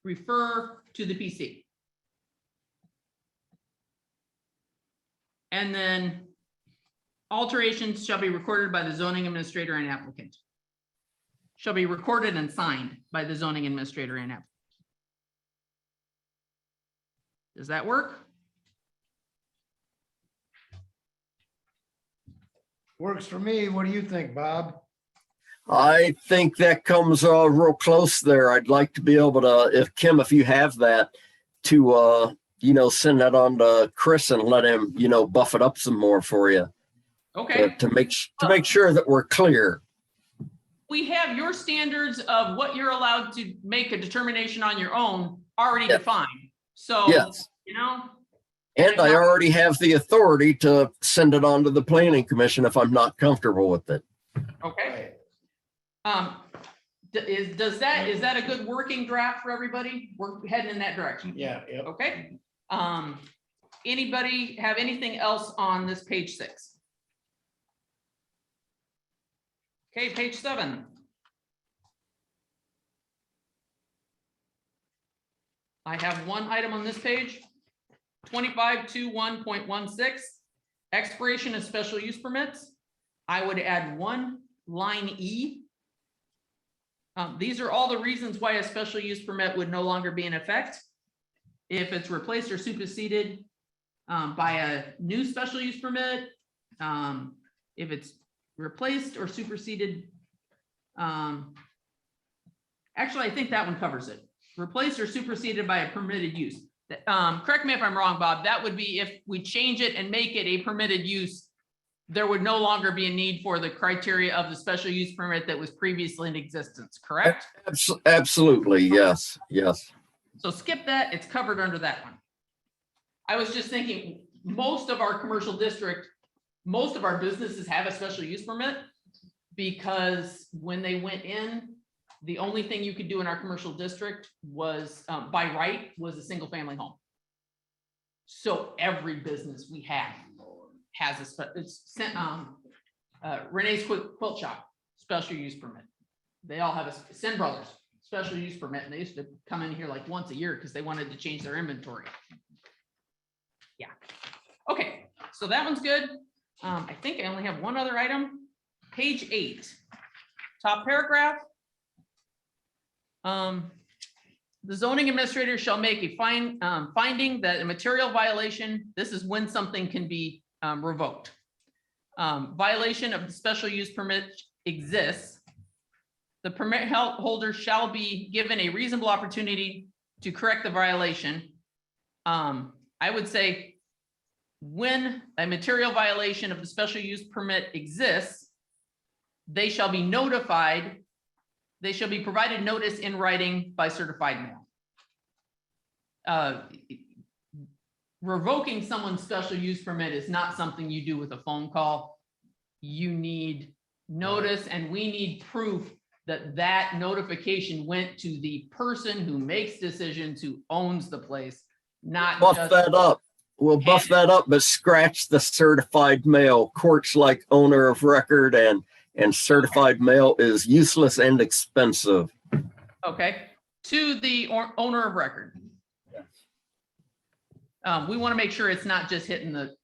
refer to the PC. And then alterations shall be recorded by the zoning administrator and applicant. Shall be recorded and signed by the zoning administrator and applicant. Does that work? Works for me. What do you think, Bob? I think that comes real close there. I'd like to be able to, if you have that, to send that on to Chris and let him, buff it up some more for you. Okay. To make sure that we're clear. We have your standards of what you're allowed to make a determination on your own already defined. So, yes. And I already have the authority to send it on to the planning commission if I'm not comfortable with it. Okay. Is that a good working draft for everybody? We're heading in that direction. Yeah, yeah. Okay. Anybody have anything else on this page 6? Okay, page 7. I have one item on this page, 2521.16, expiration of special use permits. I would add one line E. These are all the reasons why a special use permit would no longer be in effect if it's replaced or superseded by a new special use permit. If it's replaced or superseded, actually, I think that one covers it. Replaced or superseded by a permitted use. Correct me if I'm wrong, Bob, that would be if we change it and make it a permitted use, there would no longer be a need for the criteria of the special use permit that was previously in existence, correct? Absolutely, yes, yes. So skip that, it's covered under that one. I was just thinking, most of our commercial district, most of our businesses have a special use permit because when they went in, the only thing you could do in our commercial district was, by right, was a single family home. So every business we have has Renee's Quilt Shop, special use permit. They all have a Sen Brothers, special use permit, and they used to come in here like once a year because they wanted to change their inventory. Yeah. Okay, so that one's good. I think I only have one other item. Page 8, top paragraph. The zoning administrator shall make a finding that a material violation, this is when something can be revoked. Violation of the special use permit exists. The permit holder shall be given a reasonable opportunity to correct the violation. I would say when a material violation of the special use permit exists, they shall be notified. They shall be provided notice in writing by certified mail. Revoking someone's special use permit is not something you do with a phone call. You need notice, and we need proof that that notification went to the person who makes decisions, who owns the place, not Buff just. that up. We'll buff that up, but scratch the certified mail. Courts like owner of record, and certified mail is useless and expensive. Okay, to the owner of record. We want to make sure it's not just hitting the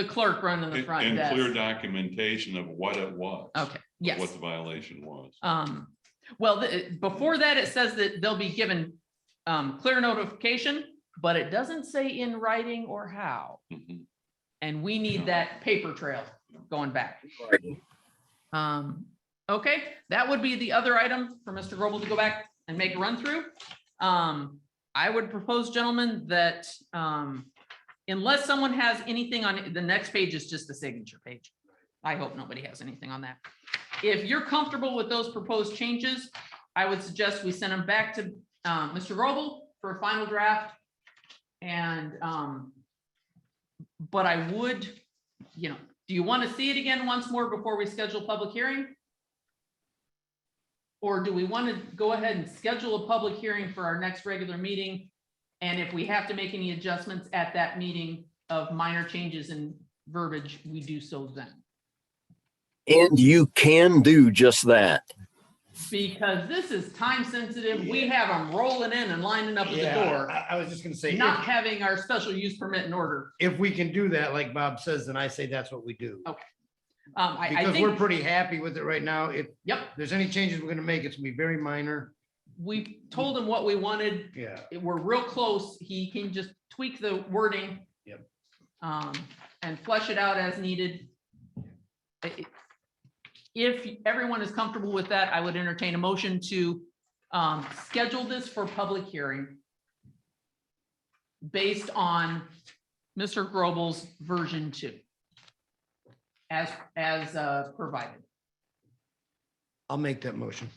clerk running the front And desk. clear documentation of what it was. Okay, yes. What the violation was. Well, before that, it says that they'll be given clear notification, but it doesn't say in writing or how. And we need that paper trail going back. Okay, that would be the other item for Mr. Grobel to go back and make a run through. I would propose, gentlemen, that unless someone has anything on the next page, is just the signature page. I hope nobody has anything on that. If you're comfortable with those proposed changes, I would suggest we send them back to Mr. Grobel for a final draft. And but I would, do you want to see it again once more before we schedule public hearing? Or do we want to go ahead and schedule a public hearing for our next regular meeting? And if we have to make any adjustments at that meeting of minor changes in verbiage, we do so then. And you can do just that. Because this is time sensitive. We have them rolling in and lining up at the door. I was just gonna say, Not having our special use permit in order. if we can do that, like Bob says, then I say that's what we do. Okay. I Because think we're pretty happy with it right now. If Yep. there's any changes we're gonna make, it's gonna be very minor. we told him what we wanted. Yeah. We're real close. He can just tweak the wording. Yep. And flesh it out as needed. If everyone is comfortable with that, I would entertain a motion to schedule this for public hearing based on Mr. Grobel's version 2 as provided. I'll make that motion.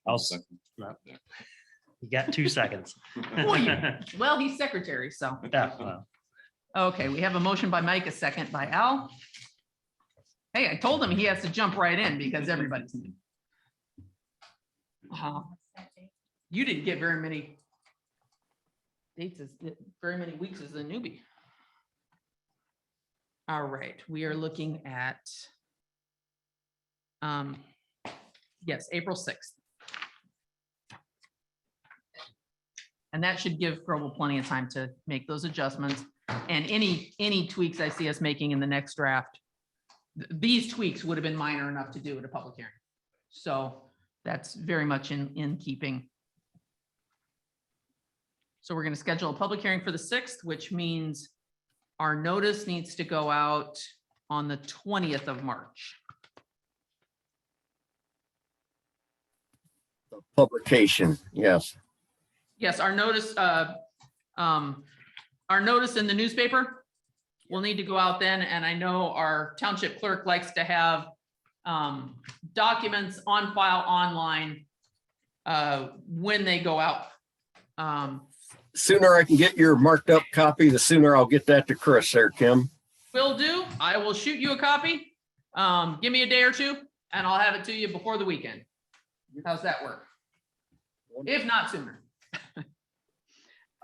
I'll second. You got 2 seconds. Well, he's secretary, so. Yeah, well. Okay, we have a motion by Mike, a second by Al. Hey, I told him he has to jump right in because everybody's new. You didn't get very many dates, very many weeks as a newbie. All right, we are looking at yes, April 6th. And that should give Grobel plenty of time to make those adjustments. And any tweaks I see us making in the next draft, these tweaks would have been minor enough to do at a public hearing. So that's very much in keeping. So we're going to schedule a public hearing for the 6th, which means our notice needs to go out on the 20th of March. Publication, yes. Yes, our notice in the newspaper will need to go out then, and I know our township clerk likes to have documents on file online when they go out. Sooner I can get your marked up copy, the sooner I'll get that to Chris there, Kim. Will do. I will shoot you a copy. Give me a day or two, and I'll have it to you before the weekend. How's that work? If not sooner.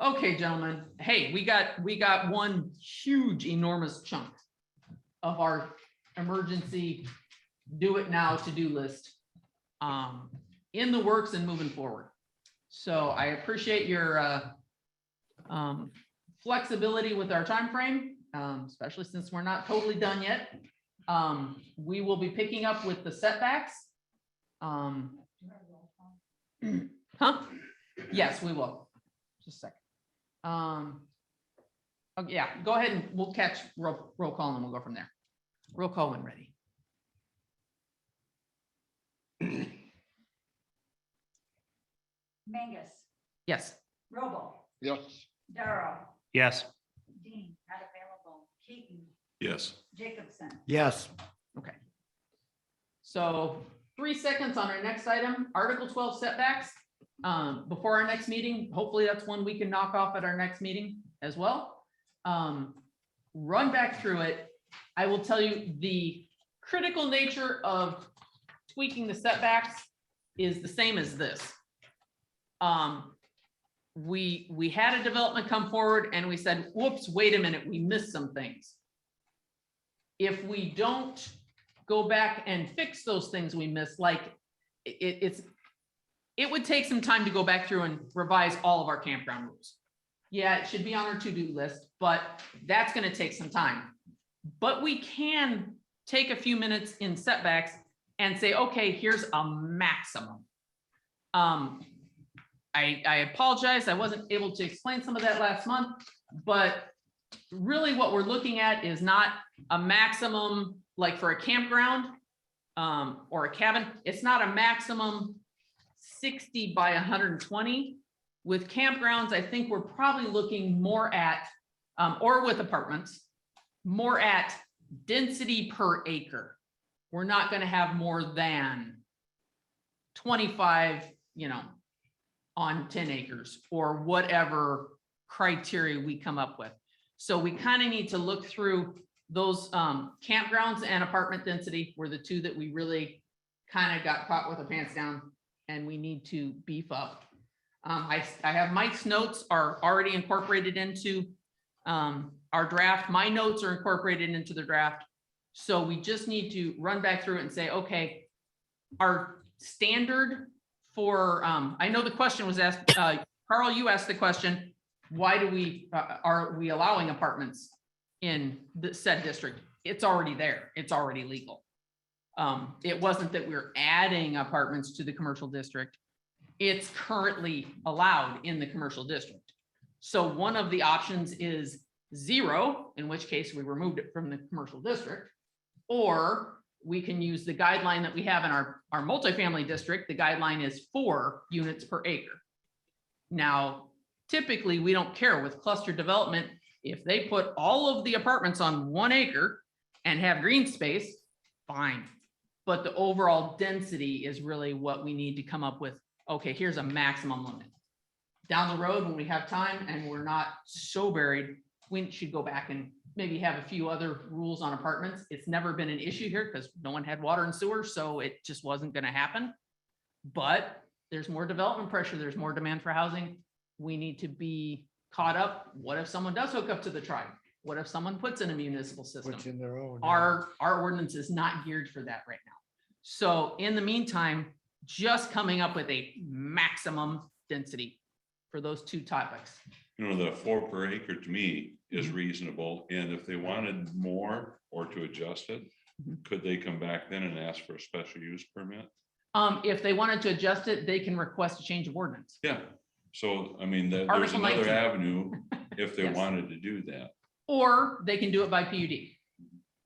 Okay, gentlemen. Hey, we got one huge, enormous chunk of our emergency do it now to-do list in the works and moving forward. So I appreciate your flexibility with our time frame, especially since we're not totally done yet. We will be picking up with the setbacks. Huh? Yes, we will. Just a second. Okay, yeah, go ahead and we'll catch roll call and we'll go from there. Roll call when ready. Mangus, Yes. Robo, Yes. Darrow, Yes. Dean, not available, Keaton, Yes. Jacobson. Yes. Okay. So 3 seconds on our next item, Article 12 setbacks. Before our next meeting, hopefully that's one we can knock off at our next meeting as well. Run back through it. I will tell you the critical nature of tweaking the setbacks is the same as this. We had a development come forward and we said, whoops, wait a minute, we missed some things. If we don't go back and fix those things we missed, like it would take some time to go back through and revise all of our campground rules. Yeah, it should be on our to-do list, but that's going to take some time. But we can take a few minutes in setbacks and say, okay, here's a maximum. I apologize, I wasn't able to explain some of that last month, but really what we're looking at is not a maximum like for a campground or a cabin. It's not a maximum 60 by 120. With campgrounds, I think we're probably looking more at, or with apartments, more at density per acre. We're not going to have more than 25, on 10 acres or whatever criteria we come up with. So we kind of need to look through those campgrounds and apartment density were the two that we really kind of got caught with our pants down and we need to beef up. I have Mike's notes are already incorporated into our draft. My notes are incorporated into the draft. So we just need to run back through it and say, okay, our standard for, I know the question was asked, Carl, you asked the question, why do are we allowing apartments in the said district? It's already there. It's already legal. It wasn't that we're adding apartments to the commercial district. It's currently allowed in the commercial district. So one of the options is 0, in which case we removed it from the commercial district, or we can use the guideline that we have in our multifamily district. The guideline is 4 units per acre. Now, typically we don't care with cluster development. If they put all of the apartments on 1 acre and have green space, fine. But the overall density is really what we need to come up with. Okay, here's a maximum limit. Down the road, when we have time and we're not so buried, we should go back and maybe have a few other rules on apartments. It's never been an issue here because no one had water and sewer, so it just wasn't gonna happen. But there's more development pressure, there's more demand for housing. We need to be caught up. What if someone does hook up to the tribe? What if someone puts in a municipal system? Which in their own. Our ordinance is not geared for that right now. So in the meantime, just coming up with a maximum density for those two topics. You know, the 4 per acre to me is reasonable, and if they wanted more or to adjust it, could they come back then and ask for a special use permit? If they wanted to adjust it, they can request a change of ordinance. Yeah, so I mean, there's Article another 19. avenue if they Yes. wanted to do that. Or they can do it by PUD.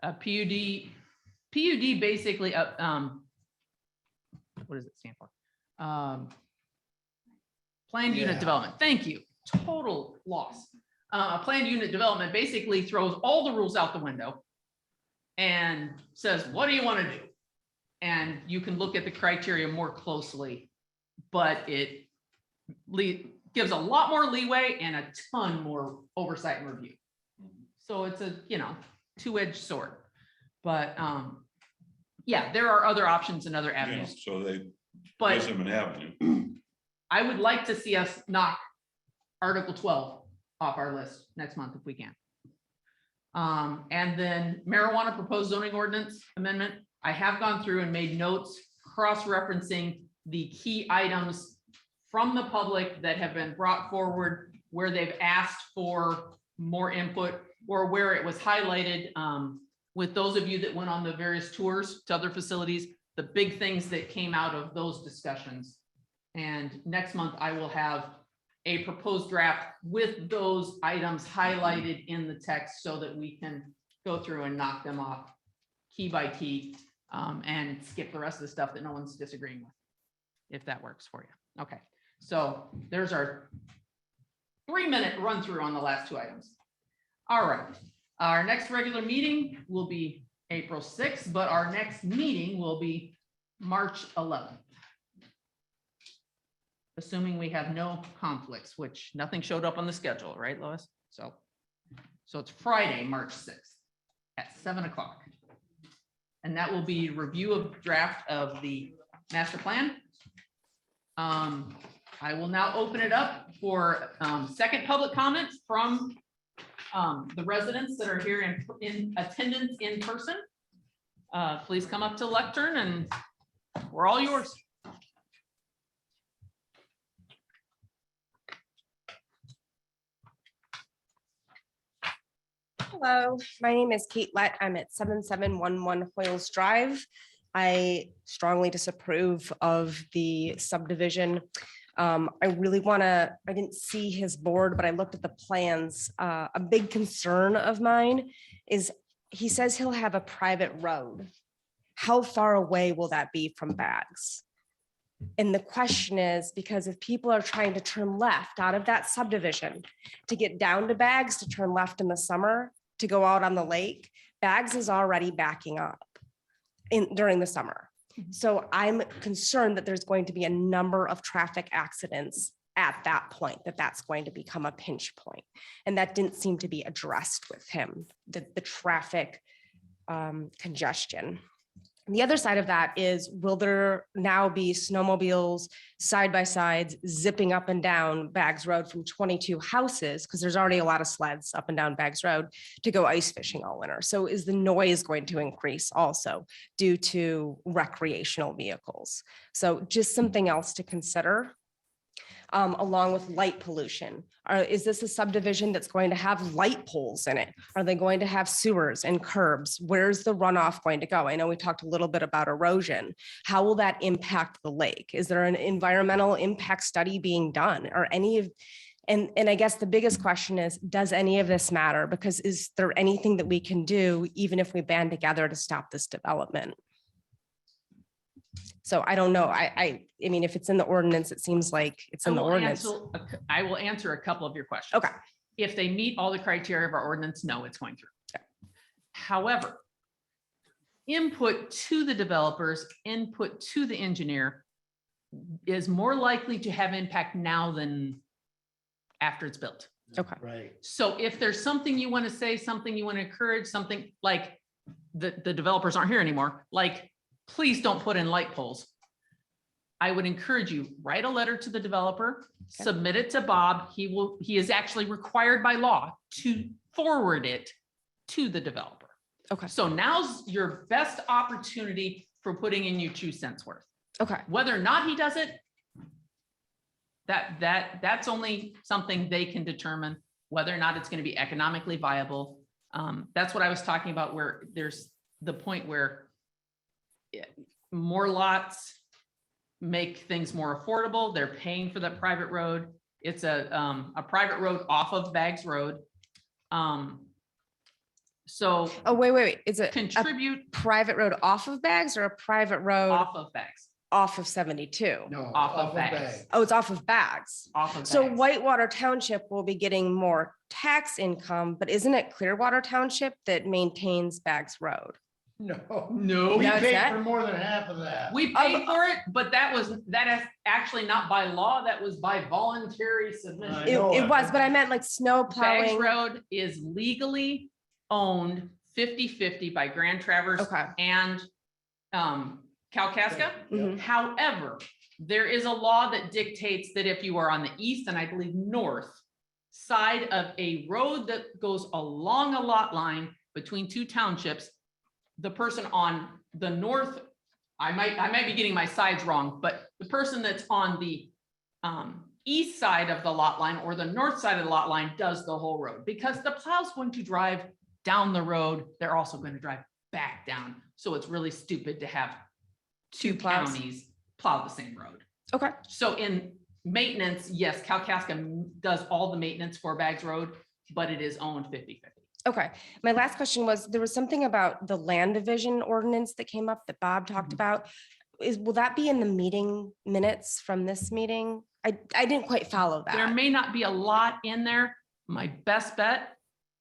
PUD basically, what does it stand for? Planned unit Yeah. development. Thank you. Total loss. Planned unit development basically throws all the rules out the window and says, what do you want to do? And you can look at the criteria more closely, but it gives a lot more leeway and a ton more oversight and review. So it's a, two-edged sword. But yeah, there are other options and other Yeah, avenues. so they But- gives them an avenue. I would like to see us knock Article 12 off our list next month if we can. And then marijuana proposed zoning ordinance amendment. I have gone through and made notes, cross-referencing the key items from the public that have been brought forward where they've asked for more input or where it was highlighted. With those of you that went on the various tours to other facilities, the big things that came out of those discussions. And next month I will have a proposed draft with those items highlighted in the text so that we can go through and knock them off key by key, and skip the rest of the stuff that no one's disagreeing with, if that works for you. Okay, so there's our 3-minute run through on the last 2 items. All right, our next regular meeting will be April 6th, but our next meeting will be March 11th. Assuming we have no conflicts, which nothing showed up on the schedule, right, Lois? So it's Friday, March 6th at 7 o'clock. And that will be review of draft of the master plan. I will now open it up for second public comments from the residents that are here in attendance in person. Please come up to the lectern and we're all yours. Hello, my name is Kate Lett. I'm at 7711 Hoyles Drive. I strongly disapprove of the subdivision. I didn't see his board, but I looked at the plans. A big concern of mine is he says he'll have a private road. How far away will that be from Bags? And the question is, because if people are trying to turn left out of that subdivision to get down to Bags to turn left in the summer, to go out on the lake, Bags is already backing up during the summer. So I'm concerned that there's going to be a number of traffic accidents at that point, that's going to become a pinch point. And that didn't seem to be addressed with him, the traffic congestion. And the other side of that is, will there now be snowmobiles, side-by-sides zipping up and down Bags Road from 22 houses? Because there's already a lot of sleds up and down Bags Road to go ice fishing all winter. So is the noise going to increase also due to recreational vehicles? So just something else to consider. Along with light pollution. Is this a subdivision that's going to have light poles in it? Are they going to have sewers and curbs? Where's the runoff going to go? I know we talked a little bit about erosion. How will that impact the lake? Is there an environmental impact study being done or any of, and I guess the biggest question is, does any of this matter? Because is there anything that we can do, even if we band together to stop this development? So I don't know. I mean, if it's in the ordinance, it seems like it's in the ordinance. I will answer a couple of your questions. Okay. If they meet all the criteria of our ordinance, no, it's going through. Okay. However, input to the developers, input to the engineer is more likely to have impact now than after it's built. Okay. Right. So if there's something you want to say, something you want to encourage, something like the developers aren't here anymore, like, please don't put in light poles. I would encourage you, write a letter to the developer, submit it to Bob. He is actually required by law to forward it to the developer. Okay. So now's your best opportunity for putting in your 2 cents worth. Okay. Whether or not he does it, that's only something they can determine, whether or not it's going to be economically viable. That's what I was talking about, where there's the point where more lots make things more affordable. They're paying for that private road. It's a private road off of Baggs Road. So. Oh, wait. Is it contribute private road off of Bags or a private road off of Baggs? Off of 72? No, Off of Baggs. Oh, it's off of Bags. Off of So Baggs. Whitewater Township will be getting more tax income, but isn't it Clearwater Township that maintains Bags Road? No. No. We No, it's paid not? for more than half of that. We paid for it, but that is actually not by law. That was by voluntary submission. It was, but I meant like snow Baggs plowing. Road is legally owned 50-50 by Grand Traverse and Kalkaska. Mhm. However, there is a law that dictates that if you are on the east and I believe north side of a road that goes along a lot line between 2 townships, the person on the north, I might be getting my sides wrong, but the person that's on the east side of the lot line or the north side of the lot line does the whole road, because the plow's going to drive down the road. They're also going to drive back down. So it's really stupid to have 2 plows. counties plow the same road. Okay. So in maintenance, yes, Kalkaska does all the maintenance for Baggs Road, but it is owned 50-50. Okay. My last question was, there was something about the land division ordinance that came up that Bob talked about. Will that be in the meeting minutes from this meeting? I didn't quite follow that. There may not be a lot in there. My best bet,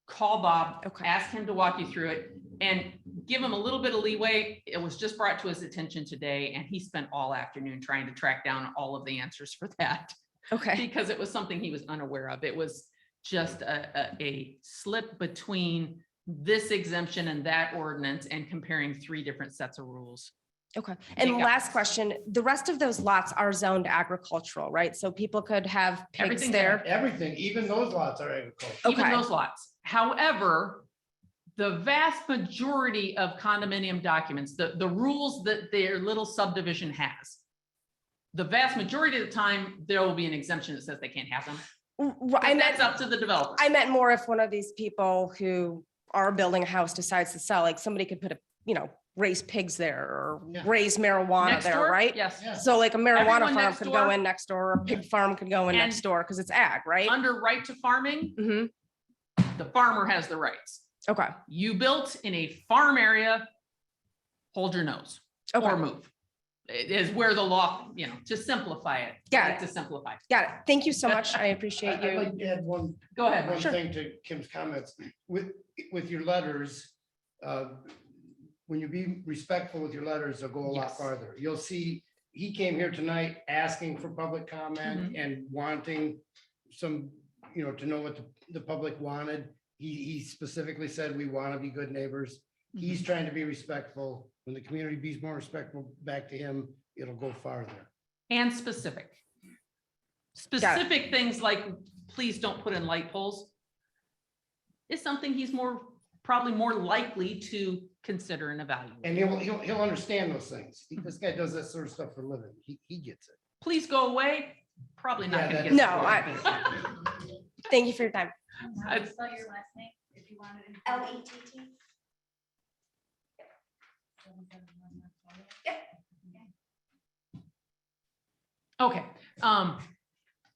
call Bob, ask him to walk you through it, and give him a little bit of leeway. It was just brought to his attention today, and he spent all afternoon trying to track down all of the answers for that. Okay. Because it was something he was unaware of. It was just a slip between this exemption and that ordinance and comparing 3 different sets of rules. Okay. And last question, the rest of those lots are zoned agricultural, right? So people could have pigs Everything's there. Everything, even those lots are agricultural. Even those lots. However, the vast majority of condominium documents, the rules that their little subdivision has, the vast majority of the time, there will be an exemption that says they can't have them. That's up to the developer. I meant more if one of these people who are building a house decides to sell, like somebody could put raise pigs there or raise marijuana Next there, door? right? Yes. Yeah. So like a marijuana Everyone farm next could door? go in next door, or a pig farm could go in And next door because it's ag, right? Under right to farming, the farmer has the rights. Okay. You built in a farm area, hold your nose or move. It is where the law, to simplify it. Got I like it. To simplify. Got it. Thank you so much. I appreciate I'd you. like to add one. Go ahead. One Sure. thing to Kim's comments, with your letters, when you be respectful with your letters, they'll go a lot farther. You'll see, he came here tonight asking for public comment and wanting some, to know what the public wanted. He specifically said, we want to be good neighbors. He's trying to be respectful. When the community be more respectful back to him, it'll go farther. And specific things like, please don't put in light poles, is something he's probably more likely to consider and evaluate. And he'll understand those things. This guy does that sort of stuff for a living. He gets it. Please go away. Probably not going to get. No, thank you for your time. Spell your last name if you wanted. L-E-T-T. Okay.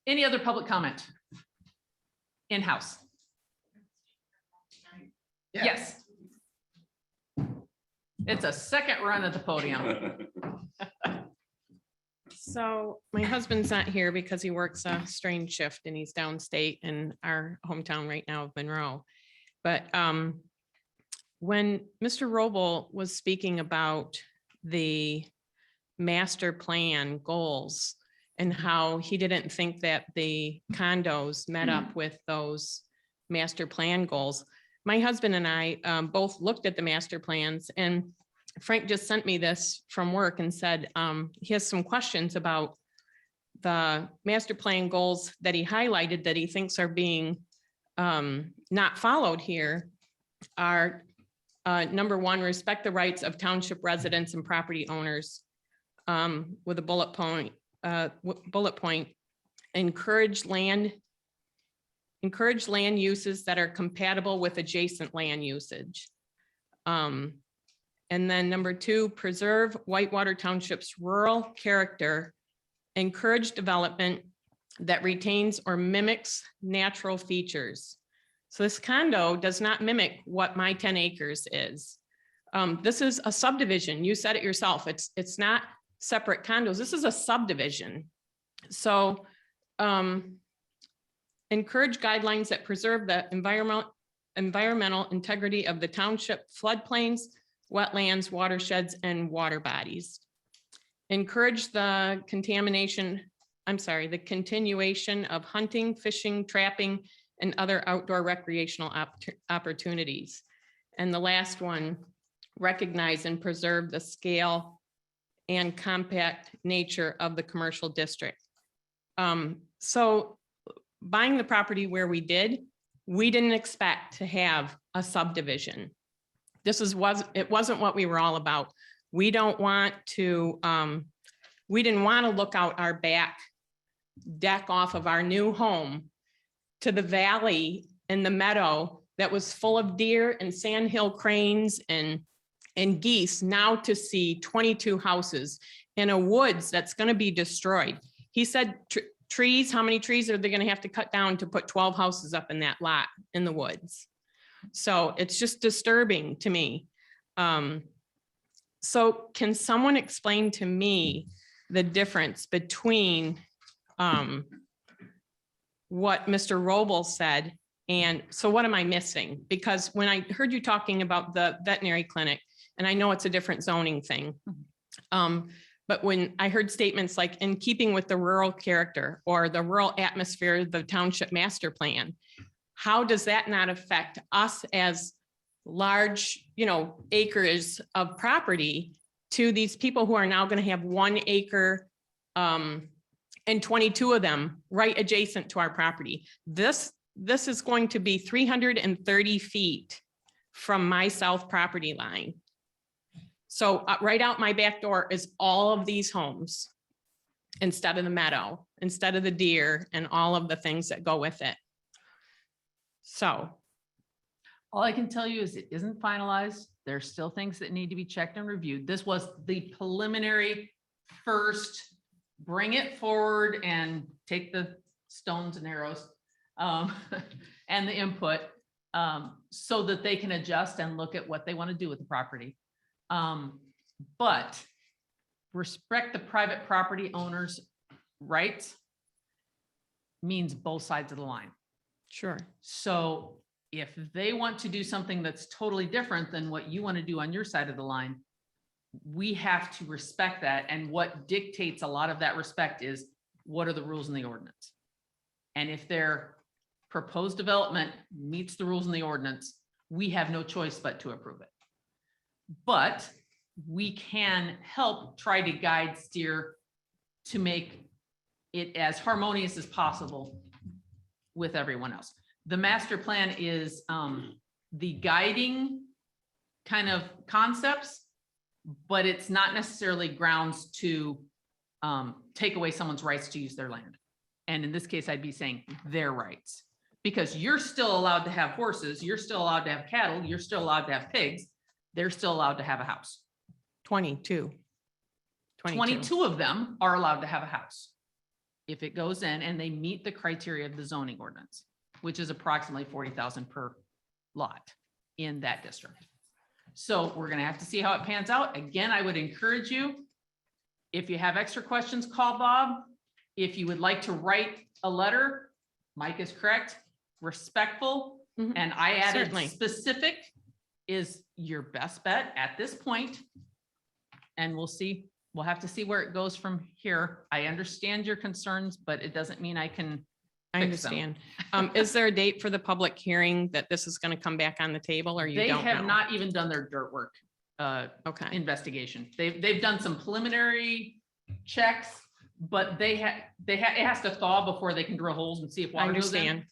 Any other public comment? In-house? Yes. It's a second run at the podium. So my husband's not here because he works a strange shift and he's downstate in our hometown right now of Monroe. But when Mr. Roble was speaking about the master plan goals, and how he didn't think that the condos met up with those master plan goals. My husband and I both looked at the master plans, and Frank just sent me this from work and said he has some questions about the master plan goals that he highlighted that he thinks are being not followed here are number one, respect the rights of township residents and property owners with a bullet point, encourage land uses that are compatible with adjacent land usage. And then number two, preserve Whitewater Township's rural character, encourage development that retains or mimics natural features. So this condo does not mimic what my 10 acres is. This is a subdivision. You said it yourself. It's not separate condos. This is a subdivision. So encourage guidelines that preserve the environmental integrity of the township floodplains, wetlands, watersheds, and water bodies. Encourage the continuation of hunting, fishing, trapping, and other outdoor recreational opportunities. And the last one, recognize and preserve the scale and compact nature of the commercial district. So buying the property where we did, we didn't expect to have a subdivision. It wasn't what we were all about. We didn't want to look out our back deck off of our new home to the valley and the meadow that was full of deer and sandhill cranes and geese, now to see 22 houses in a woods that's going to be destroyed. He said trees, how many trees are they going to have to cut down to put 12 houses up in that lot in the woods? So it's just disturbing to me. So can someone explain to me the difference between what Mr. Roble said, and so what am I missing? Because when I heard you talking about the veterinary clinic, and I know it's a different zoning thing, but when I heard statements like in keeping with the rural character or the rural atmosphere of the township master plan, how does that not affect us as large, acres of property to these people who are now going to have 1 acre and 22 of them right adjacent to our property? This is going to be 330 feet from my south property line. So right out my back door is all of these homes instead of the meadow, instead of the deer and all of the things that go with it. So all I can tell you is it isn't finalized. There's still things that need to be checked and reviewed. This was the preliminary first, bring it forward and take the stones and arrows and the input so that they can adjust and look at what they want to do with the property. But respect the private property owners' rights means both sides of the line. Sure. So if they want to do something that's totally different than what you want to do on your side of the line, we have to respect that. And what dictates a lot of that respect is what are the rules in the ordinance? And if their proposed development meets the rules in the ordinance, we have no choice but to approve it. But we can help try to guide, steer to make it as harmonious as possible with everyone else. The master plan is the guiding kind of concepts, but it's not necessarily grounds to take away someone's rights to use their land. And in this case, I'd be saying their rights, because you're still allowed to have horses, you're still allowed to have cattle, you're still allowed to have pigs, they're still allowed to have a house. 22 of them are allowed to have a house if it goes in and they meet the criteria of the zoning ordinance, which is approximately 40,000 per lot in that district. So we're going to have to see how it pans out. Again, I would encourage you, if you have extra questions, call Bob. If you would like to write a letter, Mike is correct, respectful, and I added Certainly. specific is your best bet at this point. And we'll see we'll have to see where it goes from here. I understand your concerns, but it doesn't mean I can. I fix them. understand. Is there a date for the public hearing that this is going to come back on the table, or you They don't have know? not even done their dirt work Okay. investigation. They've done some preliminary checks, but it has to thaw before they can drill holes and see if I water goes in. understand.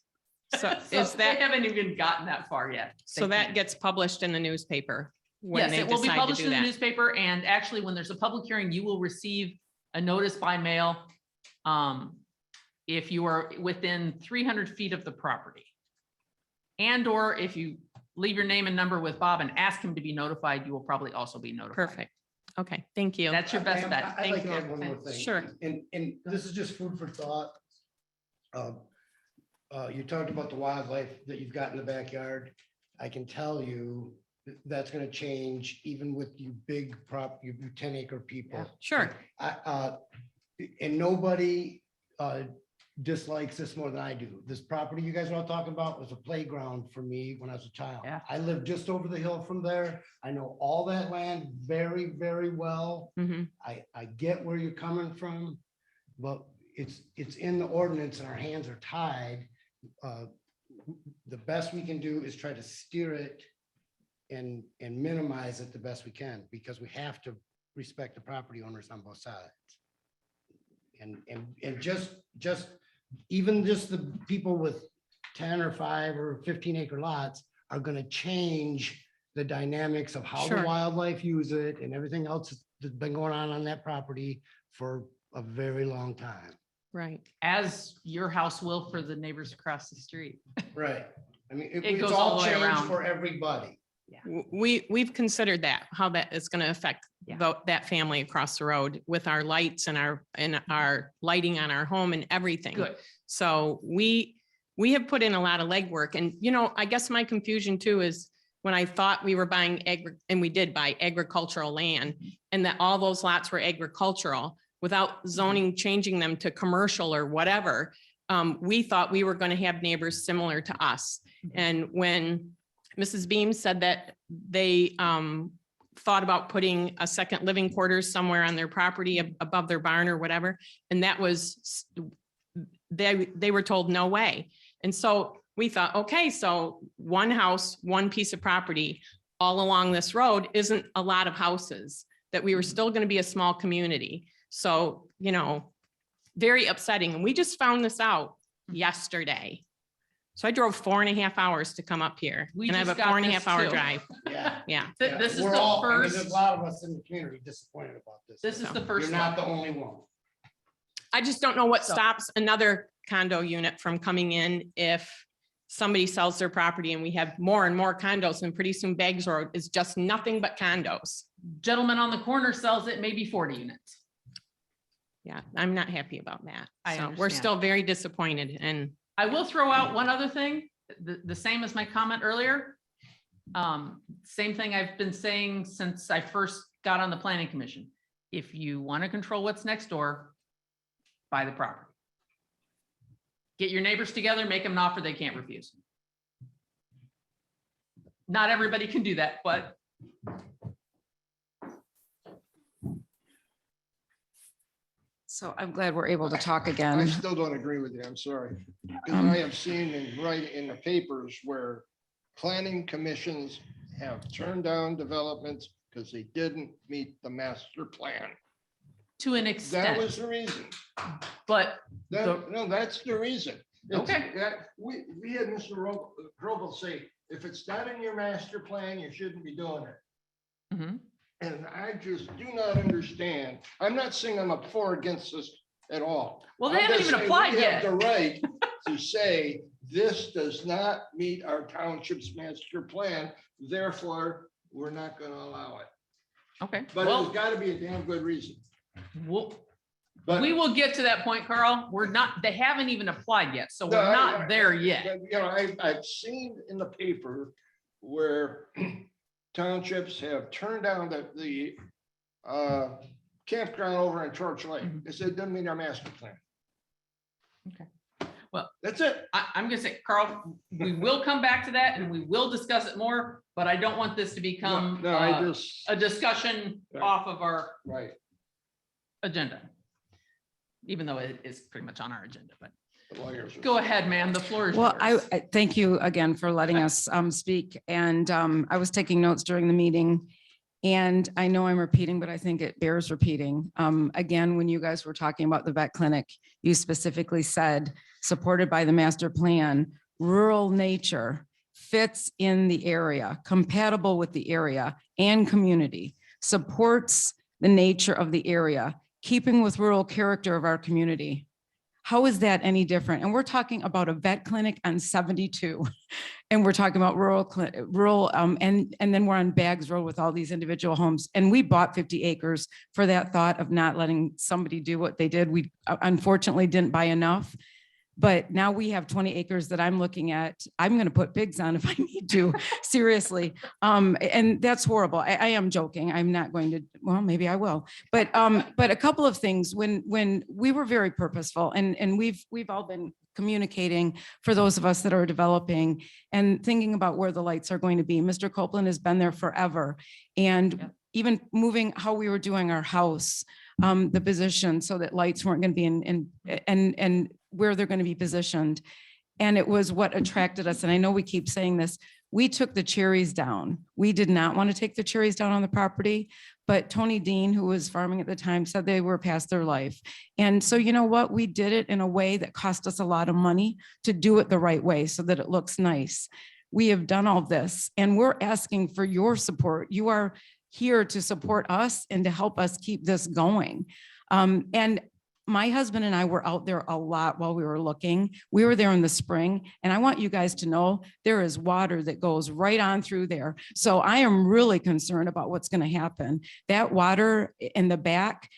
So So is they that, haven't even gotten that far yet. so They that can't. gets published in the newspaper? when Yes, they it will be decide to published do in the that? newspaper, and actually, when there's a public hearing, you will receive a notice by mail. If you are within 300 feet of the property. And or if you leave your name and number with Bob and ask him to be notified, you will probably also be notified. Perfect. Okay, thank you. That's your best Ma'am, bet. I'd Thank like you. to add one more thing. Sure. And this is just food for thought. You talked about the wildlife that you've got in the backyard. I can tell you that's gonna change even with you big you 10-acre people. Sure. And nobody dislikes this more than I do. This property you guys are all talking about was a playground for me when I was a child. Yeah. I lived just over the hill from there. I know all that land very, very well. Mhm. I get where you're coming from, but it's in the ordinance and our hands are tied. The best we can do is try to steer it and minimize it the best we can, because we have to respect the property owners on both sides. And just even just the people with 10 or 5 or 15-acre lots are going to change the dynamics of how the Sure. wildlife use it and everything else that's been going on that property for a very long time. Right. As your house will for the neighbors across the street. Right. I mean, It it's goes all all the way changed around. for everybody. We've considered that, how that is going to affect Yeah. that family across the road with our lights and our lighting on our home and everything. Good. So we have put in a lot of legwork, and I guess my confusion too is when I thought we were buying and we did buy agricultural land, and that all those lots were agricultural without zoning changing them to commercial or whatever. We thought we were going to have neighbors similar to us. And when Mrs. Beam said that they thought about putting a second living quarters somewhere on their property above their barn or whatever, and that was, they were told no way. And so we thought, okay, so one house, one piece of property all along this road isn't a lot of houses, that we were still going to be a small community. So, very upsetting. And we just found this out yesterday. So I drove 4.5 hours to come up here, We and I have a just got 4.5 this hour too. drive. Yeah. Yeah. This is We're the all- I mean, first. There's a lot of us in the community disappointed about this. This is So, the first You're not one. the only one. I just don't know what So- stops another condo unit from coming in if somebody sells their property and we have more and more condos, and pretty soon Beggs Road is just nothing but condos. Gentleman on the corner sells it, maybe 40 units. Yeah, I'm not happy about that. I So we're understand. still very disappointed, and I will throw out one other thing, the same as my comment earlier. Same thing I've been saying since I first got on the planning commission. If you want to control what's next door, buy the property. Get your neighbors together, make them an offer they can't refuse. Not everybody can do that, but So I'm glad we're able to talk I again. still don't agree with you. I'm sorry. Because Um, I have seen in the papers where planning commissions have turned down developments because they didn't meet the master plan. to an That extent, was the reason. but No, that's the reason. It's Okay. that we had Mr. Grobel say, if it's not in your master plan, you shouldn't be doing it. Mhm. And I just do not understand. I'm not saying I'm for or against this at all. Well, they I'm haven't just even saying applied we yet. have the right to say, this does not meet our township's master plan, therefore, we're not gonna allow it. okay, But well, there's gotta be a damn good reason. But- we will get to that point, Carl. They haven't even applied yet, so No, we're I- not there yet. I've seen in the paper where townships have turned down the campground over in Torch Lake. Mm-hmm. They said it doesn't meet our master plan. Well, That's it. I'm gonna say, Carl, we will come back to that and we will discuss it more, but I don't want this to become No, I just, a discussion Right. off of our, right. agenda. Even though it is pretty much on our agenda, but The lawyers are- go ahead, ma'am. The floor is Well, yours. I thank you again for letting us speak. And I was taking notes during the meeting. And I know I'm repeating, but I think it bears repeating. Again, when you guys were talking about the vet clinic, you specifically said, supported by the master plan, rural nature fits in the area, compatible with the area and community, supports the nature of the area, keeping with rural character of our community. How is that any different? And we're talking about a vet clinic on 72. And we're talking about rural, and then we're on Bags Road with all these individual homes. And we bought 50 acres for that thought of not letting somebody do what they did. We unfortunately didn't buy enough. But now we have 20 acres that I'm looking at. I'm going to put pigs on if I need to, seriously. And that's horrible. I am joking. I'm not going to, well, maybe I will. But a couple of things when we were very purposeful and we've all been communicating for those of us that are developing and thinking about where the lights are going to be. Mr. Copeland has been there forever. And even moving how we were doing our house, the position so that lights weren't going to be in and where they're going to be positioned. And it was what attracted us. And I know we keep saying this, we took the cherries down. We did not want to take the cherries down on the property, but Tony Dean, who was farming at the time, said they were past their life. And so you know what? We did it in a way that cost us a lot of money to do it the right way so that it looks nice. We have done all this and we're asking for your support. You are here to support us and to help us keep this going. And my husband and I were out there a lot while we were looking. We were there in the spring, and I want you guys to know there is water that goes right on through there. So I am really concerned about what's going to happen. That water in the back,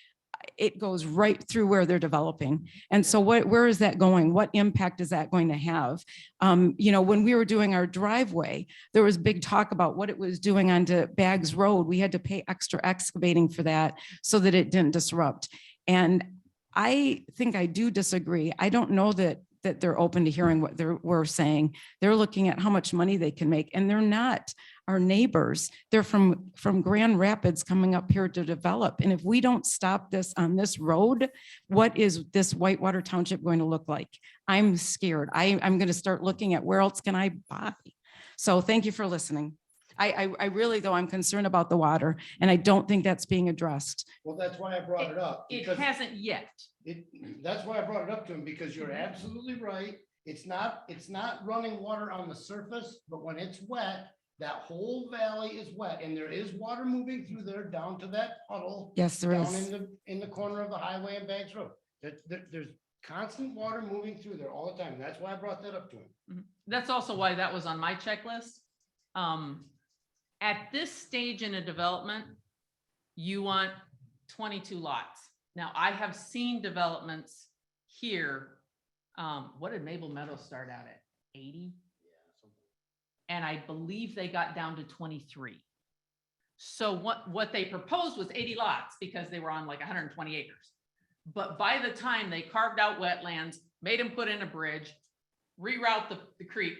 it goes right through where they're developing. And so where is that going? What impact is that going to have? You know, when we were doing our driveway, there was big talk about what it was doing onto Bags Road. We had to pay extra excavating for that so that it didn't disrupt. And I think I do disagree. I don't know that they're open to hearing what we're saying. They're looking at how much money they can make, and they're not our neighbors. They're from Grand Rapids coming up here to develop. And if we don't stop this on this road, what is this Whitewater Township going to look like? I'm scared. I'm going to start looking at where else can I buy. So thank you for listening. I really, though, I'm concerned about the water, and I don't think that's being addressed. Well, that's why I brought it up. It because hasn't yet. That's why I brought it up to him, because you're absolutely right. It's not running water on the surface, but when it's wet, that whole valley is wet, and there is water moving through there down to that puddle. Yes, there down is. in the corner of the highway and Bags Road. There's constant water moving through there all the time. That's why I brought that up to him. That's also why that was on my checklist. At this stage in a development, you want 22 lots. Now, I have seen developments here. What did Maple Meadows start out at? 80? And I believe they got down to 23. So what they proposed was 80 lots because they were on like 120 acres. But by the time they carved out wetlands, made them put in a bridge, reroute the creek,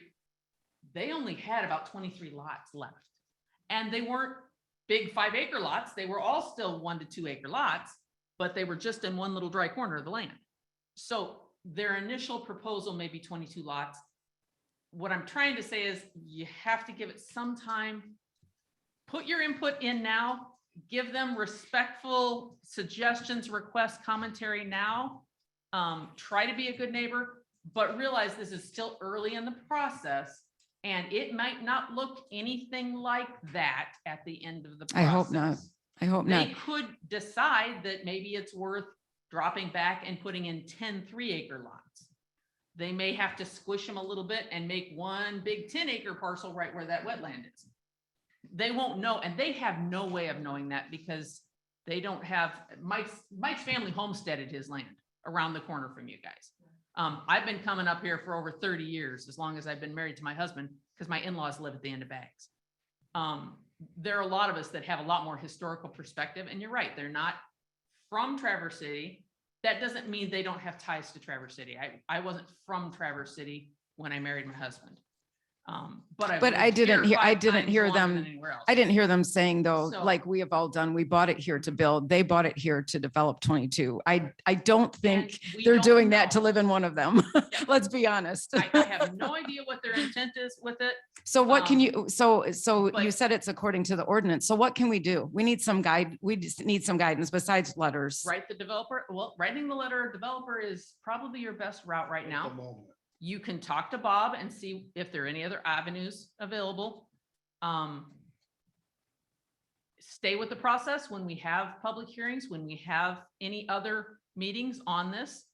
they only had about 23 lots left. And they weren't big 5-acre lots. They were all still 1 to 2 acre lots, but they were just in one little dry corner of the land. So their initial proposal may be 22 lots. What I'm trying to say is you have to give it some time. Put your input in now, give them respectful suggestions, requests, commentary now. Try to be a good neighbor, but realize this is still early in the process. And it might not look anything like that at the end of the process. I hope not. I hope not. They could decide that maybe it's worth dropping back and putting in 10 3-acre lots. They may have to squish them a little bit and make one big 10-acre parcel right where that wetland is. They won't know, and they have no way of knowing that because they don't have, Mike's family homesteaded his land around the corner from you guys. I've been coming up here for over 30 years, as long as I've been married to my husband, because my in-laws live at the end of Bags. There are a lot of us that have a lot more historical perspective, and you're right, they're not from Traverse City. That doesn't mean they don't have ties to Traverse City. I wasn't from Traverse City when I married my husband. But But I lived didn't here hear, I 5 didn't times hear longer them, than anywhere else. I didn't hear them saying though, So- like we have all done, we bought it here to build. They bought it here to develop 22. I don't think we they're don't doing that to know. live in one of them. Let's be honest. I have no idea what their intent is with it. So what can Um, you, so you but- said it's according to the ordinance. So what can we do? We need some guide, we just need some guidance besides letters. Write the developer, well, writing the letter developer is probably your best route right now. You can talk to Bob and see if there are any other avenues available. Stay with the process when we have public hearings, when we have any other meetings on this,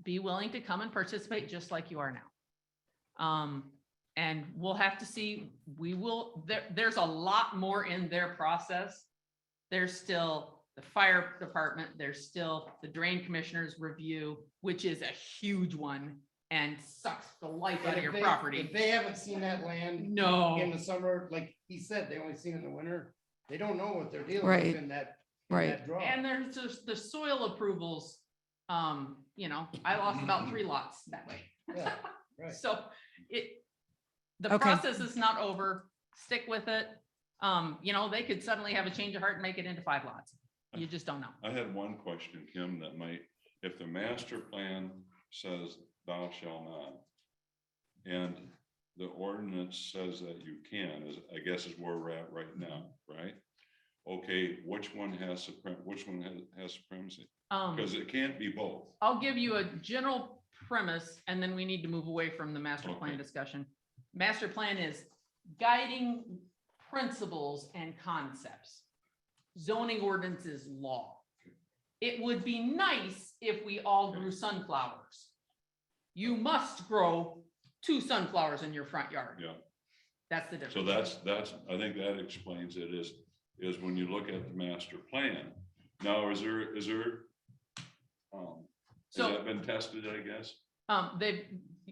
be willing to come and participate just like you are now. And we'll have to see, there's a lot more in their process. There's still the fire department, there's still the drain commissioner's review, which is a huge one and sucks the life out of your property. If they haven't seen that land. No. In the summer, like he said, they only seen it in the winter. They don't know what they're dealing Right. with in that. Right. Draw. And there's just the soil approvals. I lost about 3 lots that way. Yeah, right. So the Okay. process is not over. Stick with it. They could suddenly have a change of heart and make it into 5 lots. You just don't know. I had one question, Kim, that might, if the master plan says thou shall not, and the ordinance says that you can, I guess is where we're at right now, right? Okay, which one has supremacy? Because it can't be both. I'll give you a general premise and then we need to move away from the master plan Okay. discussion. Master plan is guiding principles and concepts. Zoning ordinance is law. It would be nice if we all grew sunflowers. You must grow 2 sunflowers in your front yard. Yeah. That's the difference. So that's, I think that explains it is when you look at the master plan. Now, has that been tested, I guess?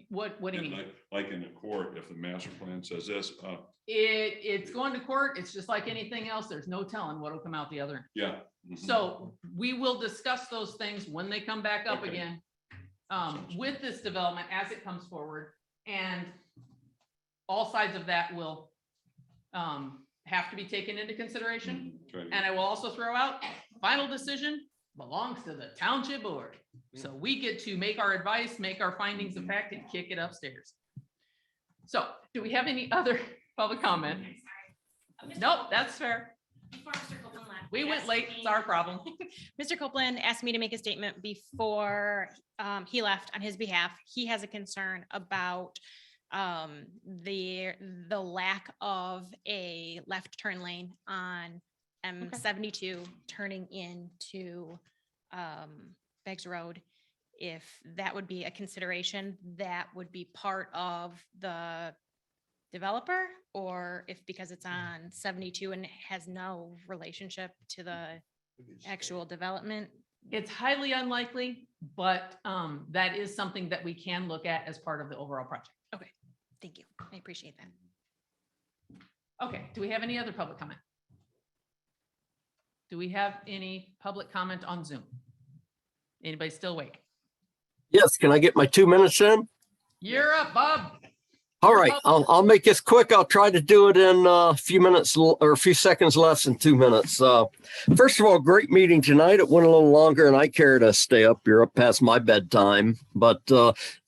What do you mean? Like in the court, if the master plan says this, It's going to court. It's just like anything else. There's no telling what'll come out the other end. yeah. Mhm. So we will discuss those things when they come back up Okay. again. With this development as it comes forward, and all sides of that will have to be taken into consideration. Okay. And I will also throw out, final decision belongs to the township board. So we get to make our advice, make our findings of fact, and kick it upstairs. So do we have any other public comment? Nope, that's fair. We went late, it's our problem. Mr. Copeland asked me to make a statement before he left on his behalf. He has a concern about the lack of a left turn lane on M72 turning into Beggs Road. If that would be a consideration, that would be part of the developer, or if because it's on 72 and has no relationship to the actual development. It's highly unlikely, but that is something that we can look at as part of the overall project. Okay, thank you. I appreciate that. Okay, do we have any other public comment? Do we have any public comment on Zoom? Anybody still awake? Yes, can I get my 2 minutes in? You're up, Bob. All right, I'll make this quick. I'll try to do it in a few minutes or a few seconds less than 2 minutes. First of all, great meeting tonight. It went a little longer and I care to stay up. You're up past my bedtime, but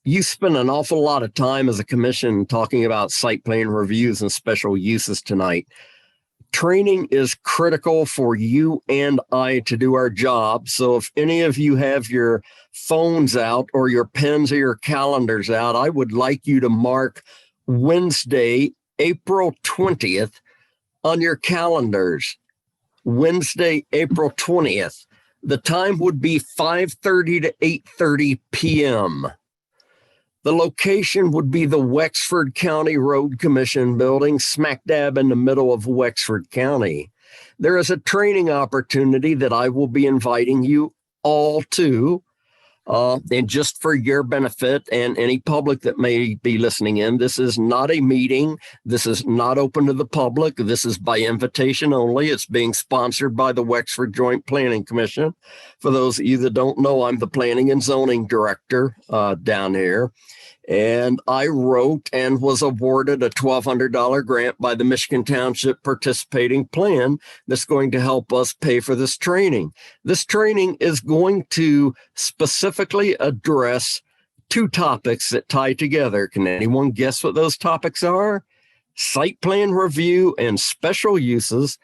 you spend an awful lot of time as a commission talking about site plan reviews and special uses tonight. Training is critical for you and I to do our job. So if any of you have your phones out or your pens or your calendars out, I would like you to mark Wednesday, April 20th on your calendars. Wednesday, April 20th. The time would be 5:30 to 8:30 p.m. The location would be the Wexford County Road Commission building, smack dab in the middle of Wexford County. There is a training opportunity that I will be inviting you all to. And just for your benefit and any public that may be listening in, this is not a meeting. This is not open to the public. This is by invitation only. It's being sponsored by the Wexford Joint Planning Commission. For those of you that don't know, I'm the Planning and Zoning Director down here. And I wrote and was awarded a $1,200 grant by the Michigan Township Participating Plan that's going to help us pay for this training. This training is going to specifically address two topics that tie together. Can anyone guess what those topics are? Site plan review and special uses.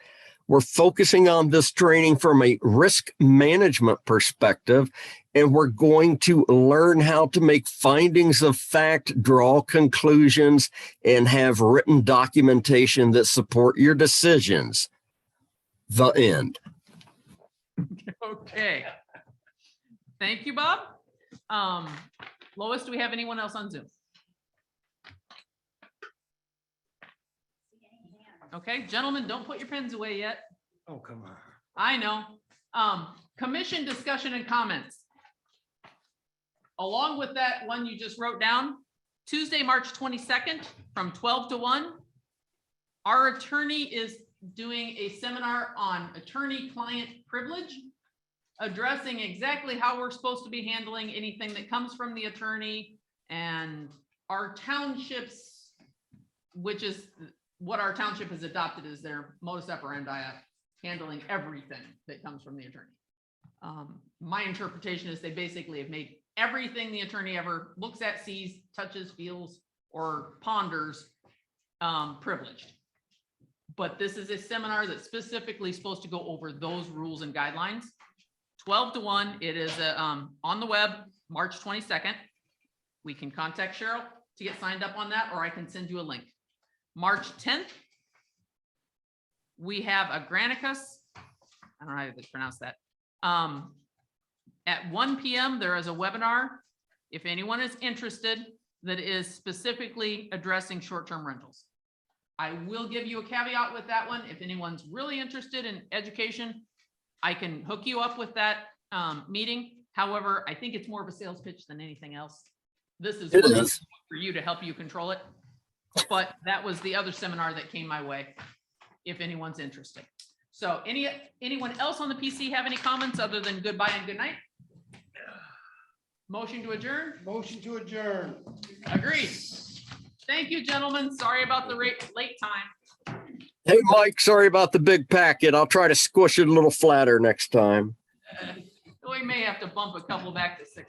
We're focusing on this training from a risk management perspective, and we're going to learn how to make findings of fact, draw conclusions, and have written documentation that support your decisions. The end. Okay. Thank you, Bob. Lois, do we have anyone else on Zoom? Okay, gentlemen, don't put your pens away yet. Oh, come on. I know. Commission discussion and comments. Along with that one you just wrote down, Tuesday, March 22nd from 12 to 1, our attorney is doing a seminar on attorney-client privilege, addressing exactly how we're supposed to be handling anything that comes from the attorney, and our townships, which is what our township has adopted as their modus operandi, handling everything that comes from the attorney. My interpretation is they basically have made everything the attorney ever looks at, sees, touches, feels, or ponders privileged. But this is a seminar that's specifically supposed to go over those rules and guidelines. 12 to 1, it is on the web, March 22nd. We can contact Cheryl to get signed up on that, or I can send you a link. March 10th, we have a Granicus. I don't know how to pronounce that. At 1 p.m., there is a webinar, if anyone is interested, that is specifically addressing short-term rentals. I will give you a caveat with that one. If anyone's really interested in education, I can hook you up with that meeting. However, I think it's more of a sales pitch than anything else. This is for you to help you control it. But that was the other seminar that came my way, if anyone's interested. So anyone else on the PC have any comments other than goodbye and good night? Motion to adjourn? Motion to adjourn. Agreed. Thank you, gentlemen. Sorry about the late time. Hey, Mike, sorry about the big packet. I'll try to squish it a little flatter next time. We may have to bump a couple back to 6